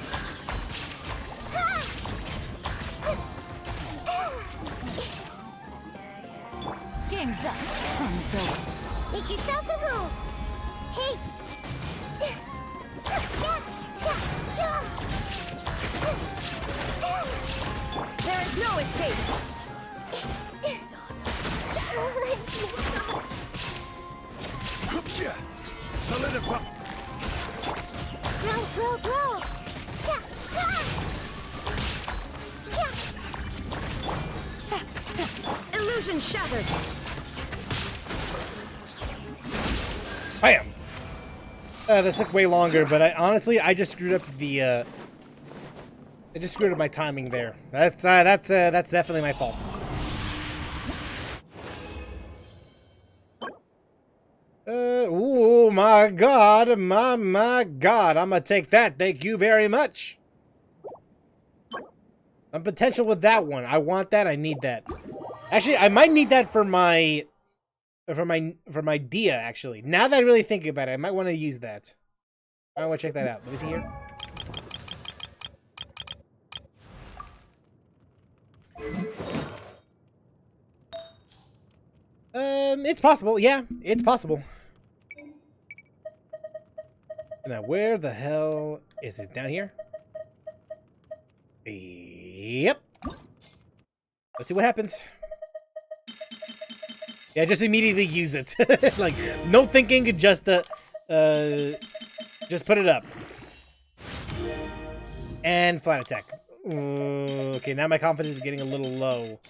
Game's up. Fun's over. Make yourselves at home. Hey. There is no escape. Solidify. Throw. Illusion shattered. Bam. That took way longer, but honestly, I just screwed up the. I just screwed up my timing there. That's definitely my fault. Oh my God, my God! I'm gonna take that. Thank you very much. Some potential with that one. I want that. I need that. Actually, I might need that for my Dia. Actually, now that I really think about it, I might want to use that. I want to check that out. Let me see here. It's possible. Yeah, it's possible. Now, where the hell is it? Down here? Yep. Let's see what happens. Yeah, just immediately use it. Like, no thinking, just put it up. And flat attack. Okay, now my confidence is getting a little low.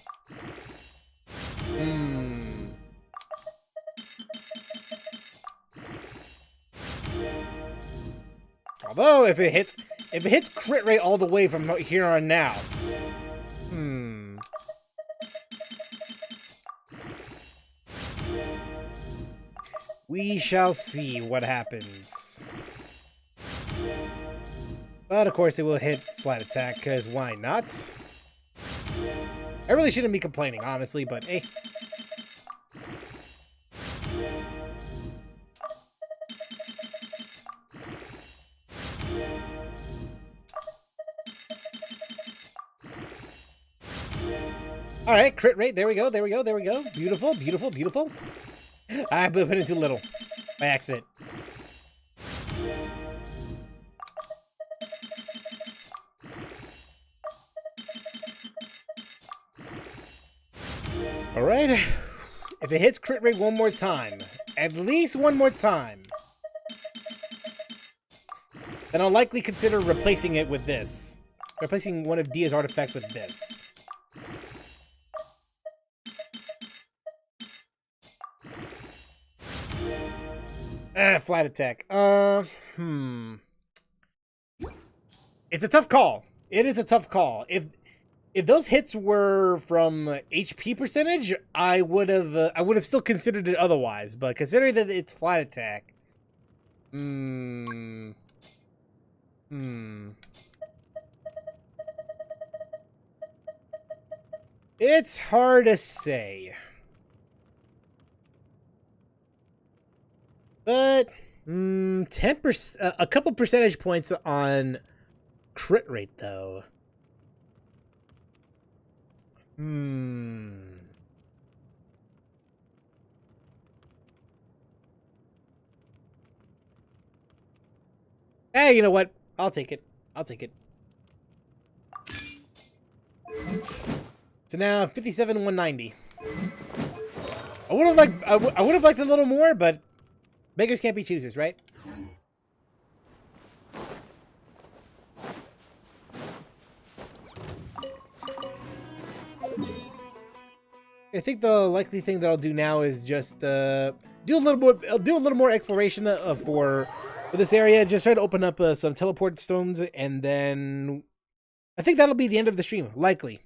Although, if it hits crit rate all the way from here on now. We shall see what happens. But of course it will hit flat attack, because why not? I really shouldn't be complaining, honestly, but hey. Alright, crit rate, there we go. Beautiful. I put in too little. By accident. Alright. If it hits crit rate one more time, at least one more time, then I'll likely consider replacing it with this. Replacing one of Dia's artifacts with this. Flat attack. It's a tough call. It is a tough call. If those hits were from HP percentage, I would have still considered it otherwise. But considering that it's flat attack, it's hard to say. But 10%, a couple percentage points on crit rate, though. Hey, you know what? I'll take it. So now 57,190. I would have liked a little more, but beggars can't be choosers, right? I think the likely thing that I'll do now is just do a little more exploration for this area. Just try to open up some teleport stones, and then I think that'll be the end of the stream, likely.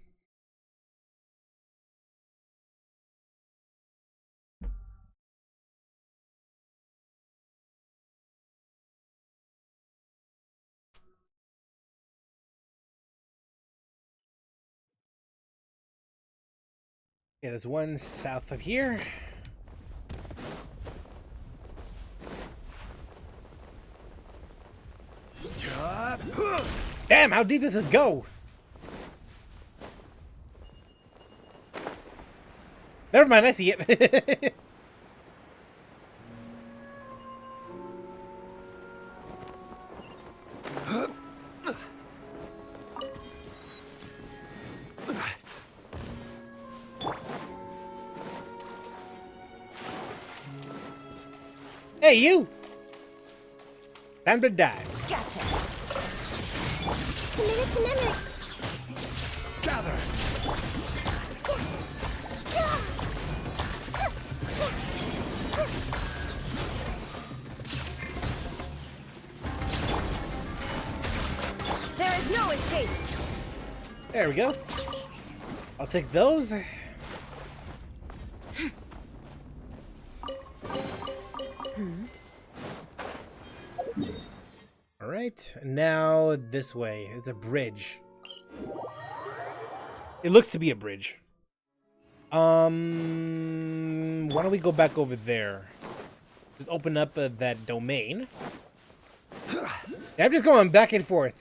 Yeah, there's one south of here. Damn, how deep does this go? Never mind, I see it. Hey, you! Time to die. Gotcha. Commit to memory. Gather! There is no escape. There we go. I'll take those. Alright, now this way. It's a bridge. It looks to be a bridge. Why don't we go back over there? Just open up that domain. Yeah, I'm just going back and forth.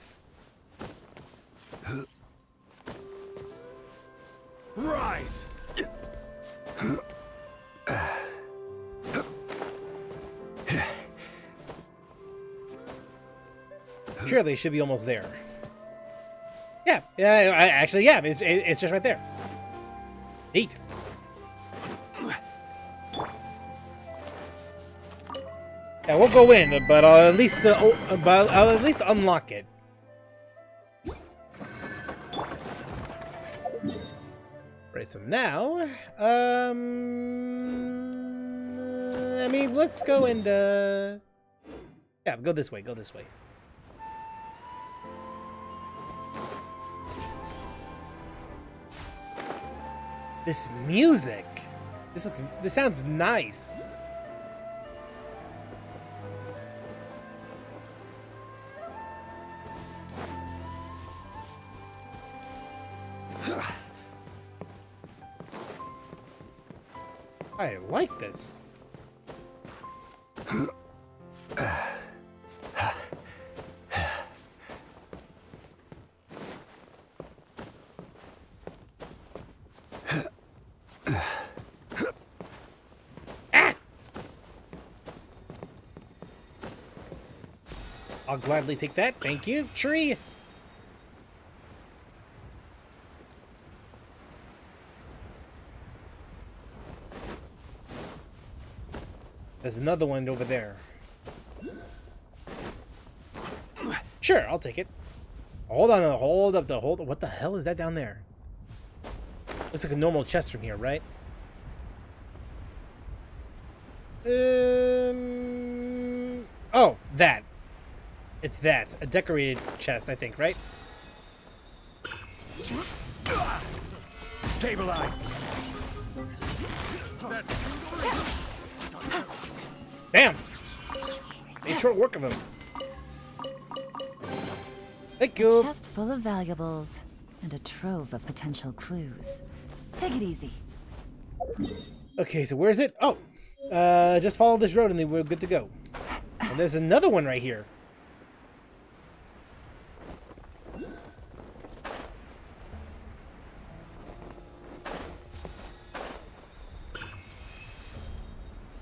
Rise! Surely it should be almost there. Yeah, actually, yeah, it's just right there. Neat. Yeah, we'll go in, but I'll at least unlock it. Right, so now, I mean, let's go and, yeah, go this way, go this way. This music, this sounds nice. I like this. I'll gladly take that. Thank you, tree. There's another one over there. Sure, I'll take it. Hold on, hold up, what the hell is that down there? Looks like a normal chest from here, right? Oh, that. It's that. A decorated chest, I think, right? Stabilize! Damn! Made short work of him. Thank you. A chest full of valuables and a trove of potential clues. Take it easy. Okay, so where is it? Oh! Just follow this road and then we're good to go. And there's another one right here.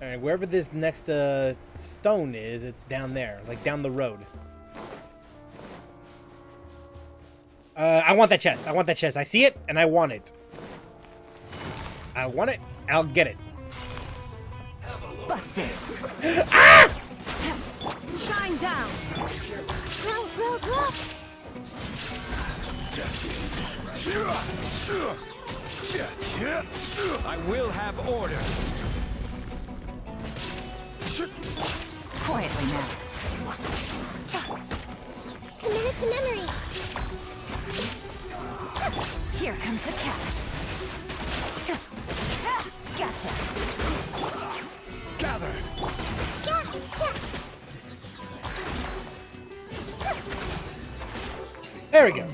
Alright, wherever this next stone is, it's down there, like down the road. I want that chest. I want that chest. I see it, and I want it. I want it, and I'll get it. Busted. Ah! Shine down. Roll. I will have order. Quietly now. Committed to memory. Here comes the catch. Gotcha. Gather. There we go.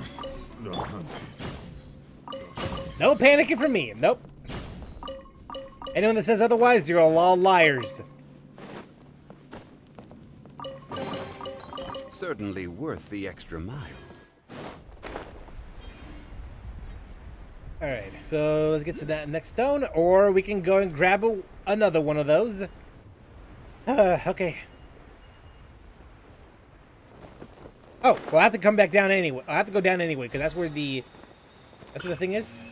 No panicking from me. Nope. Anyone that says otherwise, you're all liars. Certainly worth the extra mile. Alright, so let's get to that next stone, or we can go and grab another one of those. Okay. Oh, well, I have to come back down anyway. I have to go down anyway, because that's where the thing is.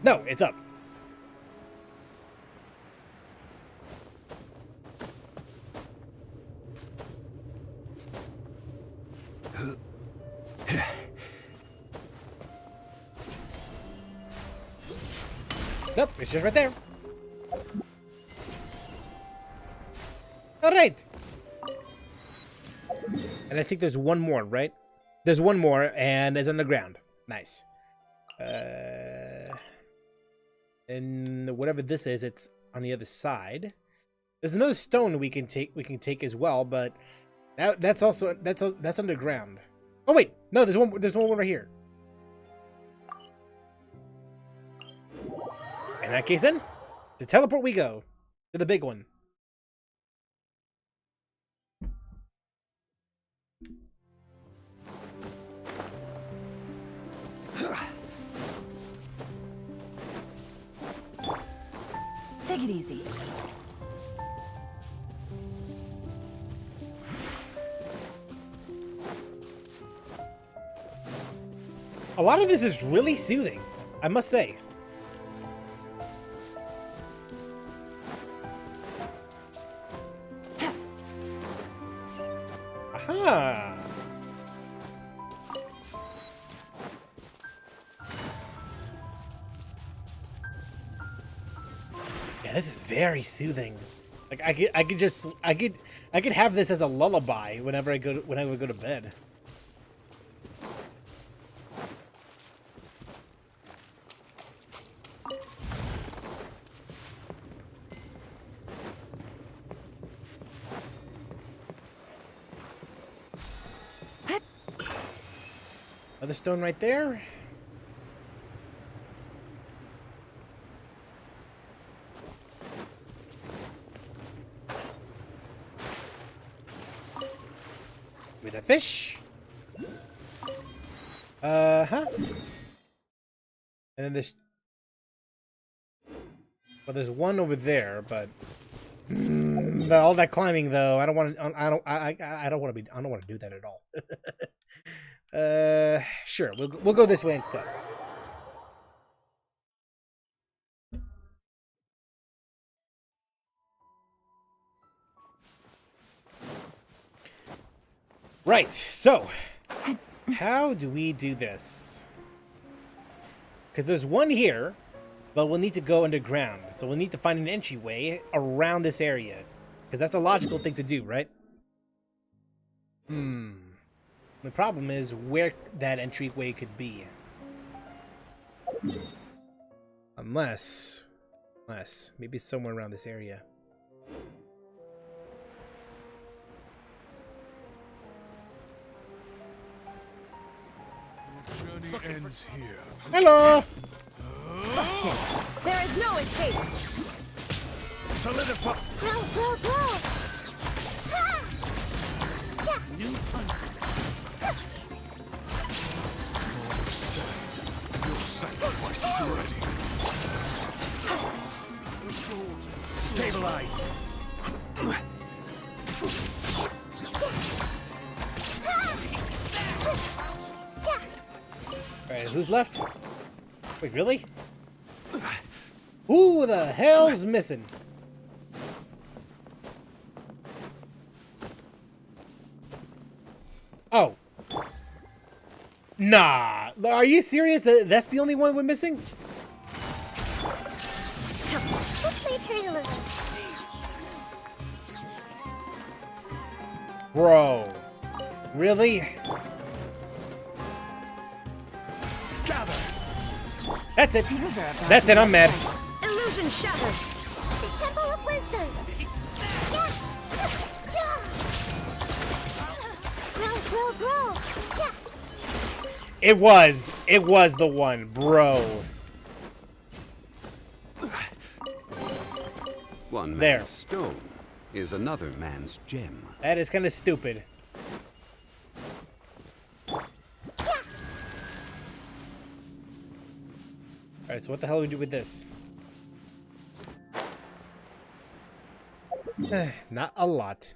No, it's up. Nope, it's just right there. Alright. And I think there's one more, right? There's one more, and it's underground. Nice. And whatever this is, it's on the other side. There's another stone we can take as well, but that's underground. Oh wait, no, there's one over here. In that case, then, to teleport we go to the big one. Take it easy. A lot of this is really soothing, I must say. Aha! Yeah, this is very soothing. Like I could have this as a lullaby whenever I go to bed. Another stone right there. With that fish. And then there's one over there, but all that climbing though, I don't want to do that at all. Sure, we'll go this way instead. Right, so how do we do this? Because there's one here, but we'll need to go underground. So we'll need to find an entryway around this area. Because that's the logical thing to do, right? The problem is where that entryway could be. Unless maybe somewhere around this area. Journey ends here. Hello! Busted. There is no escape. Solidify. Grow! Ah! Your sacrifice is ready. Stabilize. Alright, who's left? Wait, really? Who the hell's missing? Oh. Nah. Are you serious? That's the only one we're missing? Just leave her alone. Bro. Really? That's it. That's it, I'm mad. Illusion shattered. The Temple of Wisdom. Yeah. Grow. Yeah. It was the one, bro. One There. man's stone. is another man's gem. That is kind of stupid. Alright, so what the hell do we do with this? Not a lot.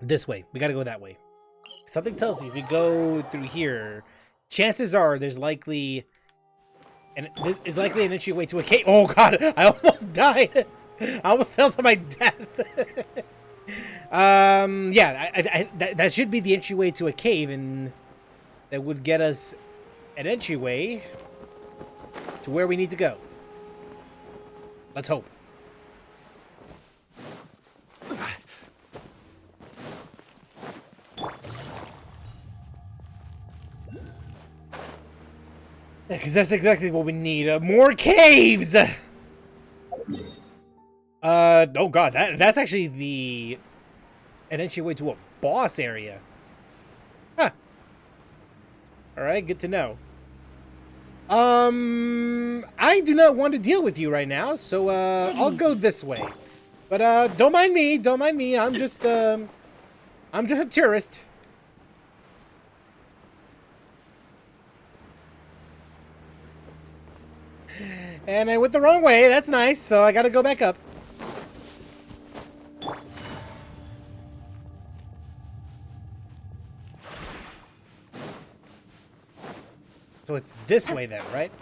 This way. We gotta go that way. Something tells me if we go through here, chances are there's likely an entryway to a cave. Oh god, I almost died. I almost fell to my death. Yeah, that should be the entryway to a cave, and that would get us an entryway to where we need to go. Let's hope. Because that's exactly what we need. More caves! Oh god, that's actually an entryway to a boss area. Huh. Alright, good to know. I do not want to deal with you right now, so, I'll go this way. But, don't mind me, I'm just a tourist. And I went the wrong way, that's nice, so I gotta go back up. So it's this way then, right?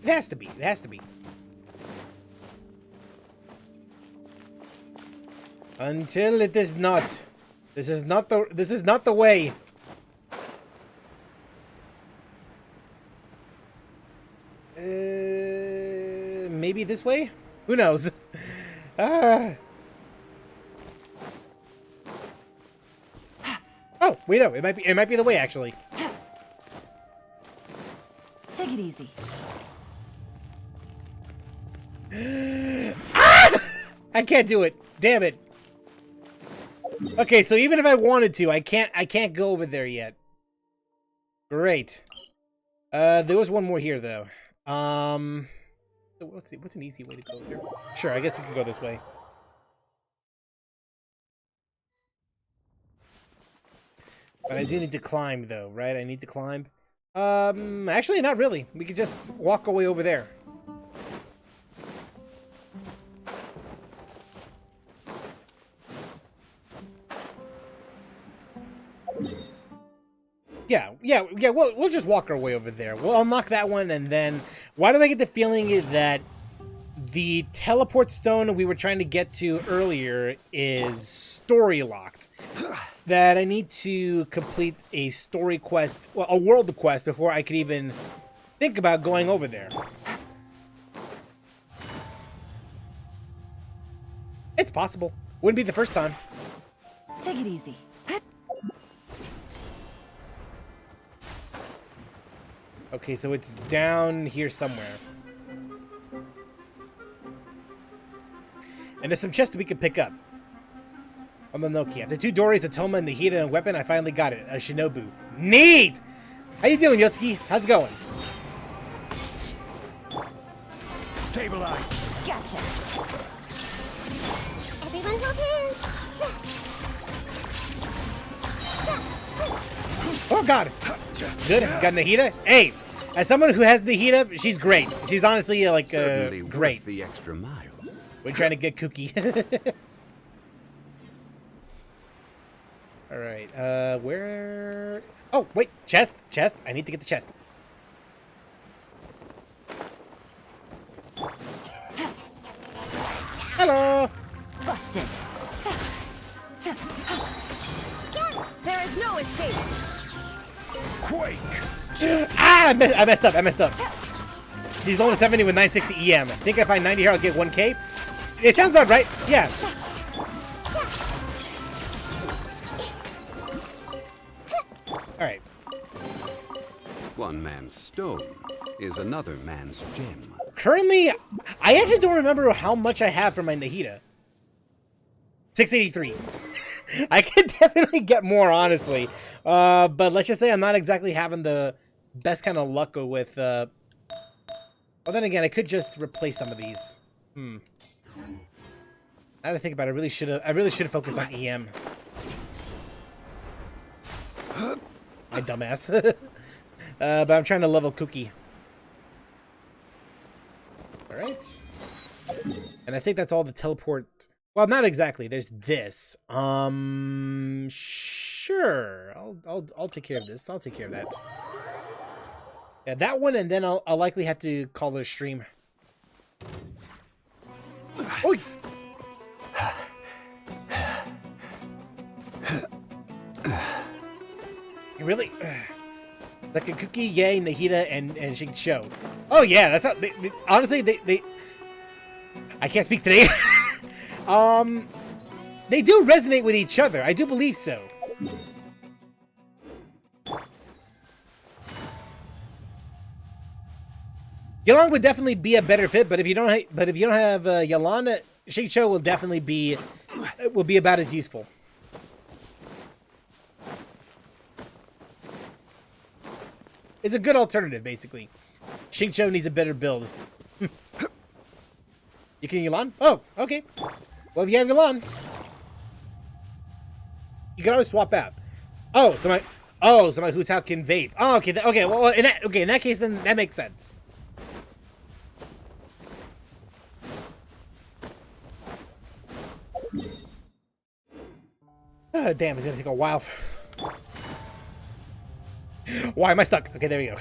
It has to be. It has to be. Until it is not. This is not the way. Maybe this way? Who knows? Oh, wait, no. It might be the way actually. Take it easy. Ah! I can't do it. Damn it. Okay, so even if I wanted to, I can't go over there yet. Great. There was one more here though. What's an easy way to go here? Sure, I guess we can go this way. But I do need to climb though, right? I need to climb. Actually, not really. We could just walk our way over there. Yeah, we'll just walk our way over there. We'll unlock that one, and then... Why do I get the feeling that the teleport stone we were trying to get to earlier is story-locked? That I need to complete a story quest, well, a world quest, before I could even think about going over there. It's possible. Wouldn't be the first time. Take it easy. Okay, so it's down here somewhere. And there's some chests that we can pick up. On the Noki. After 2 Dories, a Toma, and the Hida and a weapon, I finally got it. A Shinobu. Neat! How you doing, Yotsuki? How's it going? Stabilize. Gotcha. Everyone hold hands. Oh, God. Good. Got Nahida? Hey, as someone who has Nahida, she's great. She's honestly, like, Certainly great. worth the extra mile. We're trying to get Cookie. Alright, where... Oh, wait, chest. I need to get the chest. Hello! Busted. There is no escape. Quake. Ah, I messed up. She's only 70 with 960 EM. I think if I find 90 here, I'll get 1K. It sounds about right. Yeah. Alright. One man's stone is another man's gem. Currently, I actually don't remember how much I have for my Nahida. 683. I could definitely get more, honestly. But let's just say I'm not exactly having the best kind of luck with Well, then again, I could just replace some of these. Now that I think about it, I really should have focused on EM. My dumbass. But I'm trying to level Cookie. Alright. And I think that's all the teleport. Well, not exactly. There's this. Sure. I'll take care of this. I'll take care of that. Yeah, that one, and then I'll likely have to call it a stream. Oh. Really? Like a Cookie, Yay, Nahida, and Xingqiu. Oh yeah, that's not. Honestly, they. I can't speak today. They do resonate with each other. I do believe so. Yolanda would definitely be a better fit, but if you don't, have Yolanda, Xingqiu will definitely be about as useful. It's a good alternative, basically. Xingqiu needs a better build. You can Yolanda? Oh, okay. Well, if you have Yolanda, you can always swap out. Oh, so my Hu Tao can vape. Oh, okay, okay. Well, in that case, then that makes sense. Oh, damn, it's gonna take a while. Why am I stuck? Okay, there we go.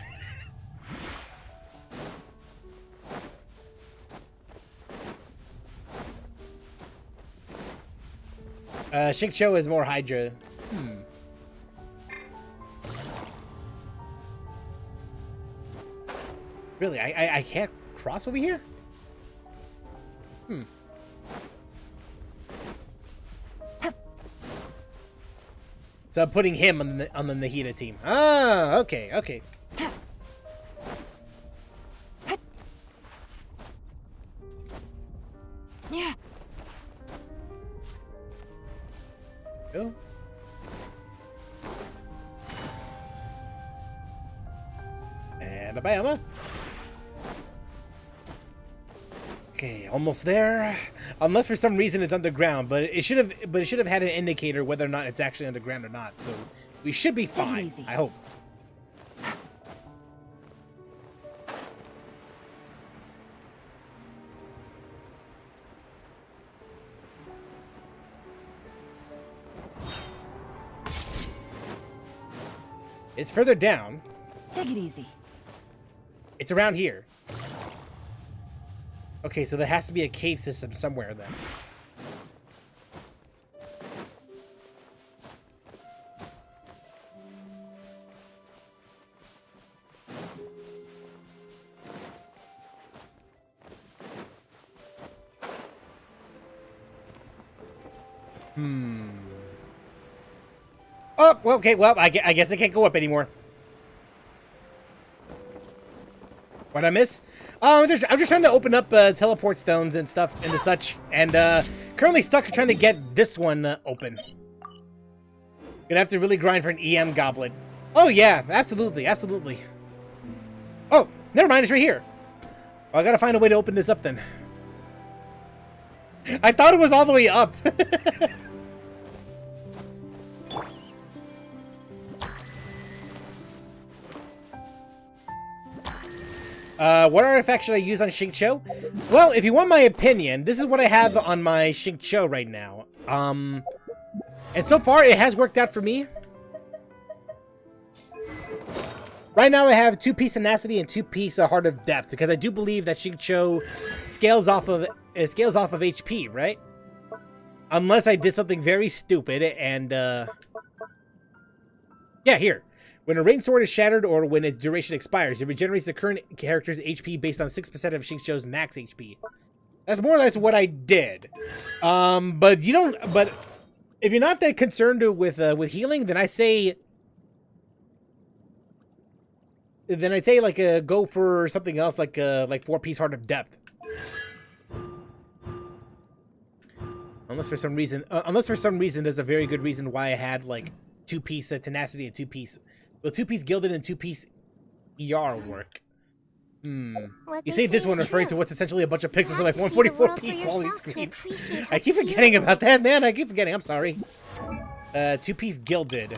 Xingqiu is more Hydra. Really? I can't cross over here? So I'm putting him on the Nahida team. Ah, okay, okay. Yeah. Go. And a bama. Okay, almost there. Unless for some reason it's underground, but it should have had an indicator whether or not it's actually underground or not. So we should be fine. I hope. It's further down. Take it easy. It's around here. Okay, so there has to be a cave system somewhere then. Oh, well, okay, well, I guess I can't go up anymore. What'd I miss? I'm just trying to open up teleport stones and stuff and such, and currently stuck trying to get this one open. Gonna have to really grind for an EM goblet. Oh yeah, absolutely, absolutely. Oh, never mind, it's right here. Well, I gotta find a way to open this up then. I thought it was all the way up. What artifact should I use on Xingqiu? Well, if you want my opinion, this is what I have on my Xingqiu right now. And so far, it has worked out for me. Right now, I have 2-piece tenacity and 2-piece Heart of Depth, because I do believe that Xingqiu scales off of HP, right? Unless I did something very stupid and yeah, here. When a rain sword is shattered or when its duration expires, it regenerates the current character's HP based on 6% of Xingqiu's max HP. That's more or less what I did. But you don't. But if you're not that concerned with healing, then I say like go for something else like 4-piece Heart of Depth. Unless for some reason there's a very good reason why I had like 2-piece tenacity and 2-piece. Well, 2-piece gilded and 2-piece ER work. What You they say this say one is referring to true. what's essentially a bunch of You pixels on my have to see the world for 144p quality yourself to screen. appreciate how I keep forgetting beautiful about it that, is. man. I keep forgetting. I'm sorry. Two-piece gilded.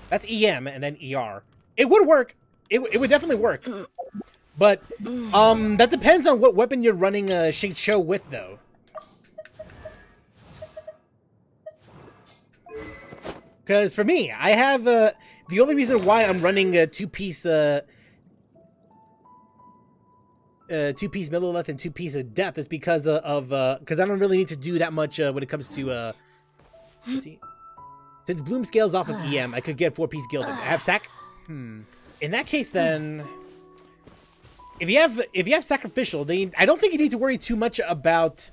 That's EM and then ER. It would work. It would definitely work. But that depends on what weapon you're running Shade Show with, though. Because for me, I have the only reason why I'm running a two-piece millilith and two-piece of depth is because because I don't really need to do that much when it comes to let's see. Since Bloom scales off of EM, I could get 4-piece gilded. I have sac. In that case, then, if you have sacrificial, then I don't think you need to worry too much about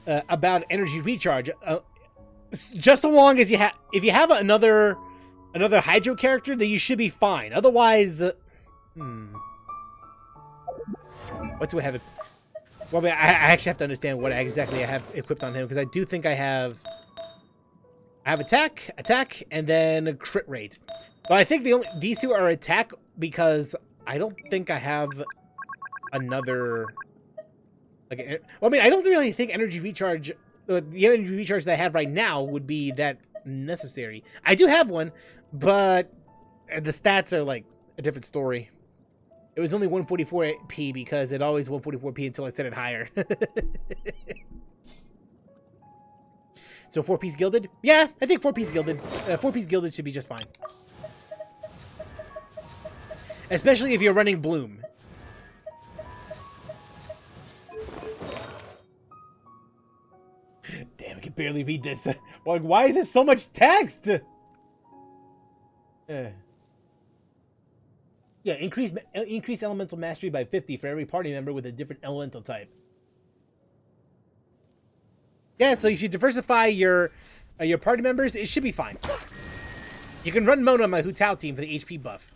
energy recharge. Just so long as if you have another Hydro character, then you should be fine. Otherwise, what do I have? Well, I mean, I actually have to understand what exactly I have equipped on him, because I do think I have attack, and then crit rate. But I think these two are attack, because I don't think I have another. Well, I mean, I don't really think energy recharge. The energy recharge that I have right now would be that necessary. I do have one, but the stats are like a different story. It was only 144p because it always 144p until I set it higher. So 4-piece gilded? Yeah, I think 4-piece gilded. 4-piece gilded should be just fine. Especially if you're running Bloom. Damn, I can barely read this. Like, why is there so much text? Yeah, increase elemental mastery by 50 for every party member with a different elemental type. Yeah, so if you diversify your party members, it should be fine. You can run Mona on my Hu Tao team for the HP buff.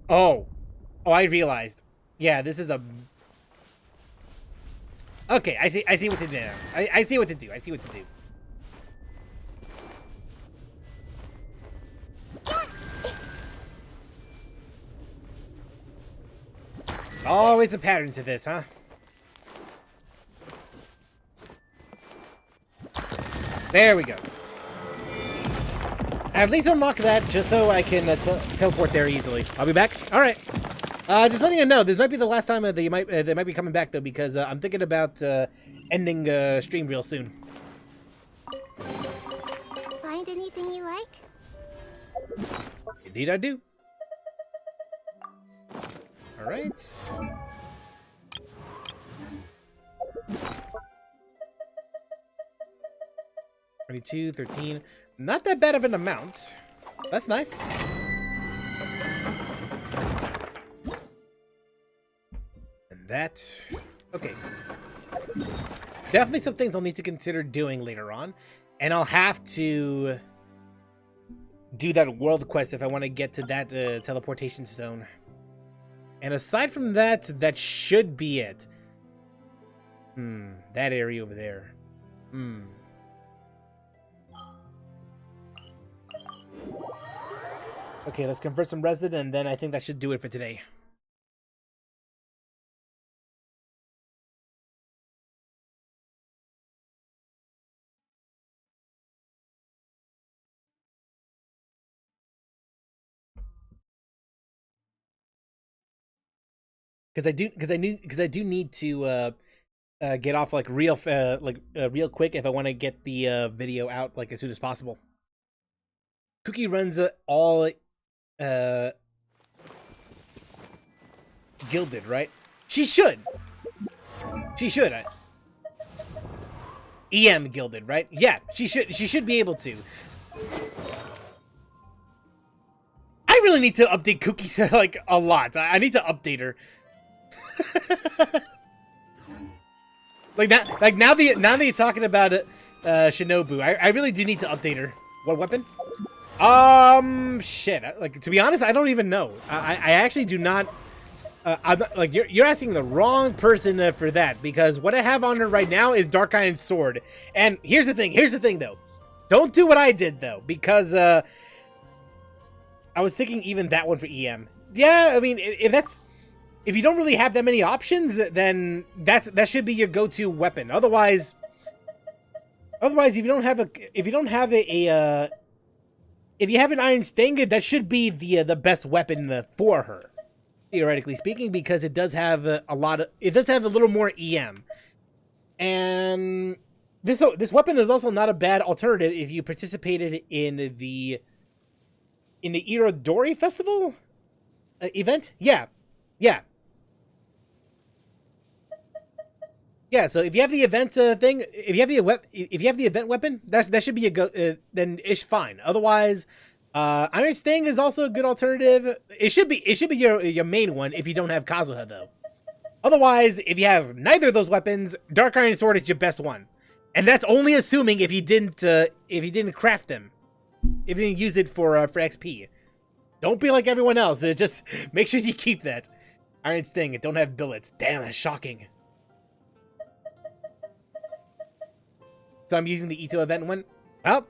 Oh, I realized. Yeah, this is a. Okay, I see what to do. I see what to do. I see what to do. Always a pattern to this, huh? There we go. At least unlock that just so I can teleport there easily. I'll be back. All right. Just letting you know, this might be the last time that they might be coming back though, because I'm thinking about ending stream real soon. Find anything you like? Indeed, I do. All right. $22, $13. Not that bad of an amount. That's nice. And that. Okay. Definitely some things I'll need to consider doing later on. And I'll have to do that world quest if I want to get to that teleportation zone. And aside from that, that should be it. That area over there. Okay, let's convert some resident, and then I think that should do it for today. Because I do need to get off like real quick if I want to get the video out like as soon as possible. Cookie runs all gilded, right? She should. EM gilded, right? Yeah, she should be able to. I really need to update Cookie like a lot. I need to update her. Like now that you're talking about it, Shinobu, I really do need to update her. What weapon? Shit. Like, to be honest, I don't even know. I actually do not. I'm not, like, you're asking the wrong person for that, because what I have on her right now is Dark Iron Sword. And here's the thing though. Don't do what I did though, because I was thinking even that one for EM. Yeah, I mean, if you don't really have that many options, then that should be your go-to weapon. Otherwise, if you have an Iron Stinger, that should be the best weapon for her, theoretically speaking, because it does have a little more EM. And this weapon is also not a bad alternative if you participated in the Irodori Festival event. Yeah. So if you have the event thing, if you have the event weapon, that should be a go. Then ish fine. Otherwise, Iron Sting is also a good alternative. It should be your main one if you don't have Kazuha though. Otherwise, if you have neither of those weapons, Dark Iron Sword is your best one, and that's only assuming if you didn't craft them, if you didn't use it for XP. Don't be like everyone else. Just make sure you keep that Iron Sting and don't have billets. Damn, that's shocking. So I'm using the Ito event one. Well,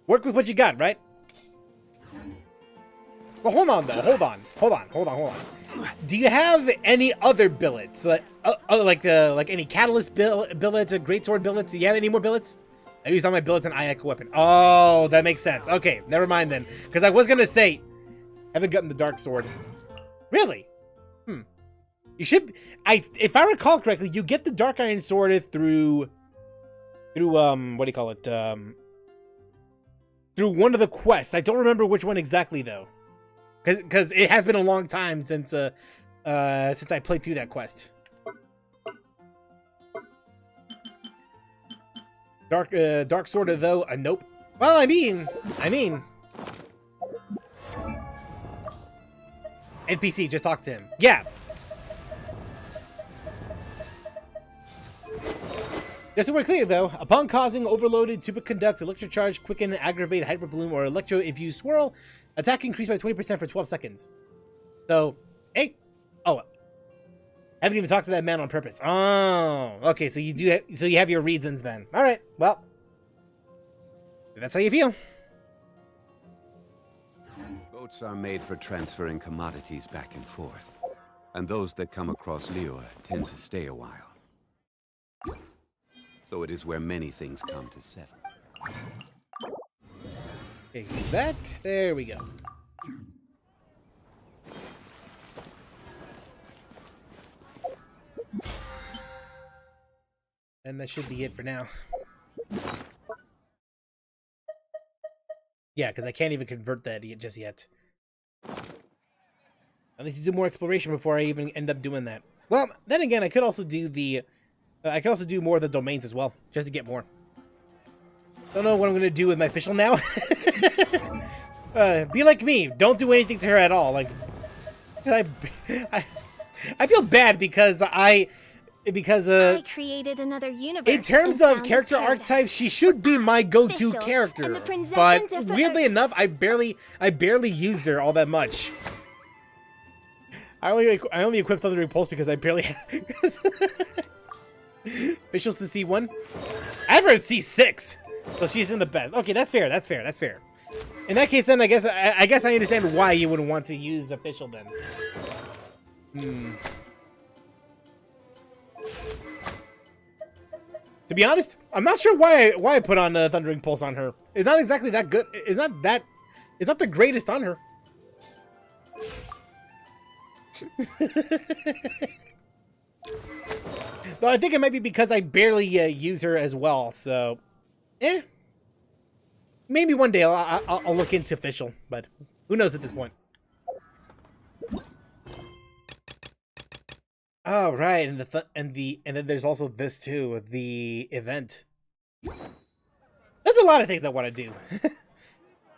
work with what you got, right? Well, hold on though. Hold on. Do you have any other billets? Like any catalyst billets, greatsword billets? Do you have any more billets? I used all my billets on Ayaka weapon. Oh, that makes sense. Okay, never mind then. Because I was gonna say, haven't gotten the dark sword. Really? You should. If I recall correctly, you get the dark iron sword through what do you call it? Through one of the quests. I don't remember which one exactly though, because it has been a long time since I played through that quest. Dark sword though, a nope. Well, I mean, NPC, just talk to him. Yeah. Just so we're clear, though, upon causing overloaded superconduct, electrocharge, quicken, aggravate, hyperbloom, or electro-infused swirl, attack increased by 20% for 12 seconds. So, hey, oh, haven't even talked to that man on purpose. Oh, okay, so you have your reasons then. All right, well, that's how you feel. Boats are made for transferring commodities back and forth, and those that come across Liyue tend to stay a while. So it is where many things come to settle. Okay, that. There we go. And that should be it for now. Yeah, because I can't even convert that just yet. At least do more exploration before I even end up doing that. Well, then again, I could also do the... I can also do more of the domains as well, just to get more. Don't know what I'm gonna do with my official now. Be like me, don't do anything to her at all. Like, I feel bad because I created another universe. In terms of character archetypes, she should be my go-to character. But weirdly enough, I barely used her all that much. I only equipped Thundering Pulse because I barely have. Officials to C1? I have her at C6, so she's in the best. Okay, that's fair. In that case, then I guess I understand why you wouldn't want to use official then. To be honest, I'm not sure why I put on Thundering Pulse on her. It's not exactly that good. It's not the greatest on her. Though I think it might be because I barely use her as well, so... Maybe one day I'll look into official, but who knows at this point. Oh, right, and then there's also this too, the event. There's a lot of things I want to do.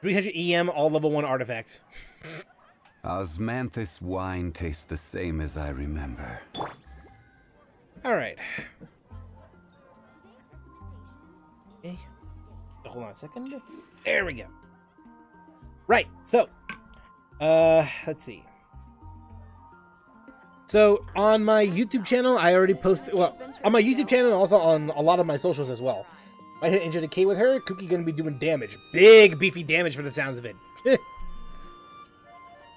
300 EM, all level 1 artifacts. Osmanthus wine tastes the same as I remember. Alright. Okay. Hold on a second. There we go. Right, so. Let's see. So, on my YouTube channel, I already posted... Well, on my YouTube channel and also on a lot of my socials as well. Might hit Injure Decay with her. Cookie gonna be doing damage. Big, beefy damage for the sounds of it.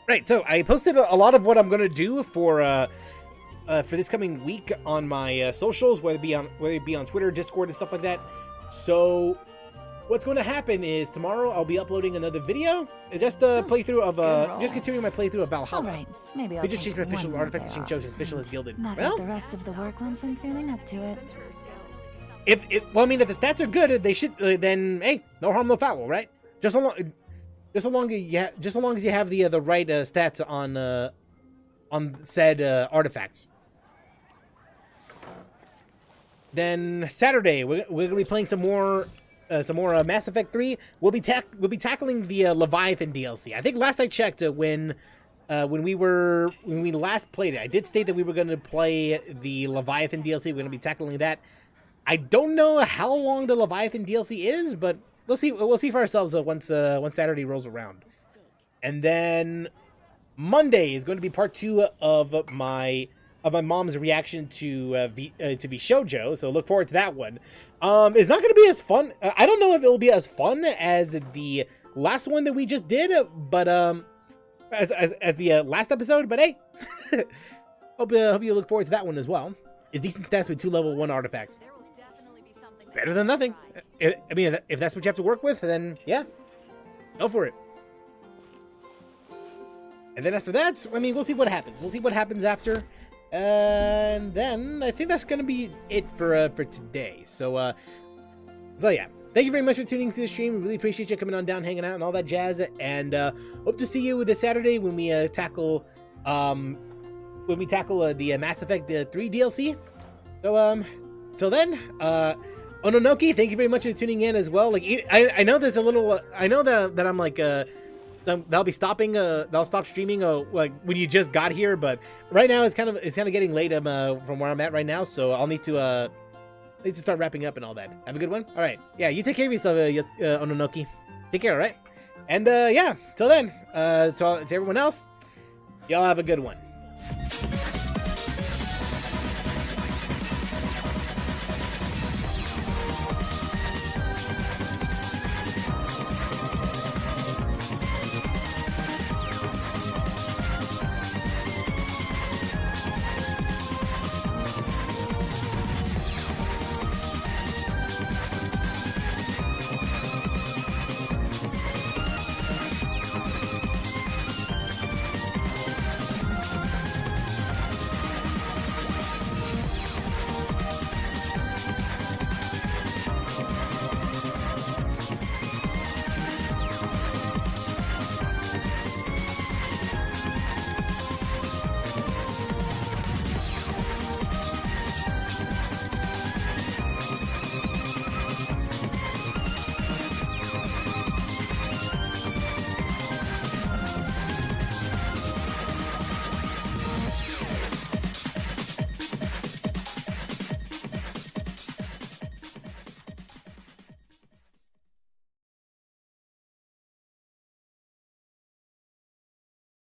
Right, so I posted a lot of what I'm gonna do for this coming week on my socials, whether it be on Twitter, Discord, and stuff like that. So what's going to happen is tomorrow I'll be uploading another video, just a playthrough of just continuing my playthrough of Valhalla. Alright, maybe I'll We just take changed my official one artifact more to day Chosen off. official as gilded. Knock Well, out the rest of the work once I'm feeling up to it. if I mean, if the stats are good, they should. Then hey, no harm, no foul, right? Just so long as you have the right stats on said artifacts. Then Saturday we're gonna be playing some more Mass Effect 3. We'll be tackling the Leviathan DLC. I think last I checked, when we last played it, I did state that we were gonna play the Leviathan DLC. We're gonna be tackling that. I don't know how long the Leviathan DLC is, but we'll see. We'll see for ourselves once Saturday rolls around. And then Monday is going to be part 2 of my mom's reaction to Shoujo. So look forward to that one. It's not going to be as fun. I don't know if it will be as fun as the last one that we just did, but as the last episode. But hey, hope you look forward to that one as well. It's decent stats with 2 level 1 artifacts. Better than nothing. I mean, if that's what you have to work with, then yeah, go for it. And then after that, I mean, we'll see what happens. We'll see what happens after. And then I think that's gonna be it for today. So yeah, thank you very much for tuning to the stream. We really appreciate you coming on down, hanging out, and all that jazz. And hope to see you this Saturday when we tackle the Mass Effect 3 DLC. So till then, Ononoki, thank you very much for tuning in as well. Like I know there's a little, I know that I'm like I'll be stopping. I'll stop streaming like when you just got here, but right now it's kind of getting late from where I'm at right now, so I'll need to start wrapping up and all that. Have a good one. All right, yeah, you take care of yourself, Ononoki. Take care, all right? And yeah, till then, to everyone else, y'all have a good one.